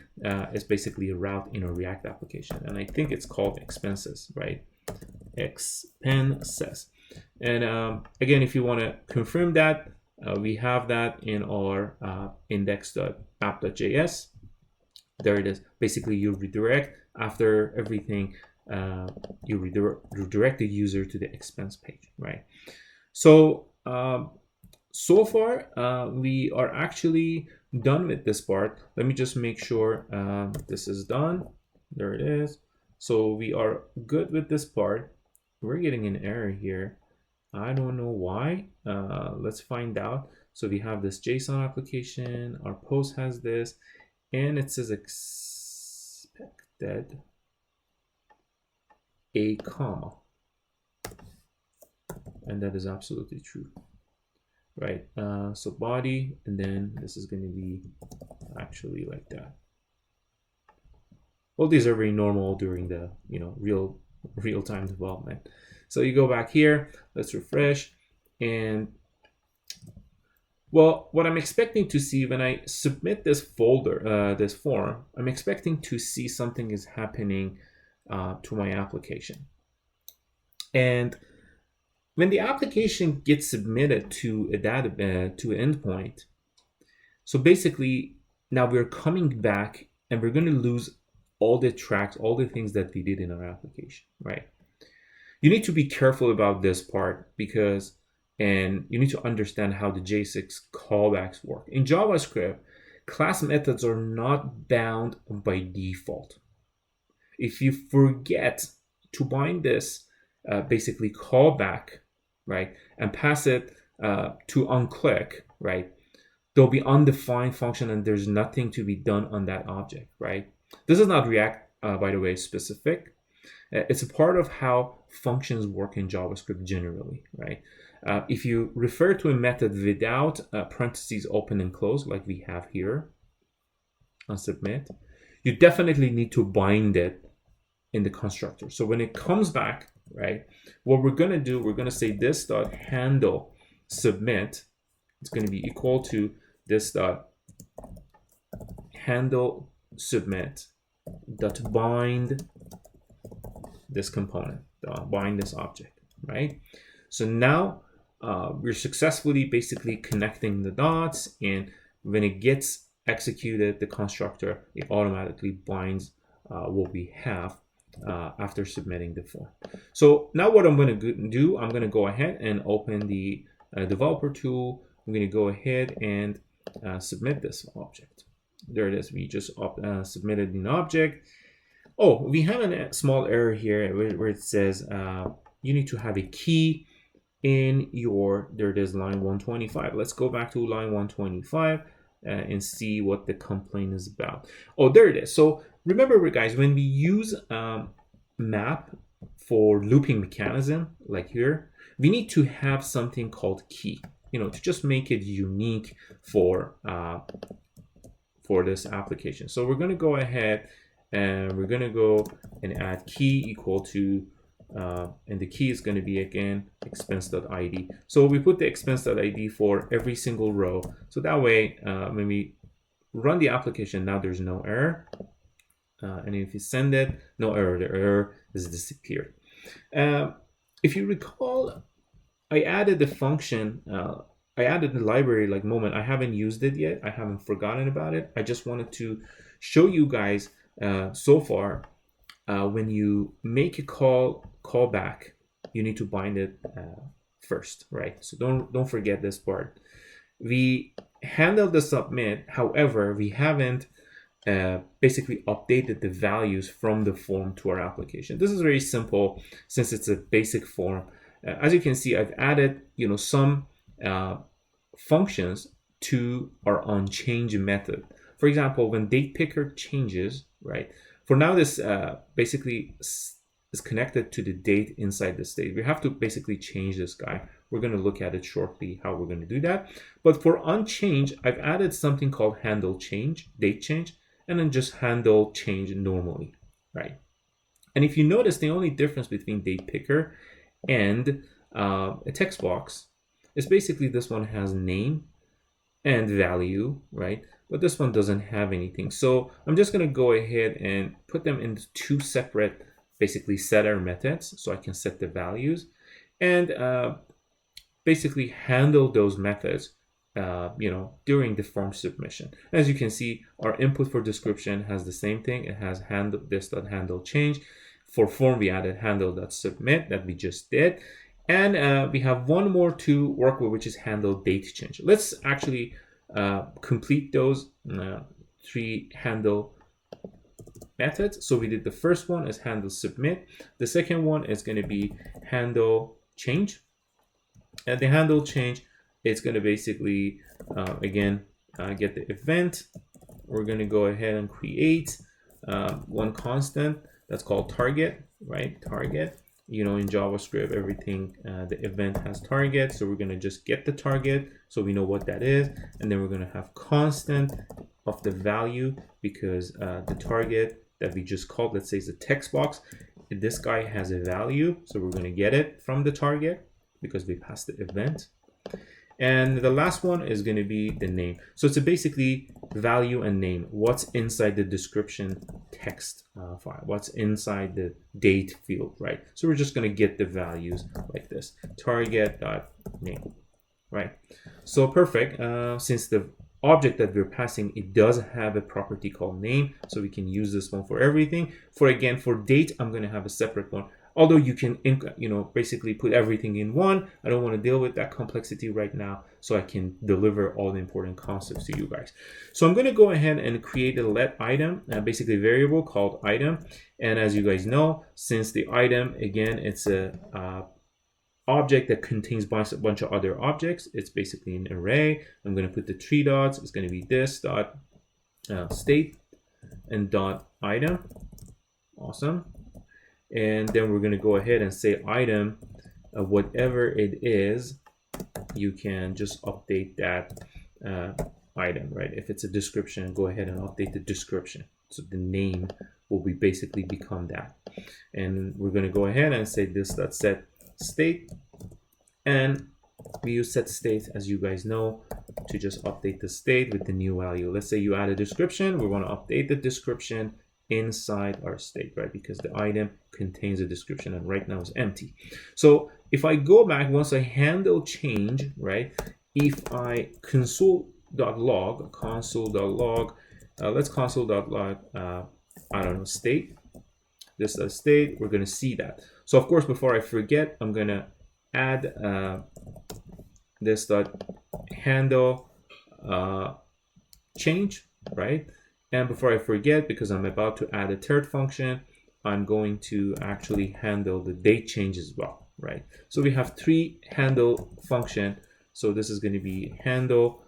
it's basically a route in a React application, and I think it's called expenses, right? Expenses. And again, if you want to confirm that, we have that in our index.app.js. There it is. Basically, you redirect after everything. You redirect the user to the expense page, right? So so far we are actually done with this part. Let me just make sure this is done. There it is. So we are good with this part. We're getting an error here. I don't know why. Let's find out. So we have this JSON application. Our post has this, and it says expected a comma, and that is absolutely true, right? So body, and then this is going to be actually like that. Well, these are very normal during the real-time development. So you go back here, let's refresh, and well, what I'm expecting to see when I submit this folder, this form, I'm expecting to see something is happening to my application. And when the application gets submitted to a data to an endpoint, so basically now we're coming back and we're going to lose all the tracks, all the things that we did in our application, right? You need to be careful about this part and you need to understand how the J6 callbacks work. In JavaScript, class methods are not bound by default. If you forget to bind this basically callback, right, and pass it to onClick, right, there'll be undefined function and there's nothing to be done on that object, right? This is not React, by the way, specific. It's a part of how functions work in JavaScript generally, right? If you refer to a method without parentheses open and close, like we have here on submit, you definitely need to bind it in the constructor. So when it comes back, right, what we're going to do, we're going to say this dot handle submit. It's going to be equal to this dot handle submit dot bind this component, bind this object, right? So now we're successfully basically connecting the dots, and when it gets executed, the constructor, it automatically binds what we have after submitting the form. So now what I'm going to do, I'm going to go ahead and open the developer tool. I'm going to go ahead and submit this object. There it is. We just submitted an object. Oh, we have a small error here where it says you need to have a key in your, there it is, line 125. Let's go back to line 125 and see what the complaint is about. Oh, there it is. So remember, guys, when we use map for looping mechanism, like here, we need to have something called key, to just make it unique for this application. So we're going to go ahead and we're going to go and add key equal to, and the key is going to be, again, expense.id. So we put the expense.id for every single row. So that way, when we run the application, now there's no error. And if you send it, no error, the error is disappeared. If you recall, I added the function, I added the library like moment. I haven't used it yet. I haven't forgotten about it. I just wanted to show you guys so far, when you make a callback, you need to bind it first, right? So don't forget this part. We handled the submit. However, we haven't basically updated the values from the form to our application. This is very simple since it's a basic form. As you can see, I've added some functions to our onChange method. For example, when date picker changes, right? For now, this basically is connected to the date inside the state. We have to basically change this guy. We're going to look at it shortly, how we're going to do that. But for onChange, I've added something called handle change, date change, and then just handle change normally, right? And if you notice, the only difference between date picker and a text box is basically this one has name and value, right? But this one doesn't have anything. So I'm just going to go ahead and put them into two separate, basically setter methods, so I can set the values and basically handle those methods during the form submission. As you can see, our input for description has the same thing. It has this.handle change. For form, we added handle.submit that we just did. And we have one more to work with, which is handle date change. Let's actually complete those 3 handle methods. So we did the first one is handle submit. The second one is going to be handle change. And the handle change, it's going to basically, again, get the event. We're going to go ahead and create one constant that's called target, right? Target. You know, in JavaScript, everything, the event has target. So we're going to just get the target so we know what that is. And then we're going to have constant of the value, because the target that we just called, let's say, is a text box. This guy has a value. So we're going to get it from the target because we passed the event. And the last one is going to be the name. So it's basically value and name. What's inside the description text file? What's inside the date field, right? So we're just going to get the values like this. Target.name, right? So perfect. Since the object that we're passing, it does have a property called name, so we can use this one for everything. For date, I'm going to have a separate one. Although you can, basically put everything in one. I don't want to deal with that complexity right now, so I can deliver all the important concepts to you guys. So I'm going to go ahead and create a let item, basically a variable called item. And as you guys know, since the item, again, it's a object that contains a bunch of other objects. It's basically an array. I'm going to put the 3 dots. It's going to be this dot state and dot item. Awesome. And then we're going to go ahead and say item, whatever it is, you can just update that item, right? If it's a description, go ahead and update the description. So the name will be basically become that. And we're going to go ahead and say this.set state. And we use set state, as you guys know, to just update the state with the new value. Let's say you add a description. We want to update the description inside our state, right? Because the item contains a description and right now is empty. So if I go back, once I handle change, right? If I console.log, let's console.log, I don't know, state, this is state, we're going to see that. So of course, before I forget, I'm going to add this dot handle change, right? And before I forget, because I'm about to add a third function, I'm going to actually handle the date change as well, right? So we have 3 handle function. So this is going to be handle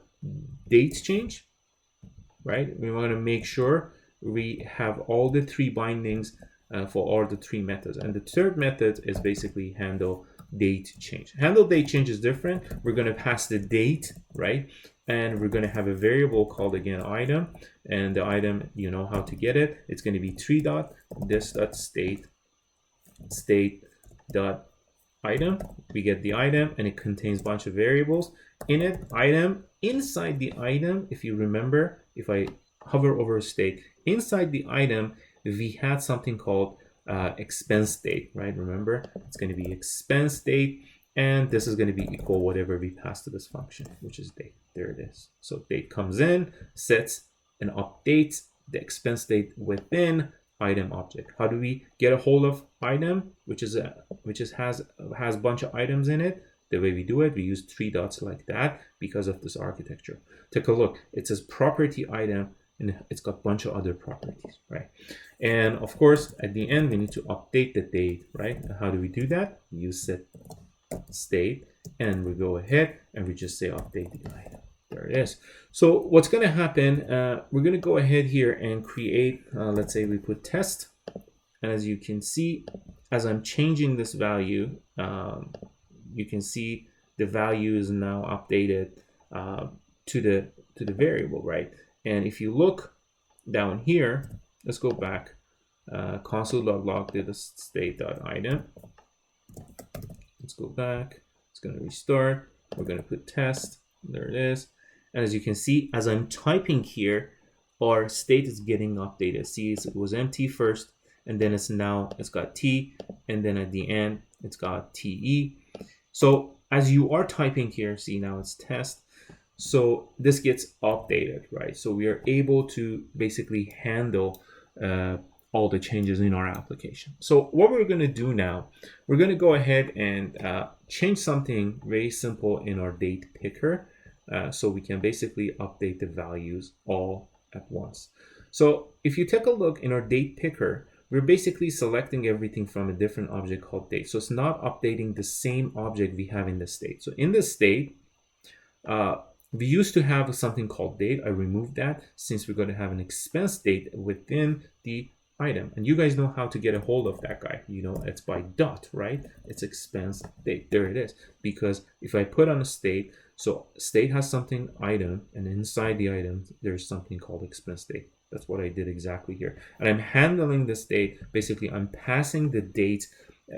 date change, right? We want to make sure we have all the 3 bindings for all the 3 methods. And the third method is basically handle date change. Handle date change is different. We're going to pass the date, right? And we're going to have a variable called, again, item. And the item, you know how to get it. It's going to be 3 dot this dot state dot item. We get the item, and it contains a bunch of variables in it. Item, inside the item, if you remember, if I hover over state, inside the item, we had something called expense date, right? Remember, it's going to be expense date, and this is going to be equal whatever we pass to this function, which is date. There it is. So date comes in, sets and updates the expense date within item object. How do we get a hold of item, which has a bunch of items in it? The way we do it, we use 3 dots like that because of this architecture. Take a look. It says property item, and it's got a bunch of other properties, right? And of course, at the end, we need to update the date, right? And how do we do that? We use set state, and we go ahead and we just say update the item. There it is. So what's going to happen, we're going to go ahead here and create, let's say we put test. And as you can see, as I'm changing this value, you can see the value is now updated to the variable, right? And if you look down here, let's go back, console.log to the state.item. Let's go back. It's going to restart. We're going to put test. There it is. And as you can see, as I'm typing here, our state is getting updated. See, it was empty first, and then it's got T, and then at the end, it's got TE. So as you are typing here, see, now it's test. So this gets updated, right? So we are able to basically handle all the changes in our application. So what we're going to do now, we're going to go ahead and change something very simple in our date picker. so we can basically update the values all at once. So if you take a look in our date picker, we're basically selecting everything from a different object called date. So it's not updating the same object we have in the state. So in the state, we used to have something called date. I removed that since we're going to have an expense date within the item. And you guys know how to get a hold of that guy. You know, it's by dot, right? It's expense date. There it is. Because if I put on a state, so state has something item, and inside the item, there's something called expense date. That's what I did exactly here. And I'm handling the state. Basically, I'm passing the date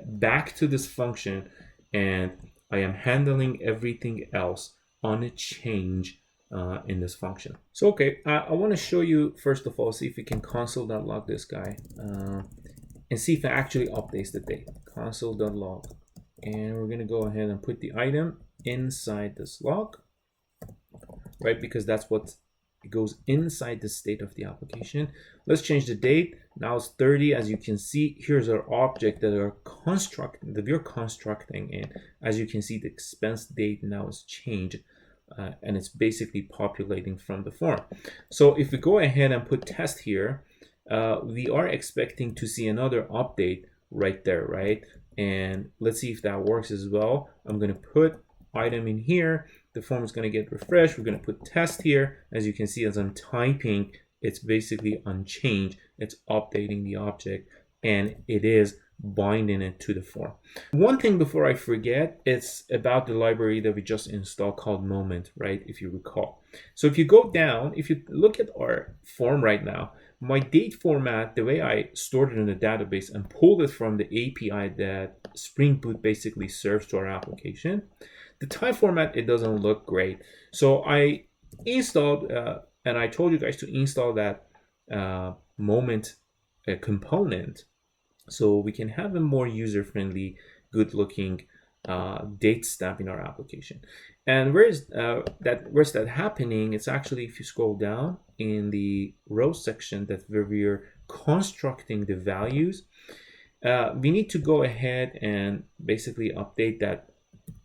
back to this function, and I am handling everything else on a change in this function. So, okay, I want to show you, first of all, see if we can console.log this guy and see if it actually updates the date. Console.log. And we're going to go ahead and put the item inside this log, right? Because that's what it goes inside the state of the application. Let's change the date. Now it's 30. As you can see, here's our object that we're constructing. And as you can see, the expense date now is changed. And it's basically populating from the form. So if we go ahead and put test here, we are expecting to see another update right there, right? And let's see if that works as well. I'm going to put item in here. The form is going to get refreshed. We're going to put test here. As you can see, as I'm typing, it's basically unchanged. It's updating the object, and it is binding it to the form. One thing before I forget, it's about the library that we just installed called Moment, right? If you recall. So if you go down, if you look at our form right now, my date format, the way I stored it in the database and pulled it from the API that Springboot basically serves to our application, the type format, it doesn't look great. So I installed, and I told you guys to install that Moment component, so we can have a more user-friendly, good-looking date stamp in our application. And where's that happening? It's actually, if you scroll down in the row section, that where we're constructing the values, we need to go ahead and basically update that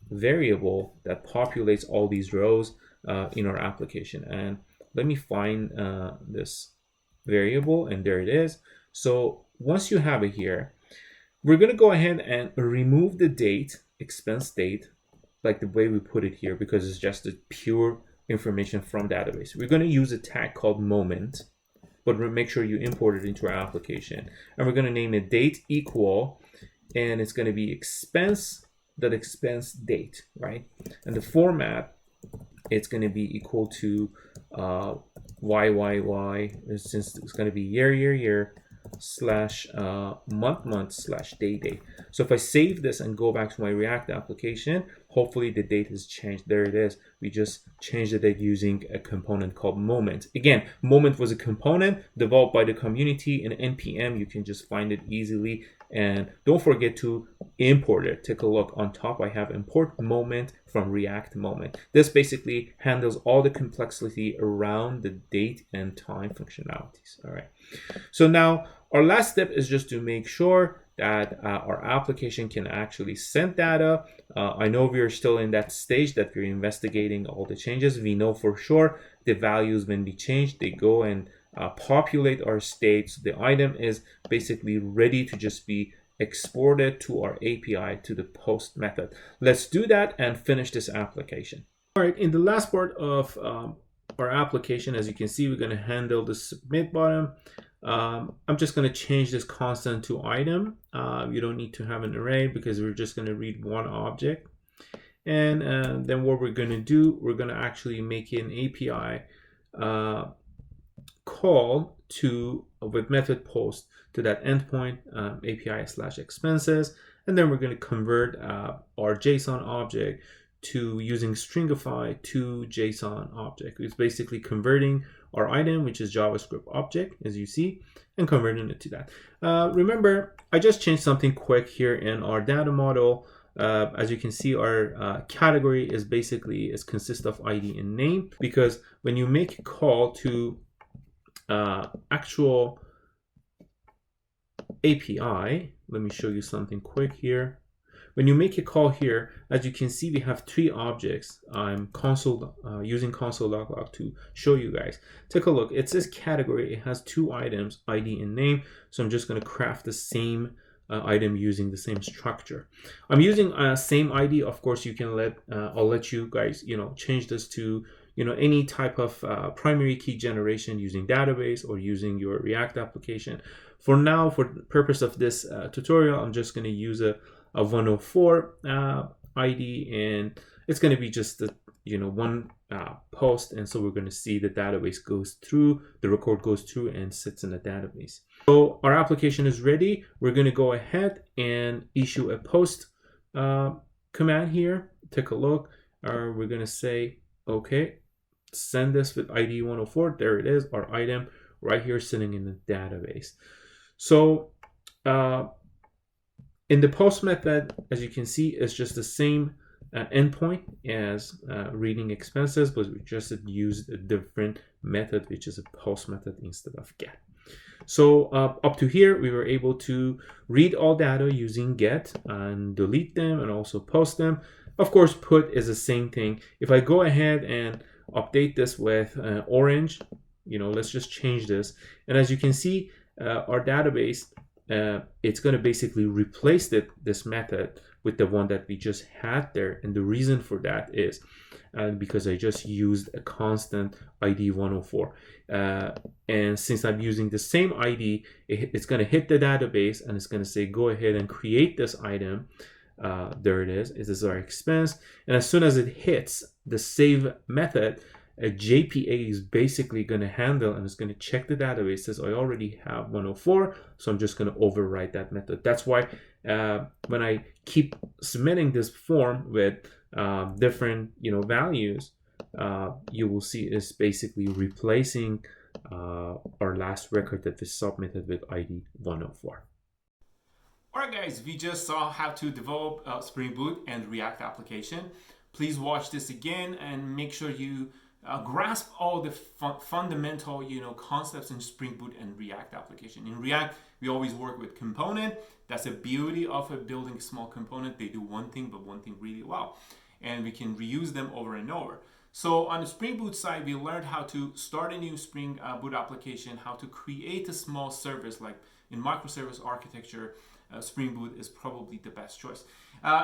variable that populates all these rows in our application. And let me find this variable, and there it is. So once you have it here, we're going to go ahead and remove the date, expense date, like the way we put it here, because it's just the pure information from database. We're going to use a tag called moment, but make sure you import it into our application. And we're going to name it date equal, and it's going to be expense date, right? And the format, it's going to be equal to YYY, since it's going to be year slash month slash day. So if I save this and go back to my React application, hopefully the date has changed. There it is. We just changed the date using a component called Moment. Again, Moment was a component developed by the community in NPM. You can just find it easily. And don't forget to import it. Take a look on top. I have import Moment from React Moment. This basically handles all the complexity around the date and time functionalities. All right. So now our last step is just to make sure that our application can actually send data. I know we are still in that stage that we're investigating all the changes. We know for sure the values, when we change, they go and populate our state. So the item is basically ready to just be exported to our API to the post method. Let's do that and finish this application. All right, in the last part of our application, as you can see, we're going to handle the submit button. I'm just going to change this constant to item. You don't need to have an array because we're just going to read one object. And then what we're going to do, we're going to actually make an API call to with method post to that endpoint API/expenses, and then we're going to convert our JSON object to using stringify to JSON object. It's basically converting our item, which is JavaScript object, as you see, and converting it to that. Remember, I just changed something quick here in our data model. As you can see, our category is basically consists of ID and name, because when you make a call to actual API, let me show you something quick here. when you make a call here, as you can see, we have 3 objects. I'm using console.log to show you guys. Take a look. It says category. It has 2 items, ID and name. So I'm just going to craft the same item using the same structure. I'm using same ID. Of course, you can I'll let you guys change this to any type of primary key generation using database or using your React application. For now, for the purpose of this tutorial, I'm just going to use a 104 ID, and it's going to be just the one post. And so we're going to see the database goes through, the record goes through and sits in the database. So our application is ready. We're going to go ahead and issue a post command here. Take a look. We're going to say, okay, send this with ID 104. There it is, our item right here sitting in the database. So in the post method, as you can see, it's just the same endpoint as reading expenses, but we just used a different method, which is a post method instead of get. So up to here, we were able to read all data using get and delete them and also post them. Of course, put is the same thing. If I go ahead and update this with orange, let's just change this. And as you can see, our database, it's going to basically replace this method with the one that we just had there. And the reason for that is because I just used a constant ID 104. And since I'm using the same ID, it's going to hit the database and it's going to say, go ahead and create this item. There it is. This is our expense. And as soon as it hits the save method, a JPA is basically going to handle and it's going to check the database. It says I already have 104, so I'm just going to overwrite that method. That's why when I keep submitting this form with different values, you will see it's basically replacing our last record that we submitted with ID 104. Alright guys, we just saw how to develop Springboot and React application. Please watch this again and make sure you grasp all the fundamental concepts in Springboot and React application. In React, we always work with component. That's the beauty of building a small component. They do one thing, but one thing really well. And we can reuse them over and over. So on the Springboot side, we learned how to start a new Springboot application, how to create a small service. Like in microservice architecture, Springboot is probably the best choice.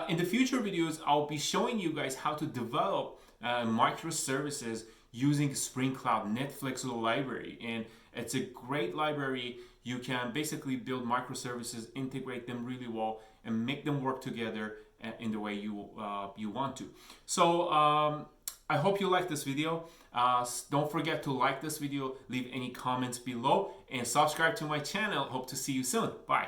In the future videos, I'll be showing you guys how to develop microservices using Spring Cloud Netflix library. And it's a great library. You can basically build microservices, integrate them really well, and make them work together in the way you want to. So I hope you like this video. Don't forget to like this video, leave any comments below, and subscribe to my channel. Hope to see you soon. Bye.